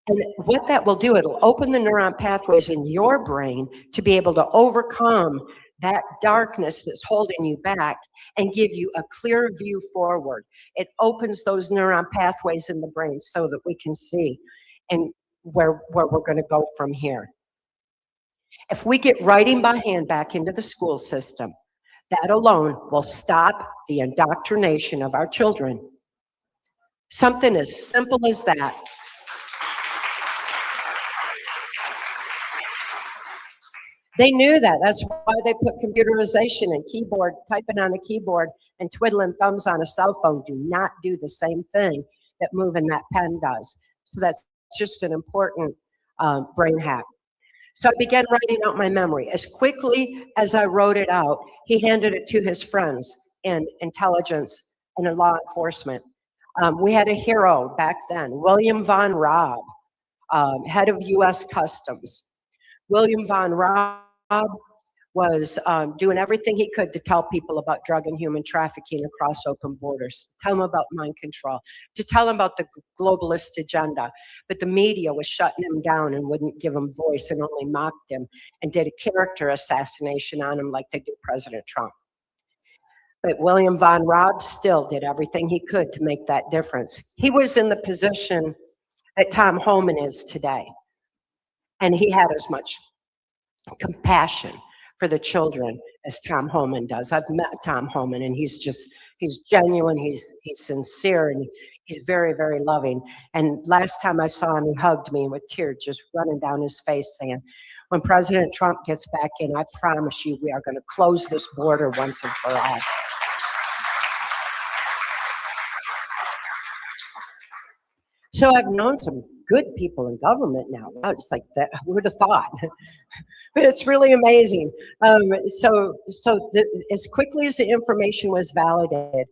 And what that will do, it'll open the neuron pathways in your brain to be able to overcome that darkness that's holding you back and give you a clear view forward. It opens those neuron pathways in the brain so that we can see and where we're going to go from here. If we get writing by hand back into the school system, that alone will stop the indoctrination of our children. Something as simple as that. They knew that. That's why they put computerization and keyboard, typing on a keyboard and twiddling thumbs on a cell phone do not do the same thing that moving that pen does. So that's just an important brain hack. So I began writing out my memory. As quickly as I wrote it out, he handed it to his friends in intelligence and in law enforcement. We had a hero back then, William Von Raab, head of U.S. Customs. William Von Raab was doing everything he could to tell people about drug and human trafficking across open borders, tell them about mind control, to tell them about the globalist agenda. But the media was shutting him down and wouldn't give him voice and only mocked him and did a character assassination on him like they do President Trump. But William Von Raab still did everything he could to make that difference. He was in the position that Tom Homan is today. And he had as much compassion for the children as Tom Homan does. I've met Tom Homan and he's genuine, he's sincere, and he's very, very loving. And last time I saw him, he hugged me with tears just running down his face saying, when President Trump gets back in, I promise you we are going to close this border once and for all. So I've known some good people in government now. Wow, it's like that, who would have thought? But it's really amazing. As quickly as the information was validated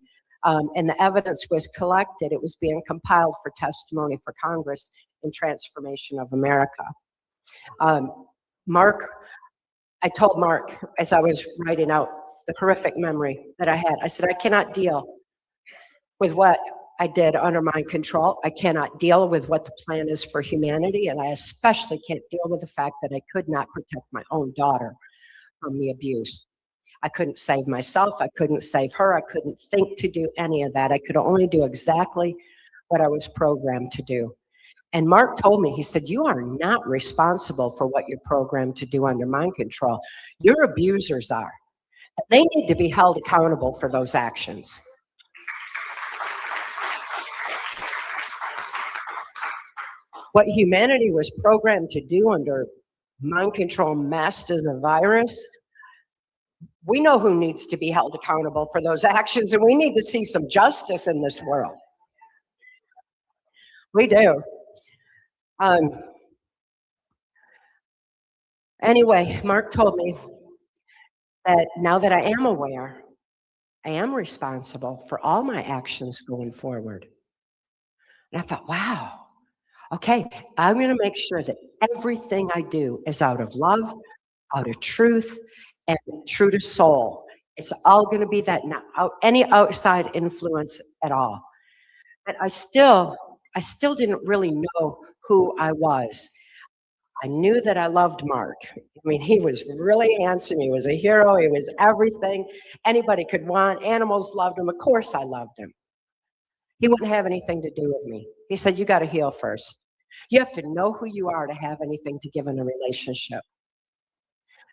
and the evidence was collected, it was being compiled for testimony for Congress in Transformation of America. Mark, I told Mark as I was writing out the horrific memory that I had, I said, I cannot deal with what I did under mind control. I cannot deal with what the plan is for humanity, and I especially can't deal with the fact that I could not protect my own daughter from the abuse. I couldn't save myself. I couldn't save her. I couldn't think to do any of that. I could only do exactly what I was programmed to do. And Mark told me, he said, you are not responsible for what you're programmed to do under mind control. Your abusers are. They need to be held accountable for those actions. What humanity was programmed to do under mind control masked as a virus, we know who needs to be held accountable for those actions, and we need to see some justice in this world. We do. Anyway, Mark told me that now that I am aware, I am responsible for all my actions going forward. And I thought, wow. Okay, I'm going to make sure that everything I do is out of love, out of truth, and true to soul. It's all going to be that, not any outside influence at all. But I still didn't really know who I was. I knew that I loved Mark. I mean, he was really handsome. He was a hero. He was everything anybody could want. Animals loved him. Of course I loved him. He wouldn't have anything to do with me. He said, you got to heal first. You have to know who you are to have anything to give in a relationship.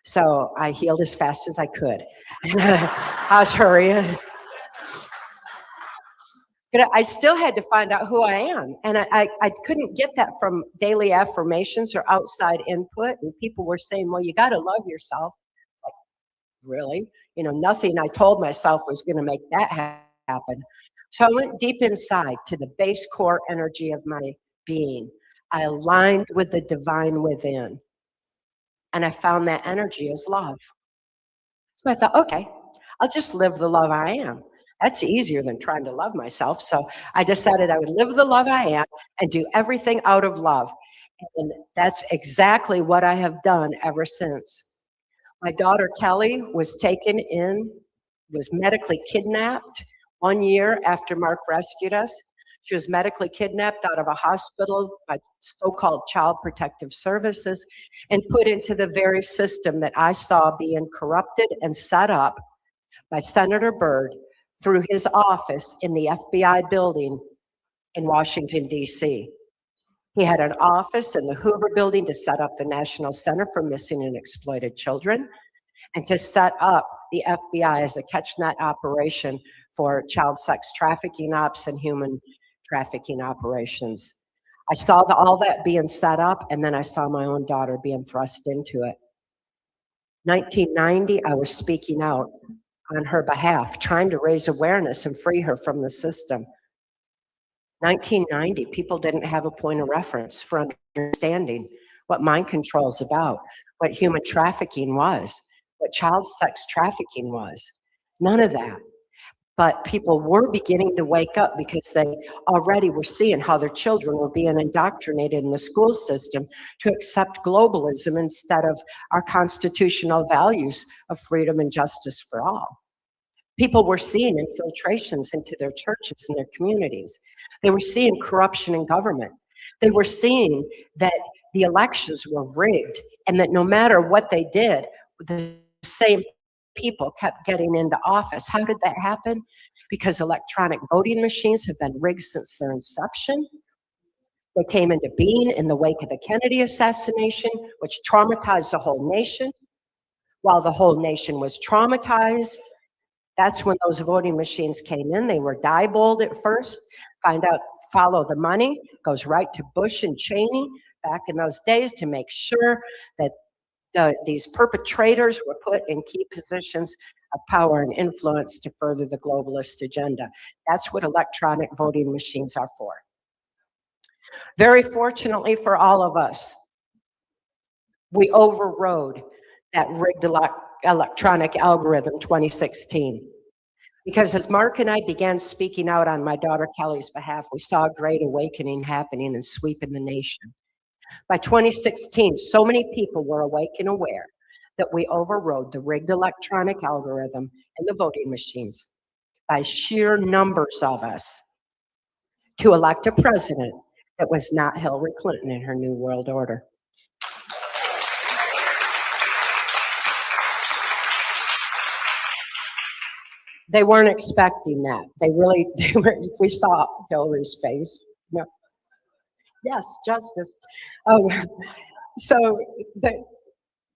So I healed as fast as I could. I was hurrying. But I still had to find out who I am. And I couldn't get that from daily affirmations or outside input. And people were saying, well, you got to love yourself. Like, really? You know, nothing I told myself was going to make that happen. So I went deep inside to the base core energy of my being. I aligned with the divine within. And I found that energy is love. So I thought, okay, I'll just live the love I am. That's easier than trying to love myself. So I decided I would live the love I am and do everything out of love. And that's exactly what I have done ever since. My daughter Kelly was medically kidnapped 1 year after Mark rescued us. She was medically kidnapped out of a hospital by so-called Child Protective Services and put into the very system that I saw being corrupted and set up by Senator Byrd through his office in the FBI building in Washington, D.C. He had an office in the Hoover building to set up the National Center for Missing and Exploited Children and to set up the FBI as a catchnet operation for child sex trafficking ops and human trafficking operations. I saw all that being set up, and then I saw my own daughter being thrust into it. 1990, I was speaking out on her behalf, trying to raise awareness and free her from the system. 1990, people didn't have a point of reference for understanding what mind control is about, what human trafficking was, what child sex trafficking was. None of that. But people were beginning to wake up because they already were seeing how their children were being indoctrinated in the school system to accept globalism instead of our constitutional values of freedom and justice for all. People were seeing infiltrations into their churches and their communities. They were seeing corruption in government. They were seeing that the elections were rigged and that no matter what they did, the same people kept getting into office. How did that happen? Because electronic voting machines have been rigged since their inception. They came into being in the wake of the Kennedy assassination, which traumatized the whole nation. While the whole nation was traumatized, that's when those voting machines came in. They were Diebold at first. Follow the money, goes right to Bush and Cheney back in those days to make sure that these perpetrators were put in key positions of power and influence to further the globalist agenda. That's what electronic voting machines are for. Very fortunately for all of us, we overrode that rigged electronic algorithm 2016. Because as Mark and I began speaking out on my daughter Kelly's behalf, we saw a great awakening happening and sweeping the nation. By 2016, so many people were awake and aware that we overrode the rigged electronic algorithm and the voting machines by sheer numbers of us to elect a president that was not Hillary Clinton in her New World Order. They weren't expecting that. They were, we saw Hillary's face. No. Yes, justice. So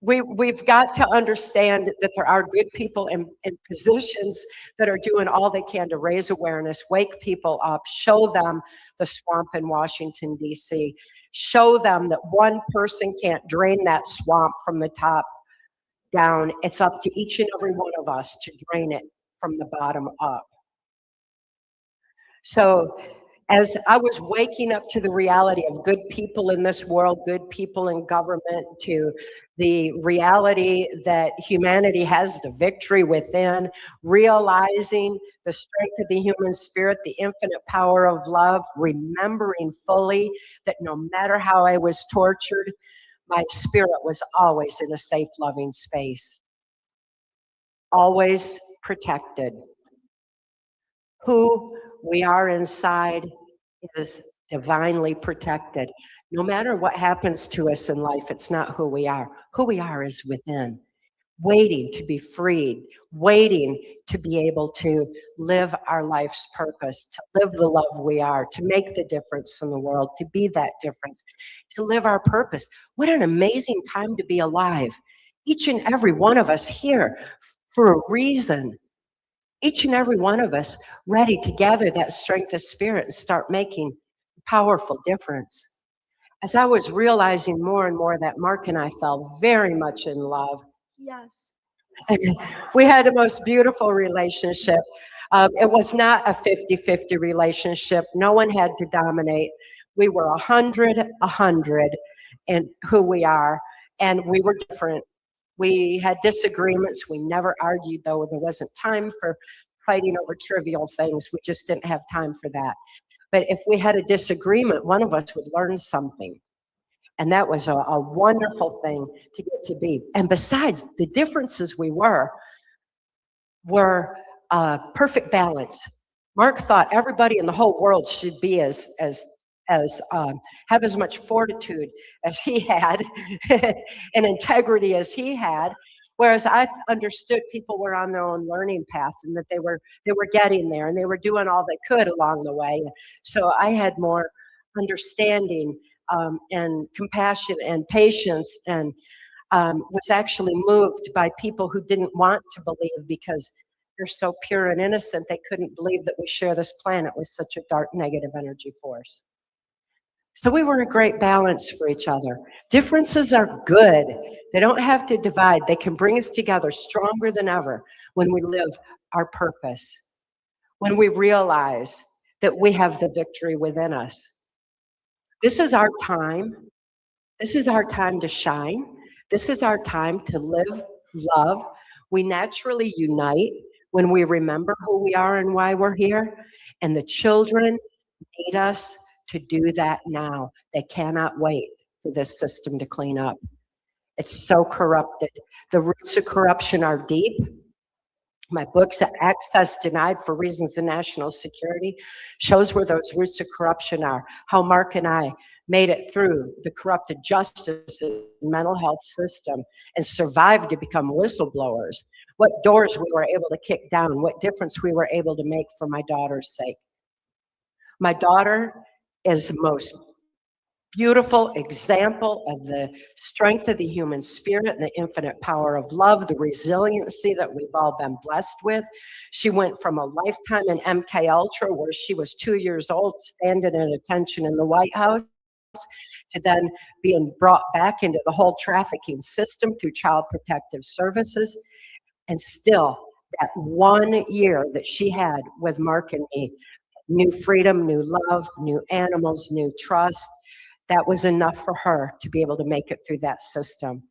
we've got to understand that there are good people in positions that are doing all they can to raise awareness, wake people up, show them the swamp in Washington, D.C., show them that one person can't drain that swamp from the top down. It's up to each and every one of us to drain it from the bottom up. So as I was waking up to the reality of good people in this world, good people in government, to the reality that humanity has the victory within, realizing the strength of the human spirit, the infinite power of love, remembering fully that no matter how I was tortured, my spirit was always in a safe, loving space, always protected. Who we are inside is divinely protected. No matter what happens to us in life, it's not who we are. Who we are is within, waiting to be freed, waiting to be able to live our life's purpose, to live the love we are, to make the difference in the world, to be that difference, to live our purpose. What an amazing time to be alive. Each and every one of us here for a reason. Each and every one of us ready to gather that strength of spirit and start making a powerful difference. As I was realizing more and more that Mark and I fell very much in love. Yes. We had the most beautiful relationship. It was not a 50-50 relationship. No one had to dominate. We were 100, and who we are, and we were different. We had disagreements. We never argued, though there wasn't time for fighting over trivial things. We just didn't have time for that. But if we had a disagreement, one of us would learn something. And that was a wonderful thing to get to be. And besides, the differences we were perfect balance. Mark thought everybody in the whole world should be have as much fortitude as he had and integrity as he had. Whereas I understood people were on their own learning path and that they were getting there and they were doing all they could along the way. So I had more understanding and compassion and patience, and was actually moved by people who didn't want to believe because they're so pure and innocent. They couldn't believe that we share this planet with such a dark negative energy force. So we were a great balance for each other. Differences are good. They don't have to divide. They can bring us together stronger than ever when we live our purpose, when we realize that we have the victory within us. This is our time. This is our time to shine. This is our time to live love. We naturally unite when we remember who we are and why we're here. And the children need us to do that now. They cannot wait for this system to clean up. It's so corrupted. The roots of corruption are deep. My book's Access Denied for Reasons of National Security shows where those roots of corruption are, how Mark and I made it through the corrupted justice and mental health system and survived to become whistleblowers, what doors we were able to kick down, what difference we were able to make for my daughter's sake. My daughter is the most beautiful example of the strength of the human spirit and the infinite power of love, the resiliency that we've all been blessed with. She went from a lifetime in MK Ultra, where she was 2 years old, standing at attention in the White House, to then being brought back into the whole trafficking system through Child Protective Services. And still, that 1 year that she had with Mark and me, new freedom, new love, new animals, new trust, that was enough for her to be able to make it through that system.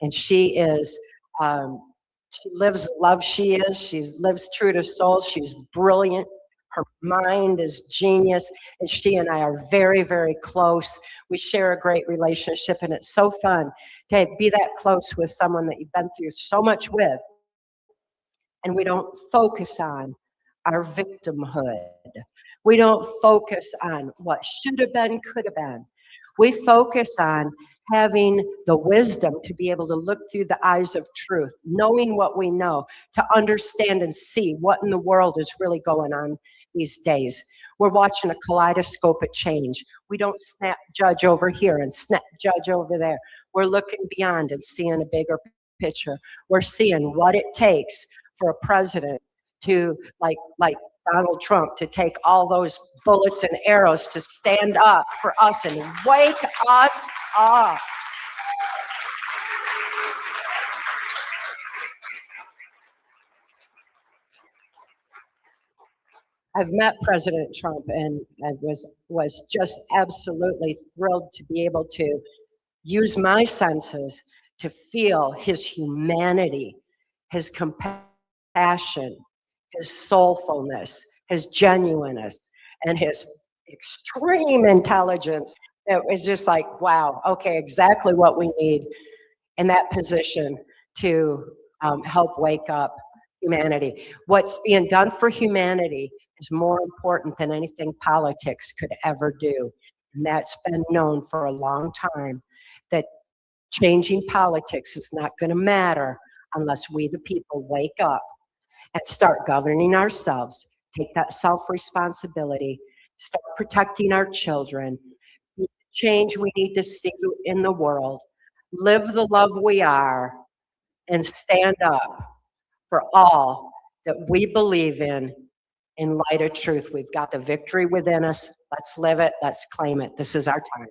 And she is, she lives the love she is. She lives true to soul. She's brilliant. Her mind is genius. And she and I are very, very close. We share a great relationship, and it's so fun to be that close with someone that you've been through so much with. And we don't focus on our victimhood. We don't focus on what should have been, could have been. We focus on having the wisdom to be able to look through the eyes of truth, knowing what we know, to understand and see what in the world is really going on these days. We're watching a kaleidoscope of change. We don't snap judge over here and snap judge over there. We're looking beyond and seeing a bigger picture. We're seeing what it takes for a president to, like Donald Trump, to take all those bullets and arrows to stand up for us and wake us up. I've met President Trump and I was just absolutely thrilled to be able to use my senses to feel his humanity, his compassion, his soulfulness, his genuineness, and his extreme intelligence. It was just like, wow, okay, exactly what we need in that position to help wake up humanity. What's being done for humanity is more important than anything politics could ever do. And that's been known for a long time, that changing politics is not going to matter unless we, the people, wake up and start governing ourselves, take that self-responsibility, start protecting our children, change we need to see in the world, live the love we are, and stand up for all that we believe in light of truth. We've got the victory within us. Let's live it. Let's claim it. This is our time.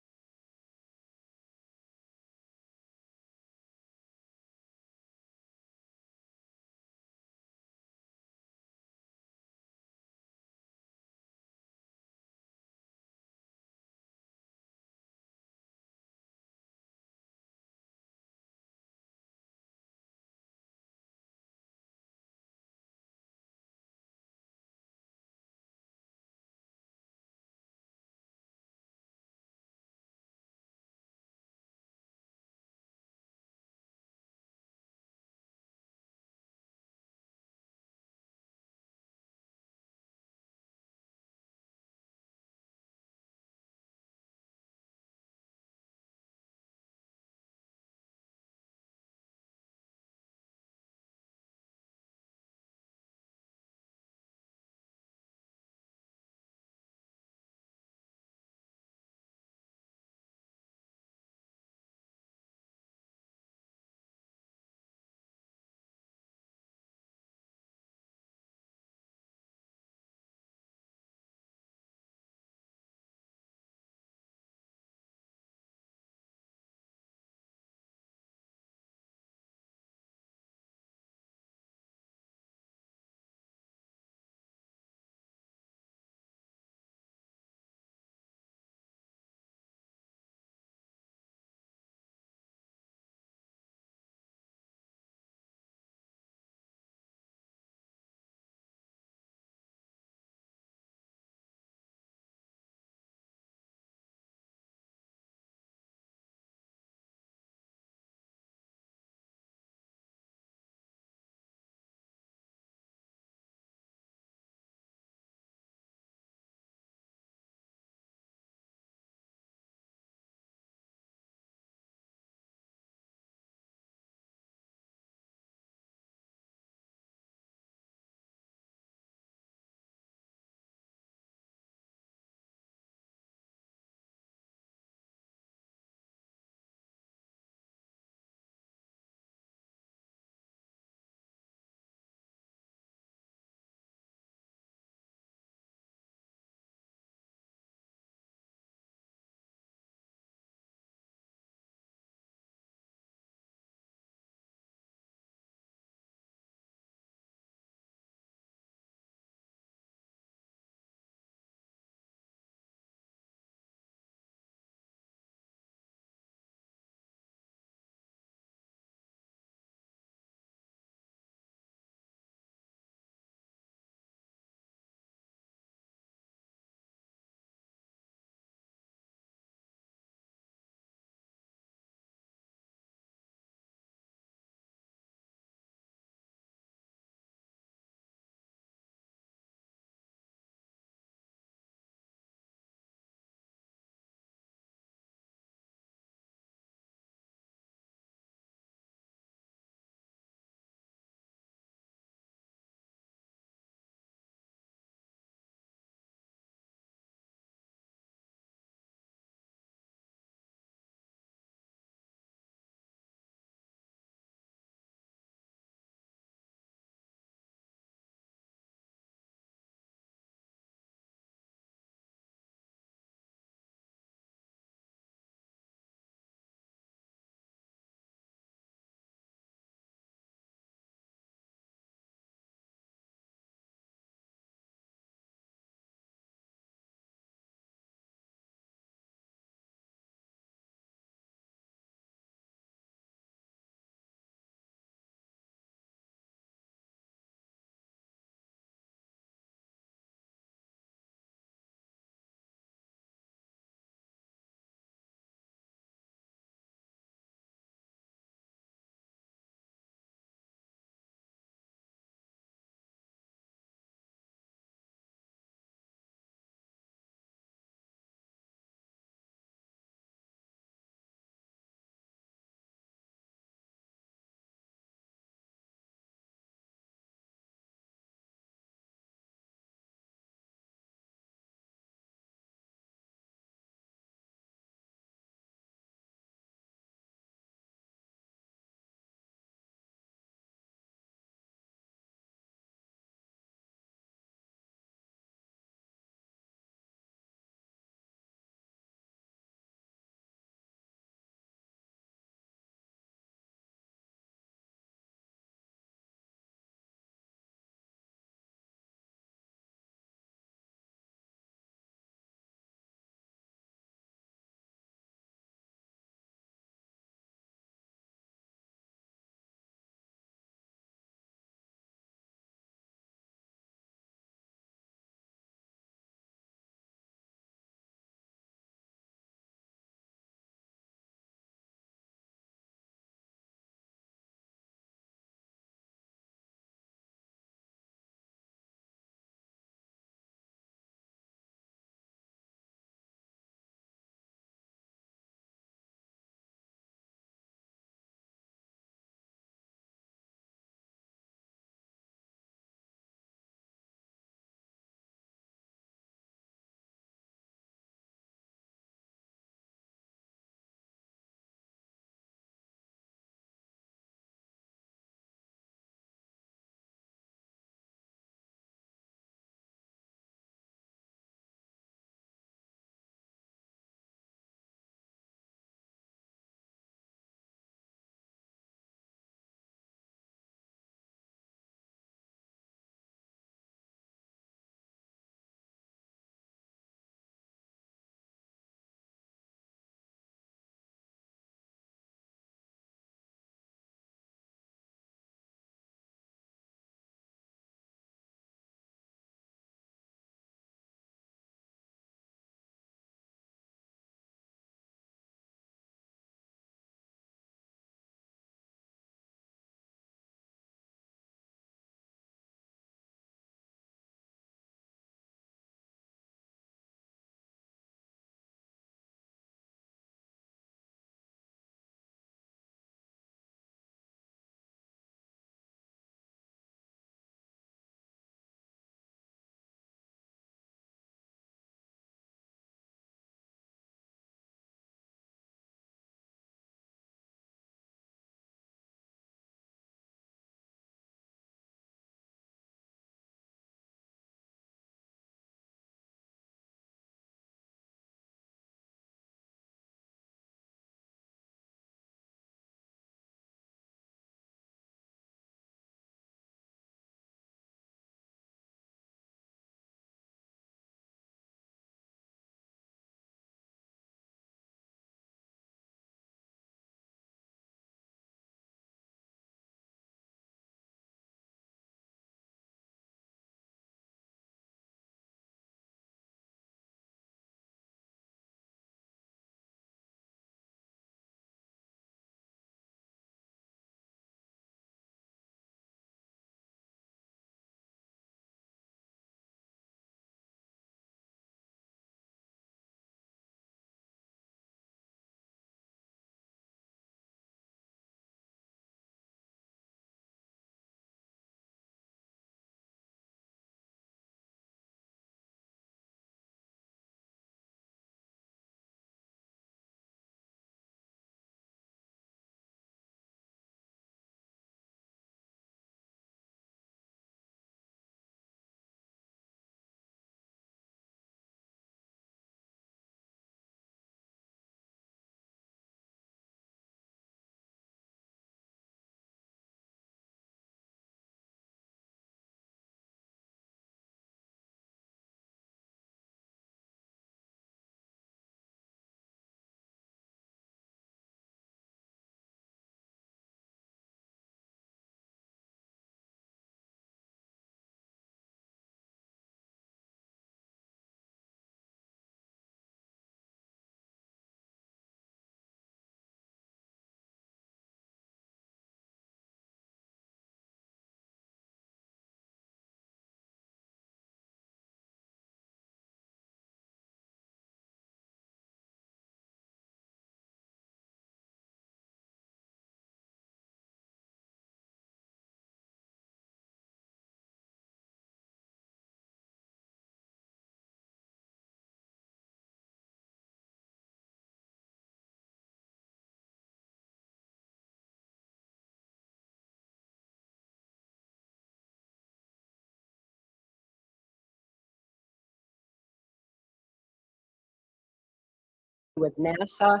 with NASA.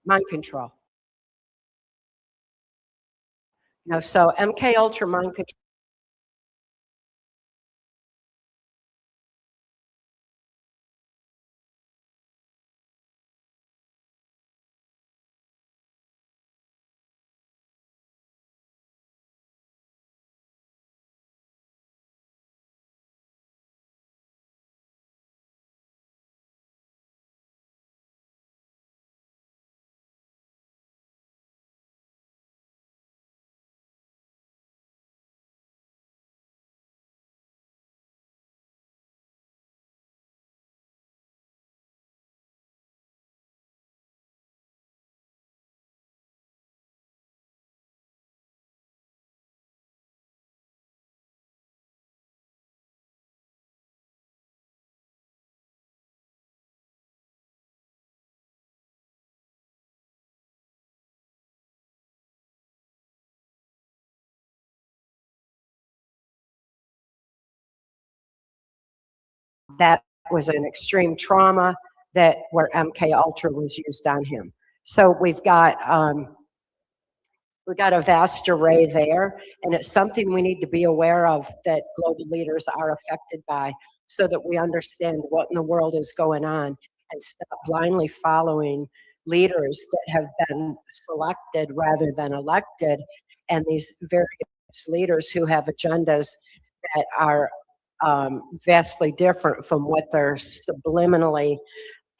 Mind control. No, so MK Ultra mind control. That was an extreme trauma that where MK Ultra was used on him. So we've got a vast array there, and it's something we need to be aware of that global leaders are affected by, so that we understand what in the world is going on and stop blindly following leaders that have been selected rather than elected, and these various leaders who have agendas that are vastly different from what they're subliminally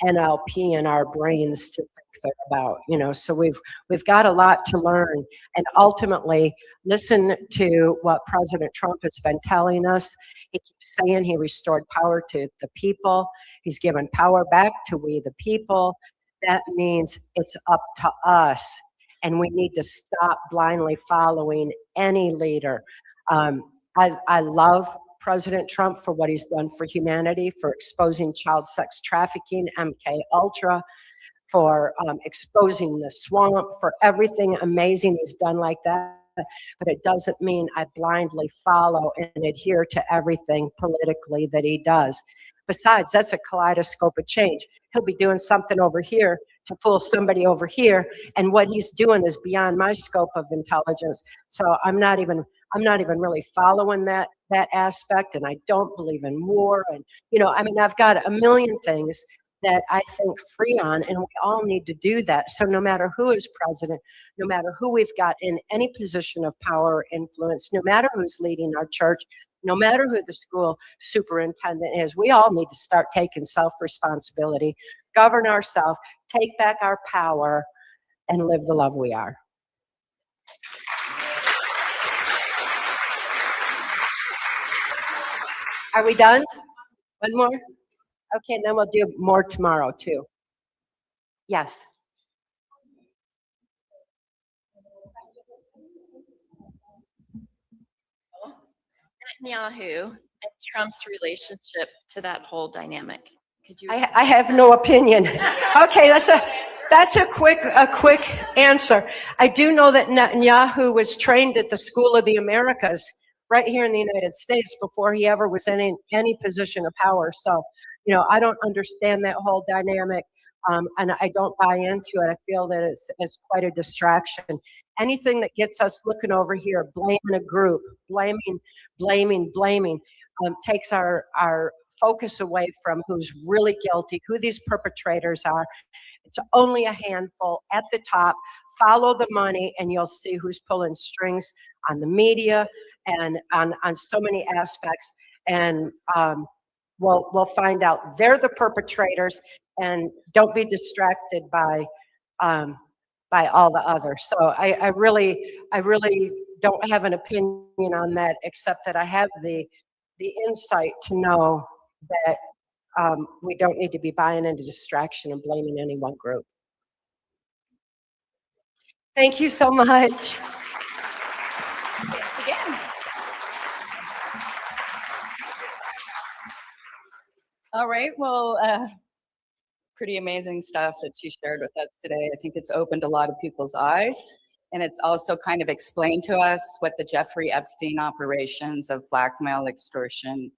NLP in our brains to think they're about, you know. So we've got a lot to learn, and ultimately listen to what President Trump has been telling us. He keeps saying he restored power to the people. He's given power back to we the people. That means it's up to us, and we need to stop blindly following any leader. I love President Trump for what he's done for humanity, for exposing child sex trafficking, MK Ultra, for exposing the swamp, for everything amazing he's done like that. But it doesn't mean I blindly follow and adhere to everything politically that he does. Besides, that's a kaleidoscope of change. He'll be doing something over here to fool somebody over here, and what he's doing is beyond my scope of intelligence. So I'm not even really following that aspect, and I don't believe in war. And, you know, I mean, I've got a million things that I think free on, and we all need to do that. So no matter who is president, no matter who we've got in any position of power or influence, no matter who's leading our church, no matter who the school superintendent is, we all need to start taking self-responsibility, govern ourselves, take back our power, and live the love we are. Are we done? One more? Okay, and then we'll do more tomorrow too. Yes. Netanyahu and Trump's relationship to that whole dynamic. Could you? I have no opinion. Okay, that's a quick answer. I do know that Netanyahu was trained at the School of the Americas right here in the United States before he ever was in any position of power. So, you know, I don't understand that whole dynamic, and I don't buy into it. I feel that it's quite a distraction. Anything that gets us looking over here, blaming a group, blaming, takes our focus away from who's really guilty, who these perpetrators are. It's only a handful at the top. Follow the money, and you'll see who's pulling strings on the media and on so many aspects. And we'll find out they're the perpetrators, and don't be distracted by all the others. So I really don't have an opinion on that, except that I have the insight to know that we don't need to be buying into distraction and blaming any one group. Thank you so much. Thanks again. All right, well, pretty amazing stuff that she shared with us today. I think it's opened a lot of people's eyes. And it's also kind of explained to us what the Jeffrey Epstein operations of blackmail, extortion,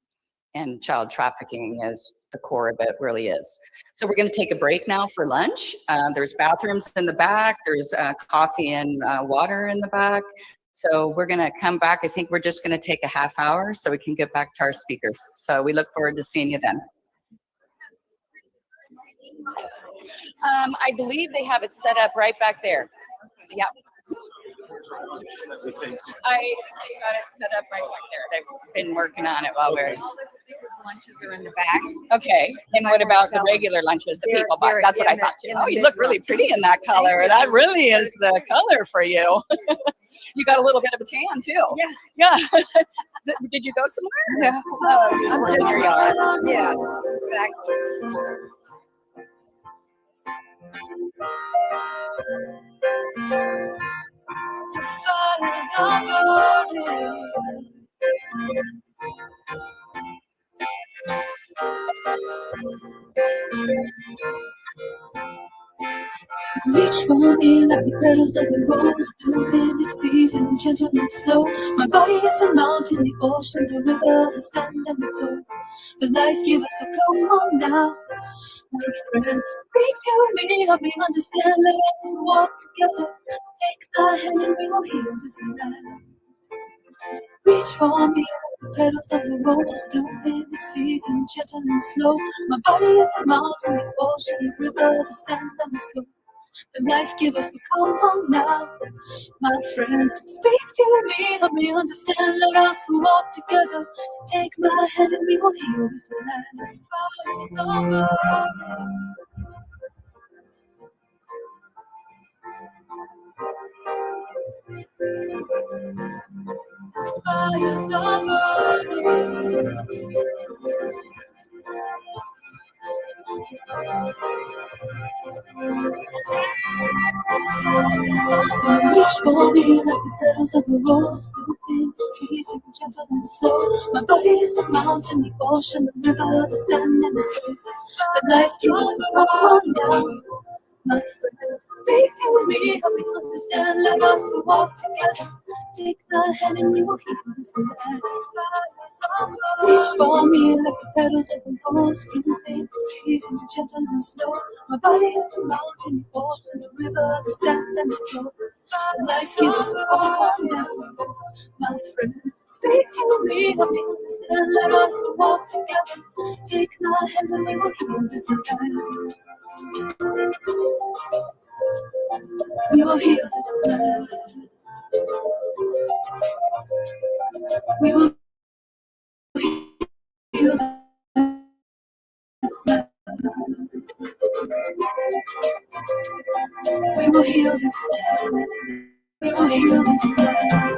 and child trafficking is, the core of it really is. So we're going to take a break now for lunch. There's bathrooms in the back. There's coffee and water in the back. So we're going to come back. I think we're just going to take a half hour so we can get back to our speakers. So we look forward to seeing you then. I believe they have it set up right back there. Yeah. I got it set up right back there. They've been working on it while we're. All the speakers' lunches are in the back. Okay. And what about the regular lunches that people buy? That's what I thought too. Oh, you look really pretty in that color. That really is the color for you. You got a little bit of a tan too. Yeah. Yeah. Did you go somewhere? Yeah. Oh, you just were in your yard. Yeah. Exactly. The fires are burning. Reach for me like the petals of a rose, blooming its season, gentle and slow. My body is the mountain, the ocean, the river, the sand and the soul. The life giver, so come on now, my friend. Speak to me, help me understand. Let us walk together. Take my hand and we will heal this land. Reach for me, the petals of the rose, blooming its season, gentle and slow. My body is the mountain, the ocean, the river, the sand and the soul. The life giver, so come on now, my friend. Speak to me, help me understand. Let us walk together. Take my hand and we will heal this land. Fires are burning. Fires are burning. So reach for me like the petals of a rose, blooming its season, gentle and slow. My body is the mountain, the ocean, the river, the sand and the sea. The life gives me on down, my friend. Speak to me, help me understand. Let us walk together. Take my hand and we will heal this land. Reach for me like the petals of a rose, blooming its season, gentle and slow. My body is the mountain, the ocean, the river, the sand and the snow. Life gives us all down, my friend. Speak to me, help me understand. Let us walk together. Take my hand and we will heal this land. We will heal this land. We will heal this land. We will heal this land. We will heal this land.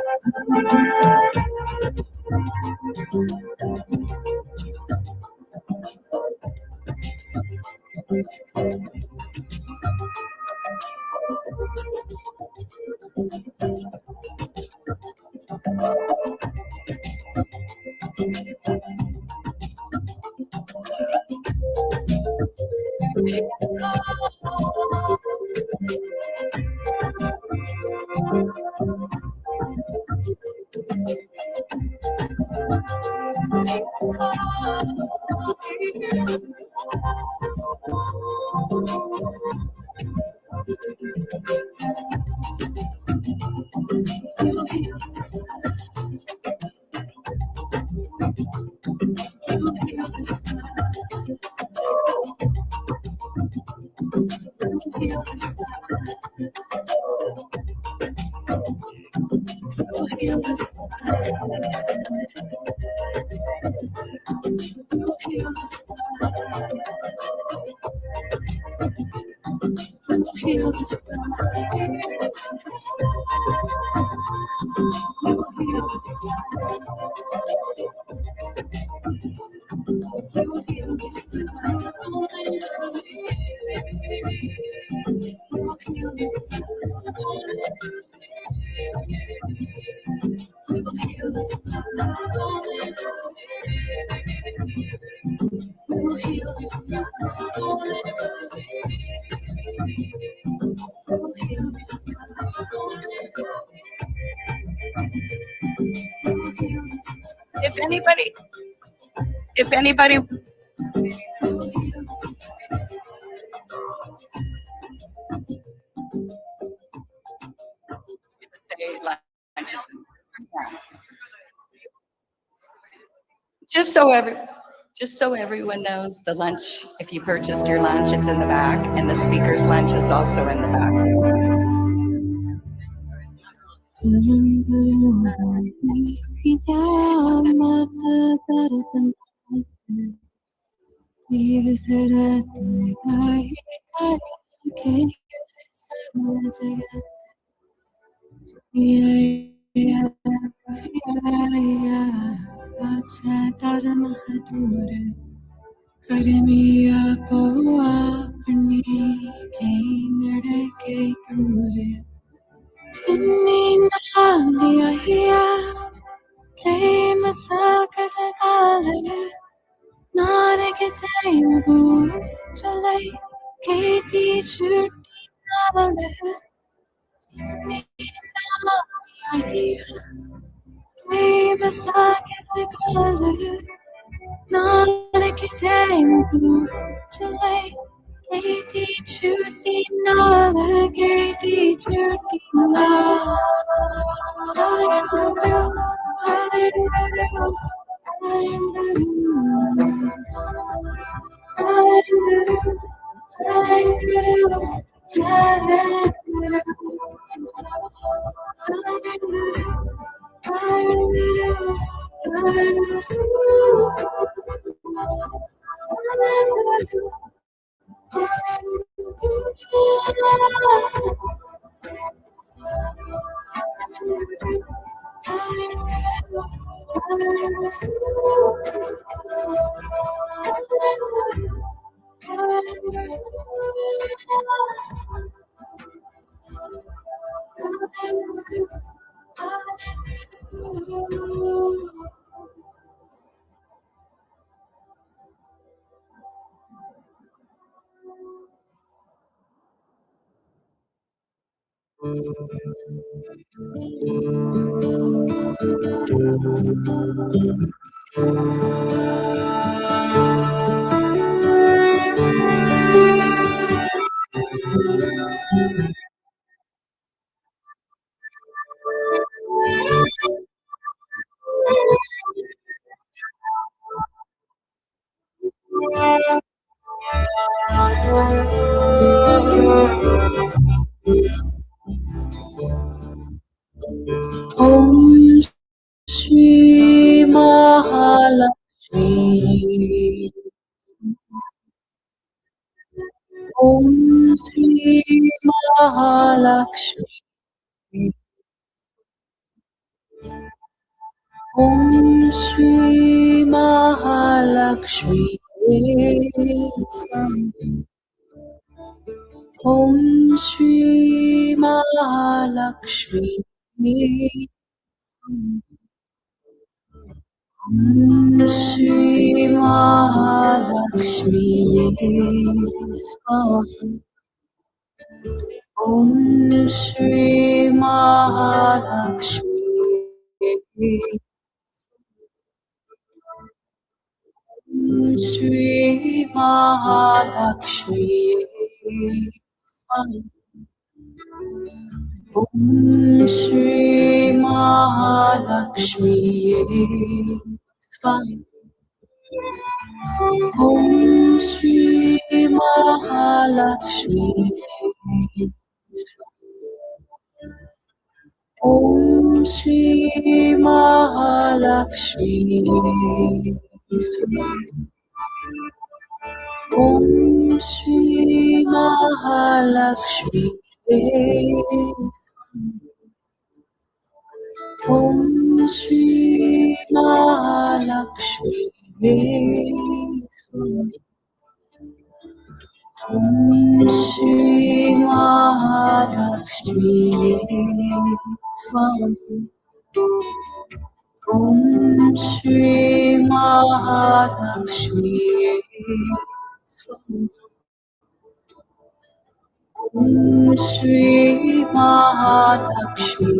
if anybody, say lunches. Just so everyone knows, the lunch, if you purchased your lunch, it's in the back, and the speaker's lunch is also in the back. Om Shri Mahalakshmi. Om Shri Mahalakshmi. Om Shri Mahalakshmi. Om Shri Mahalakshmi. Om Shri Mahalakshmi. Om Shri Mahalakshmi. Om Shri Mahalakshmi. Om Shri Mahalakshmi. Om Shri Mahalakshmi. Om Shri Mahalakshmi. Om Shri Mahalakshmi. Om Shri Mahalakshmi. Om Shri Mahalakshmi. Om Shri Mahalakshmi. Om Shri Mahalakshmi.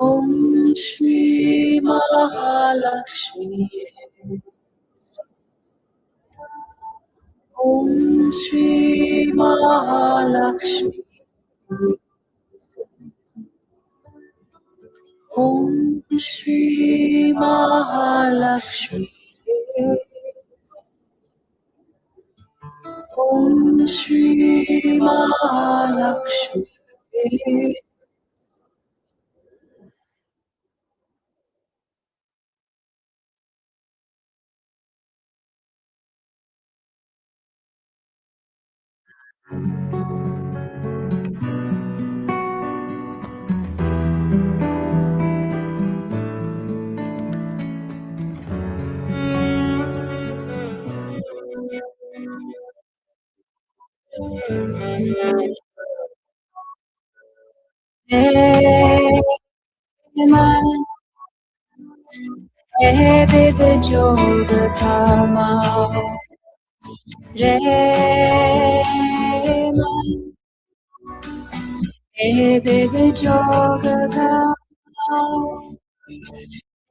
Om Shri Mahalakshmi. Om Shri Mahalakshmi. Om Shri Mahalakshmi. Om Shri Mahalakshmi. Vivid Yogatama Rema Vivid Yogatama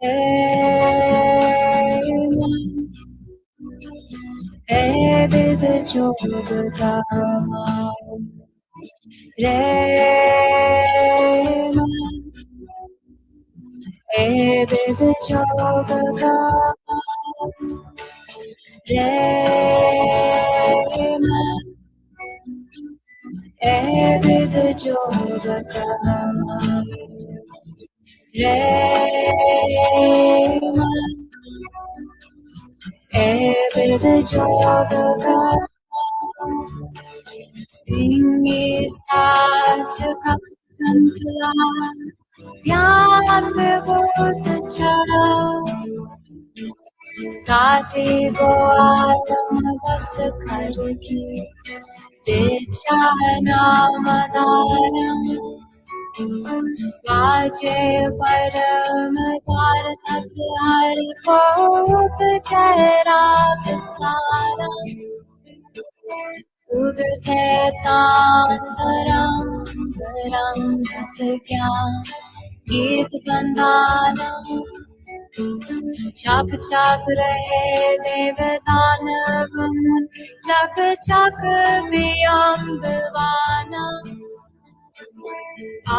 Rema Vivid Yogatama Rema Vivid Yogatama Rema Vivid Yogatama Rema Vivid Yogatama Singi Satya Dhyan Vibhuta Chara Kati Go Atma Vas Karki Vichana Madaram Vaje Param Dar Tatyari Kot Chera Visaram Udhe Tantaram Taram Gyan Geet Bandhanam Chak chak rahe devdanavam Chak chak biyambavana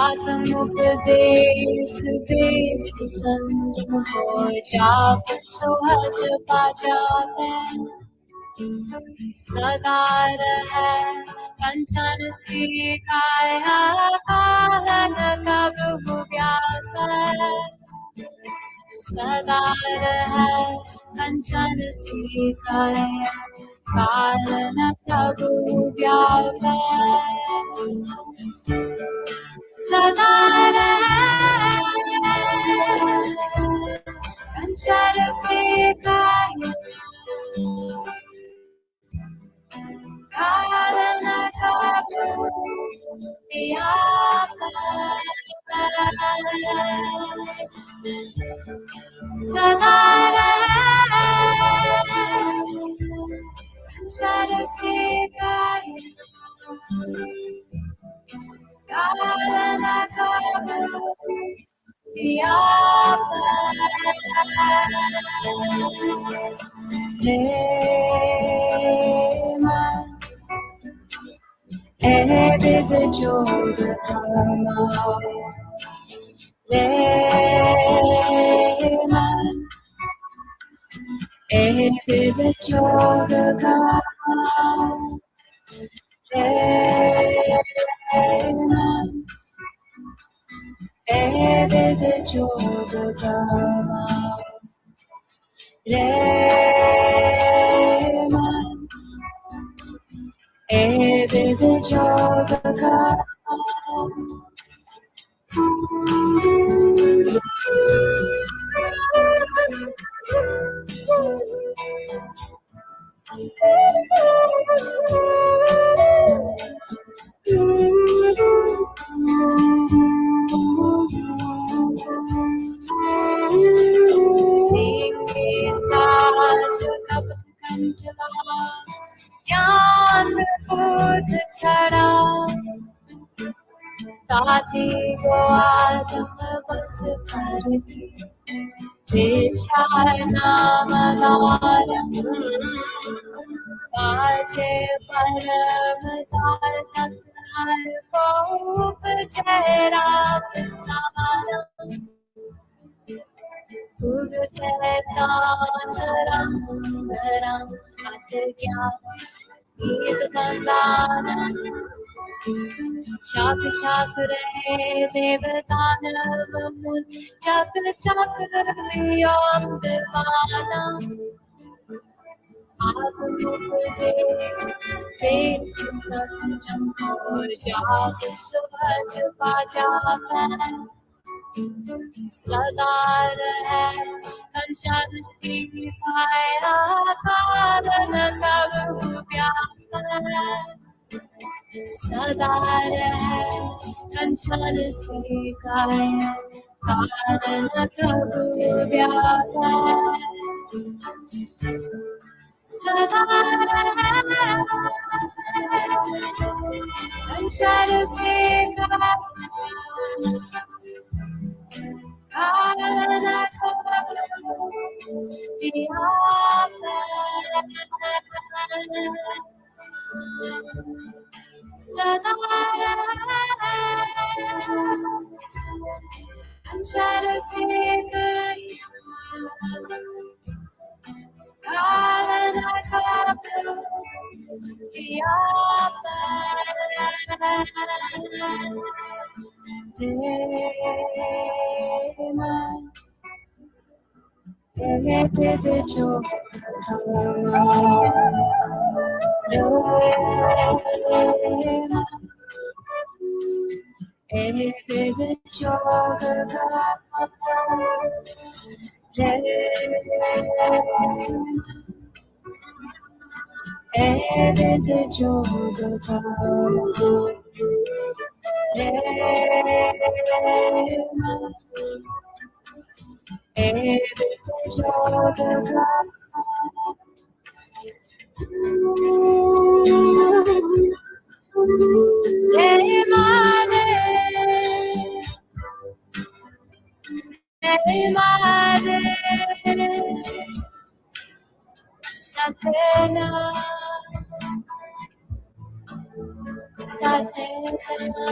Atam upadesh desh sanjam ho Chak suhaj pajate Sadar hai kanchan sikaya Kalan kabhu vyata Sadar hai kanchan sikaya Kalan kabhu vyata Sadar hai kanchan sikaya Kalan kabhu vyata Sadar hai kanchan sikaya Kalan kabhu vyata Rema Vivid Yogatama Rema Vivid Yogatama Rema Vivid Yogatama Rema Vivid Yogatama Singi Satya Kapatantala Yan ARROWWOOD छड़ा साथी को आदम बस करके बिछाना मदारम बाजे परम तार तक हर को चेहरा सारा उगते तान रंग रंग अत क्या गीत बंदाना चाक चाक रहे देवतानव मुन चक्र चक्र व्योम दीवाना आप मुख देख सत्यम और जात सुभज पाजा सदा रहे कंचन सी पाया कालन कब व्यापन सदा रहे कंचन सी काय कालन कब व्यापन सदा रहे कंचन सी काय कालन कब व्यापन सदा कंचन से कालन कब Satena, Satena, Satena.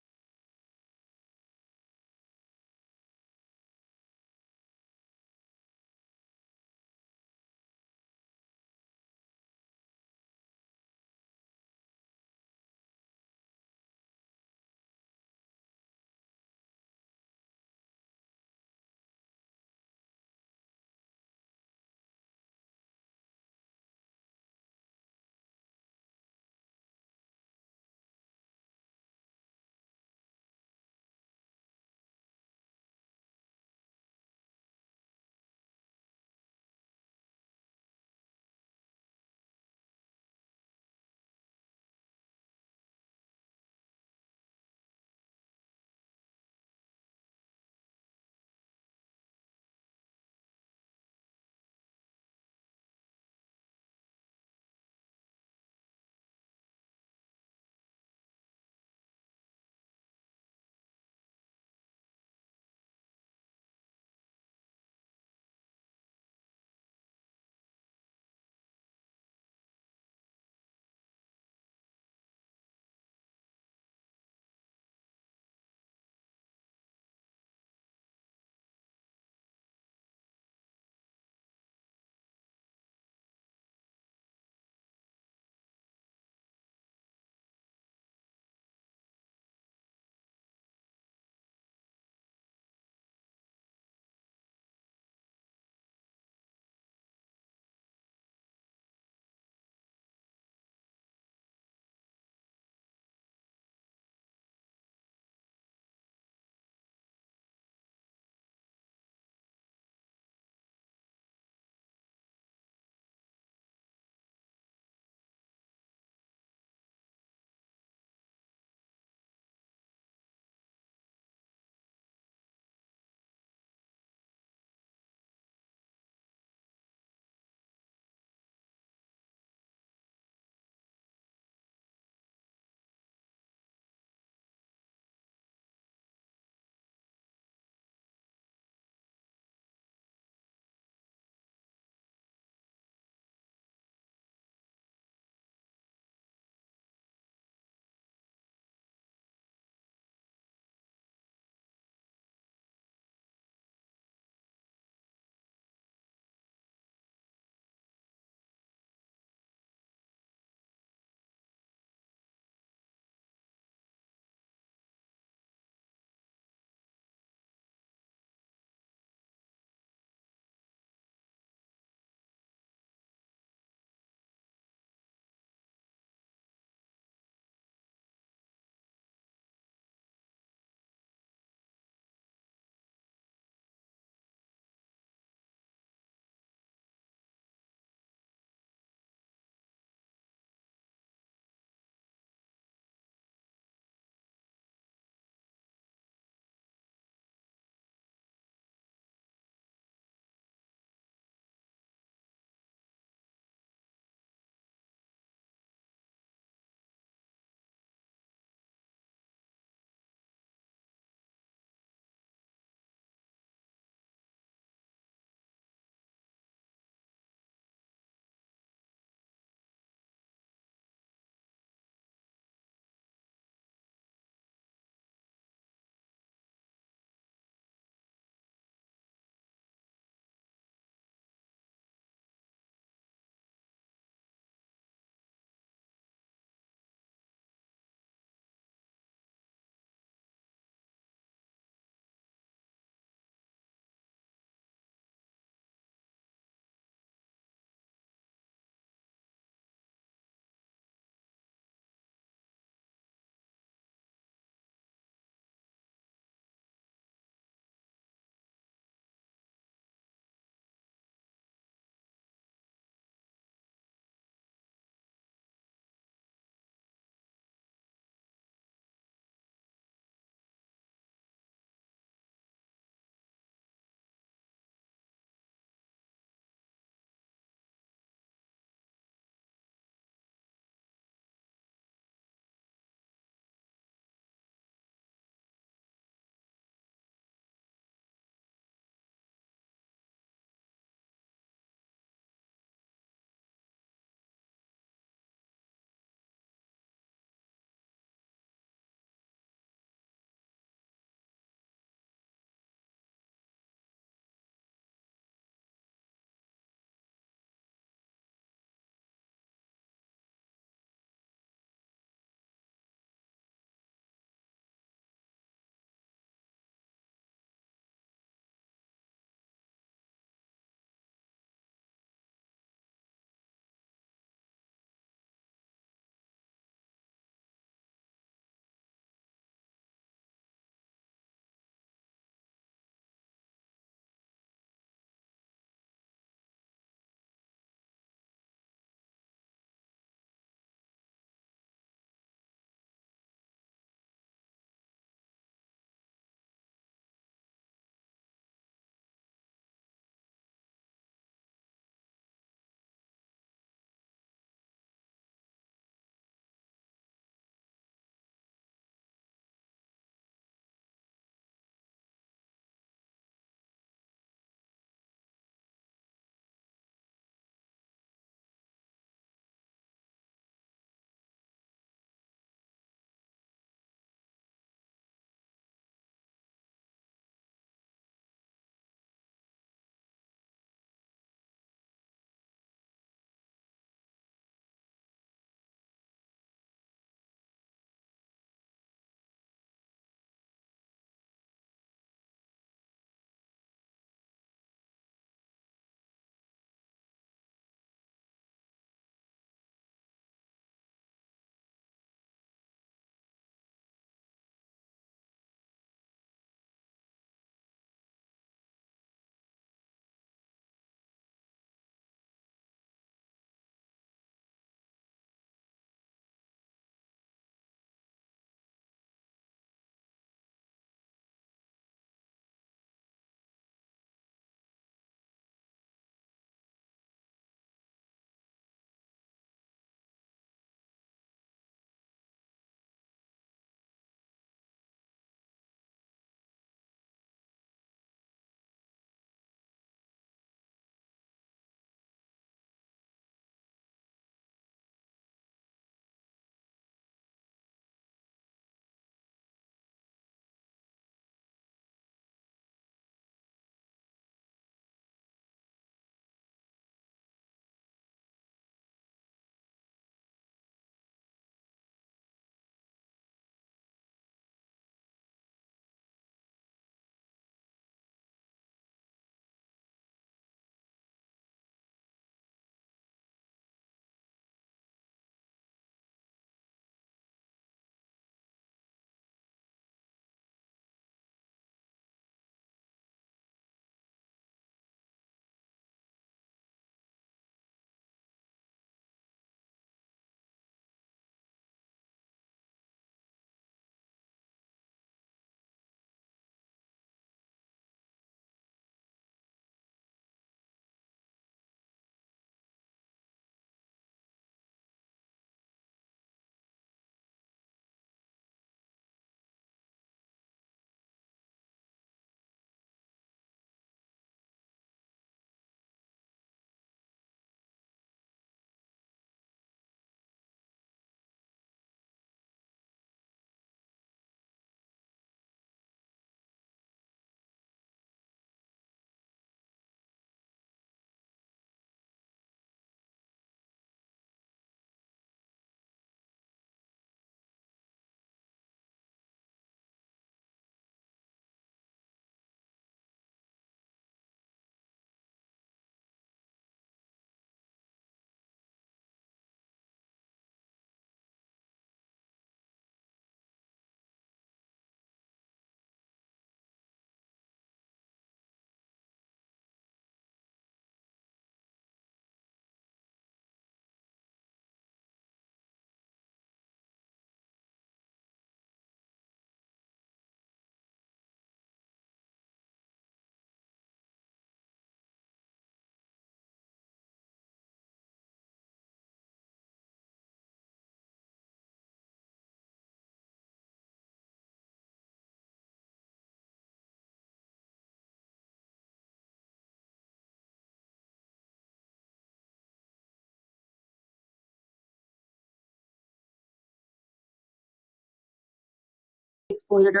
exploited or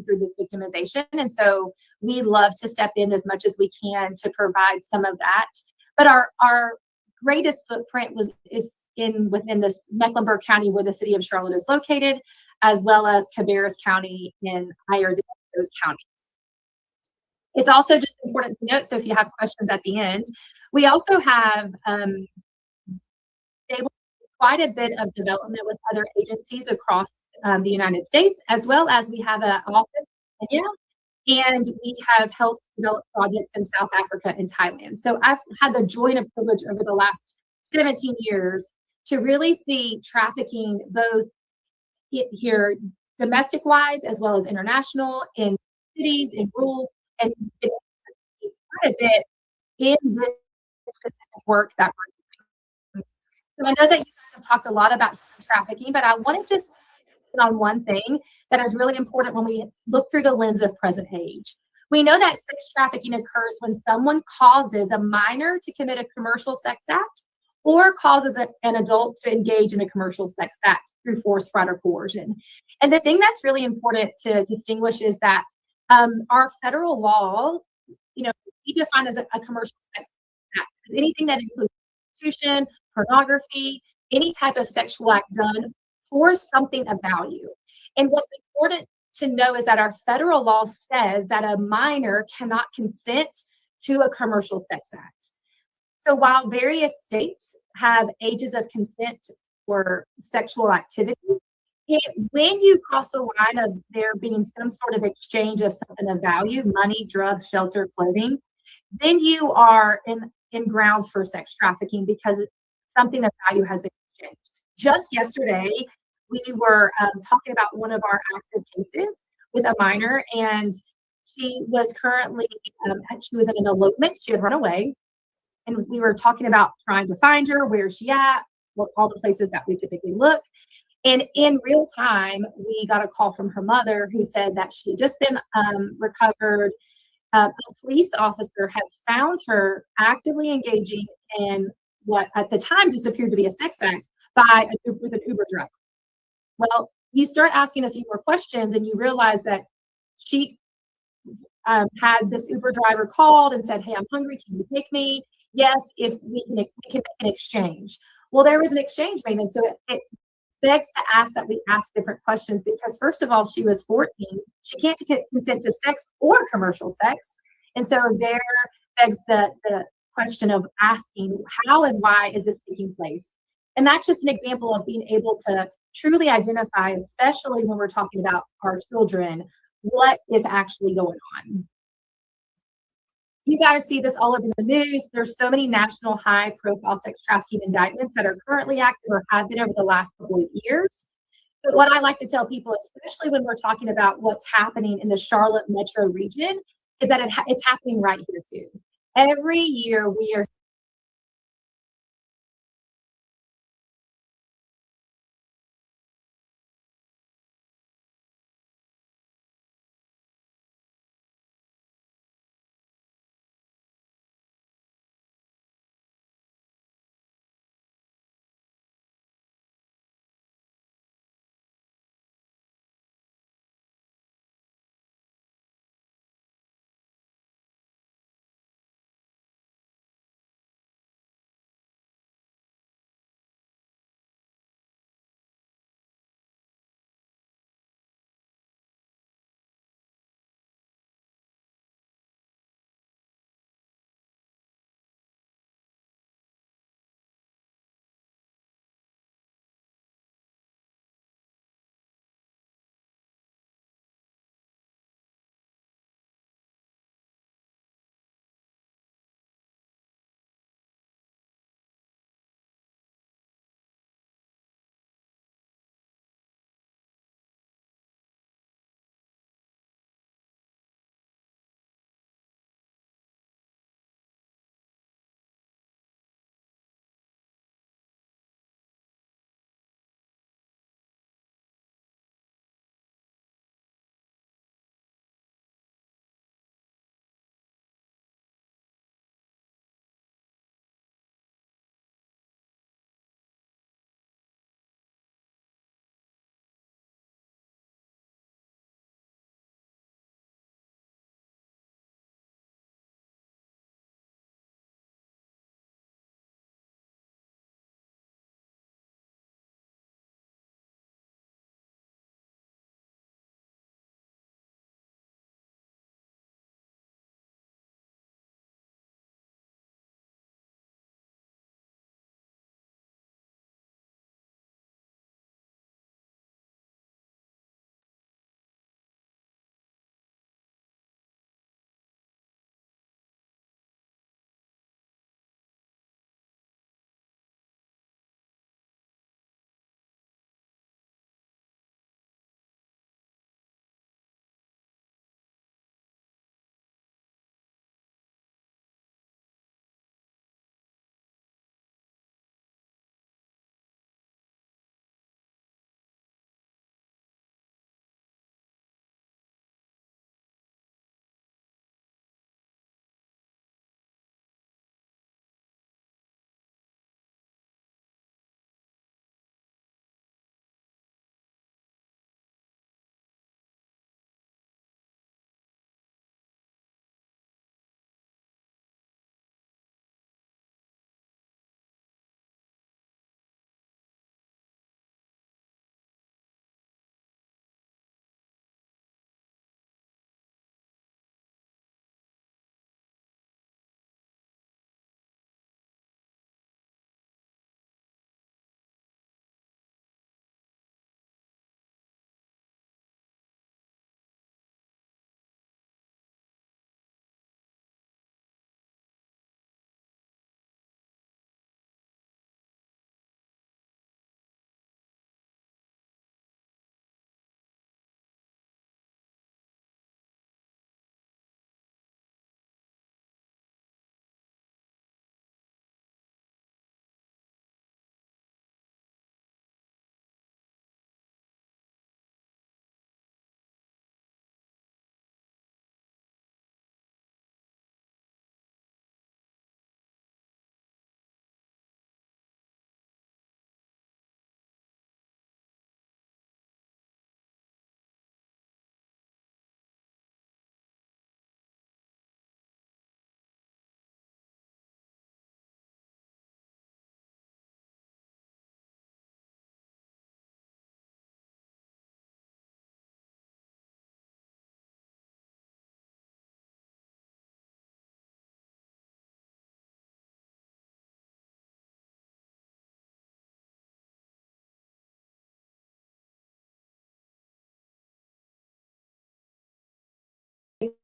through this victimization. And so we love to step in as much as we can to provide some of that. But our greatest footprint is within this Mecklenburg County where the city of Charlotte is located, as well as Cabarrus County in Iredell, those counties. It's also just important to note, so if you have questions at the end, we also have quite a bit of development with other agencies across the United States, as well as we have an office in Kenya, and we have helped develop projects in South Africa and Thailand. So I've had the joy and privilege over the last 17 years to really see trafficking both here domestic-wise as well as international, in cities, in rural, and quite a bit in this specific work that we're doing. So I know that you guys have talked a lot about trafficking, but I want to just hit on one thing that is really important when we look through the lens of present age. We know that sex trafficking occurs when someone causes a minor to commit a commercial sex act or causes an adult to engage in a commercial sex act through force, fraud, or coercion. And the thing that's really important to distinguish is that our federal law, we define as a commercial sex act as anything that includes prostitution, pornography, any type of sexual act done for something of value. And what's important to know is that our federal law says that a minor cannot consent to a commercial sex act. So while various states have ages of consent for sexual activity, when you cross the line of there being some sort of exchange of something of value, money, drugs, shelter, clothing, then you are in grounds for sex trafficking because something of value has been exchanged. Just yesterday, we were talking about one of our active cases with a minor, and she was currently, she was in an elopement. She had run away, and we were talking about trying to find her, where is she at, all the places that we typically look. And in real time, we got a call from her mother who said that she had just been recovered. A police officer had found her actively engaging in what at the time just appeared to be a sex act with an Uber driver. Well, you start asking a few more questions and you realize that she had this Uber driver called and said, "Hey, I'm hungry. Can you take me?" Yes, if we can make an exchange. Well, there was an exchange made. And so it begs to ask that we ask different questions because first of all, she was 14. She can't consent to sex or commercial sex. And so there begs the question of asking how and why is this taking place? And that's just an example of being able to truly identify, especially when we're talking about our children, what is actually going on. You guys see this all over the news. There's so many national high-profile sex trafficking indictments that are currently active or have been over the last couple of years. But what I like to tell people, especially when we're talking about what's happening in the Charlotte metro region, is that it's happening right here too. Every year we are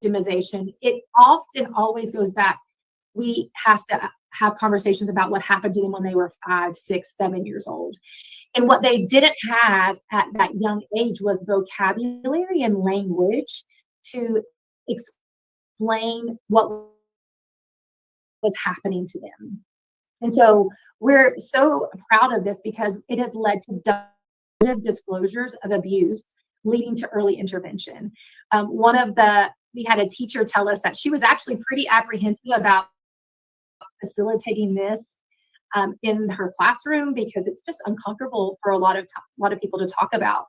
victimization, it often always goes back. We have to have conversations about what happened to them when they were 5, 6, 7 years old. And what they didn't have at that young age was vocabulary and language to explain what was happening to them. And so we're so proud of this because it has led to disclosures of abuse leading to early intervention. We had a teacher tell us that she was actually pretty apprehensive about facilitating this in her classroom because it's just uncomfortable for a lot of people to talk about.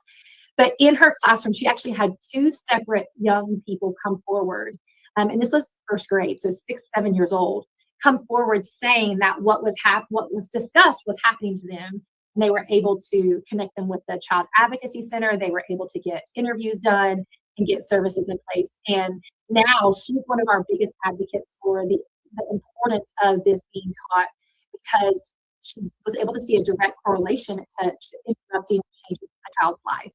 But in her classroom, she actually had 2 separate young people come forward, and this was first grade, so 6, 7 years old, come forward saying that what was discussed was happening to them. And they were able to connect them with the Child Advocacy Center. They were able to get interviews done and get services in place. And now she's one of our biggest advocates for the importance of this being taught because she was able to see a direct correlation to interrupting and changing a child's life.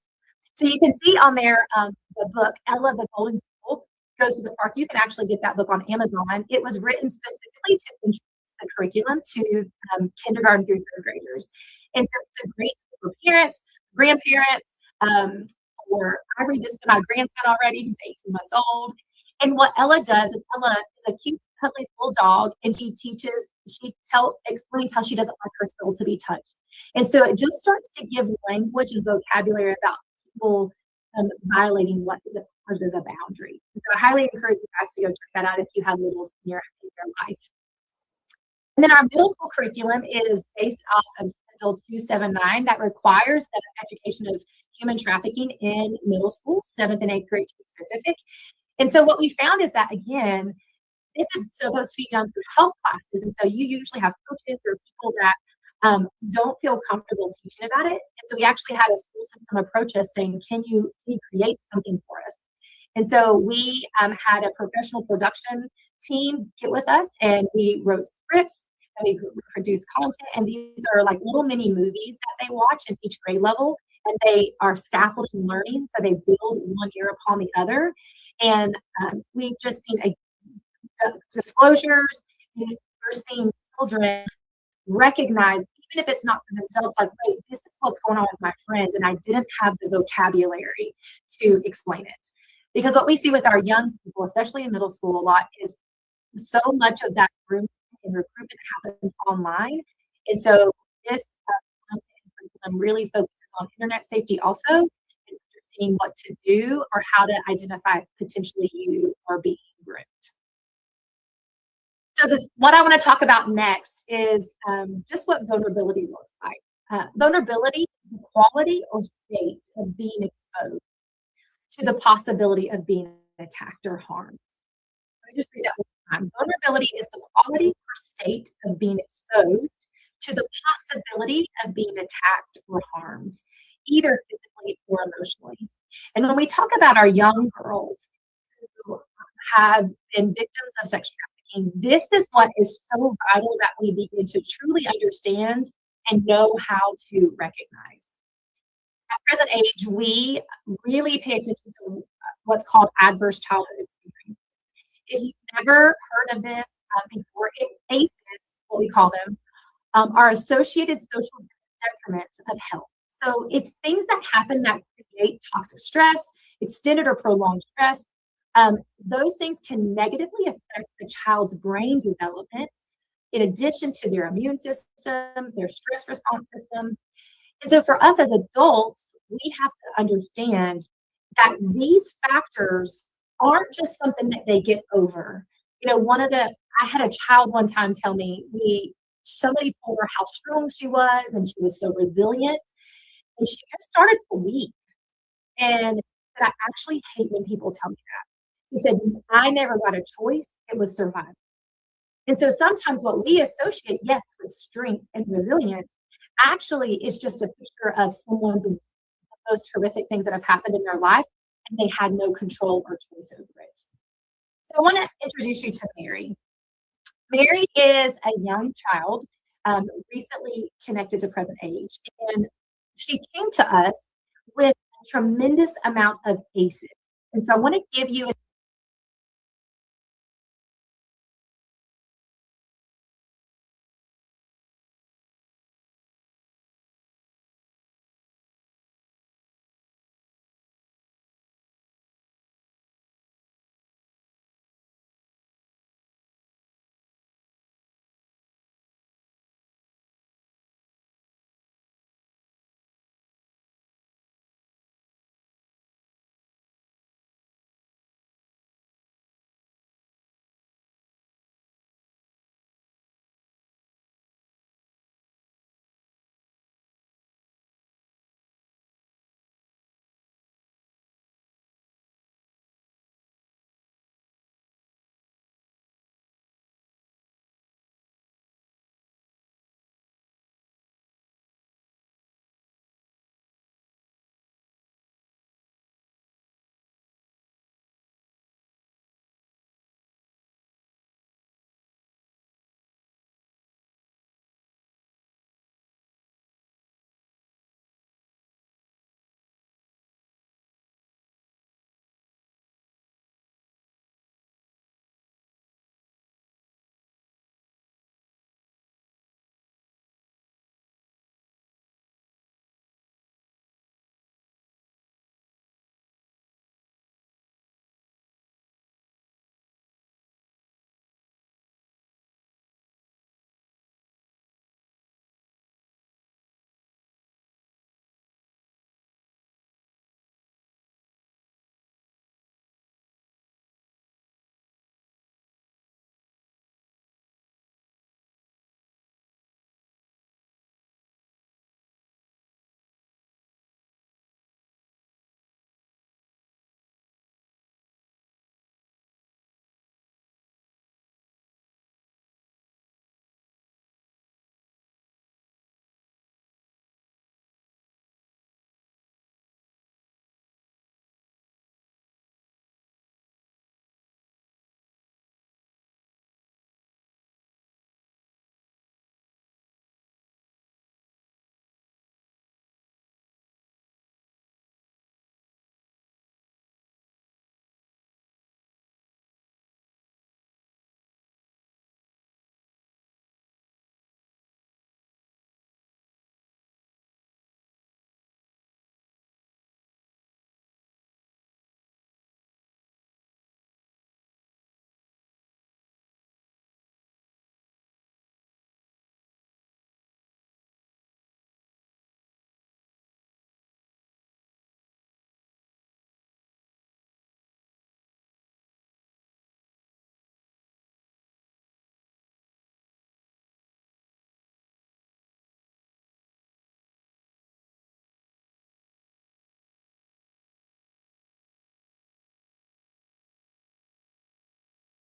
So you can see on there the book, Ella the Golden Tool Goes to the Park. You can actually get that book on Amazon. It was written specifically to introduce the curriculum to kindergarten through 3rd graders. And so it's a great tool for parents, grandparents, or I read this to my grandson already, who's 18 months old. And what Ella does is Ella is a cute, cuddly little dog, and she explains how she doesn't like her soul to be touched. And so it just starts to give language and vocabulary about people violating what is a boundary. And so I highly encourage you guys to go check that out if you have littles in your life. And then our middle school curriculum is based off of Bill 279 that requires the education of human trafficking in middle school, 7th and 8th grade to be specific. And so what we found is that, again, this is supposed to be done through health classes. And so you usually have coaches or people that don't feel comfortable teaching about it. And so we actually had a school system approach us saying, can you create something for us? And so we had a professional production team get with us, and we wrote scripts and we produced content. And these are like little mini movies that they watch in each grade level, and they are scaffolding learning. So they build one year upon the other. And we've just seen disclosures. We're seeing children recognize, even if it's not for themselves, like, wait, this is what's going on with my friends, and I didn't have the vocabulary to explain it. Because what we see with our young people, especially in middle school a lot, is so much of that grooming and recruitment happens online. And so this curriculum really focuses on internet safety also, and understanding what to do or how to identify if potentially you are being groomed. So what I want to talk about next is just what vulnerability looks like. Vulnerability is the quality or state of being exposed to the possibility of being attacked or harmed. Let me just read that one more time. Vulnerability is the quality or state of being exposed to the possibility of being attacked or harmed, either physically or emotionally. And when we talk about our young girls who have been victims of sex trafficking, this is what is so vital that we begin to truly understand and know how to recognize. At present age, we really pay attention to what's called adverse childhood experience. If you've never heard of this before, ACEs, what we call them, are associated social detriments of health. So it's things that happen that create toxic stress, extended or prolonged stress. Those things can negatively affect the child's brain development, in addition to their immune system, their stress response systems. And so for us as adults, we have to understand that these factors aren't just something that they get over. You know, I had a child one time tell me, somebody told her how strong she was and she was so resilient, and she just started to weep. And I actually hate when people tell me that. She said, I never got a choice, it was survival. And so sometimes what we associate, yes, with strength and resilience, actually is just a picture of someone's most horrific things that have happened in their life, and they had no control or choice over it. So I want to introduce you to Mary. Mary is a young child, recently connected to present age, and she came to us with a tremendous amount of ACEs. And so I want to give you an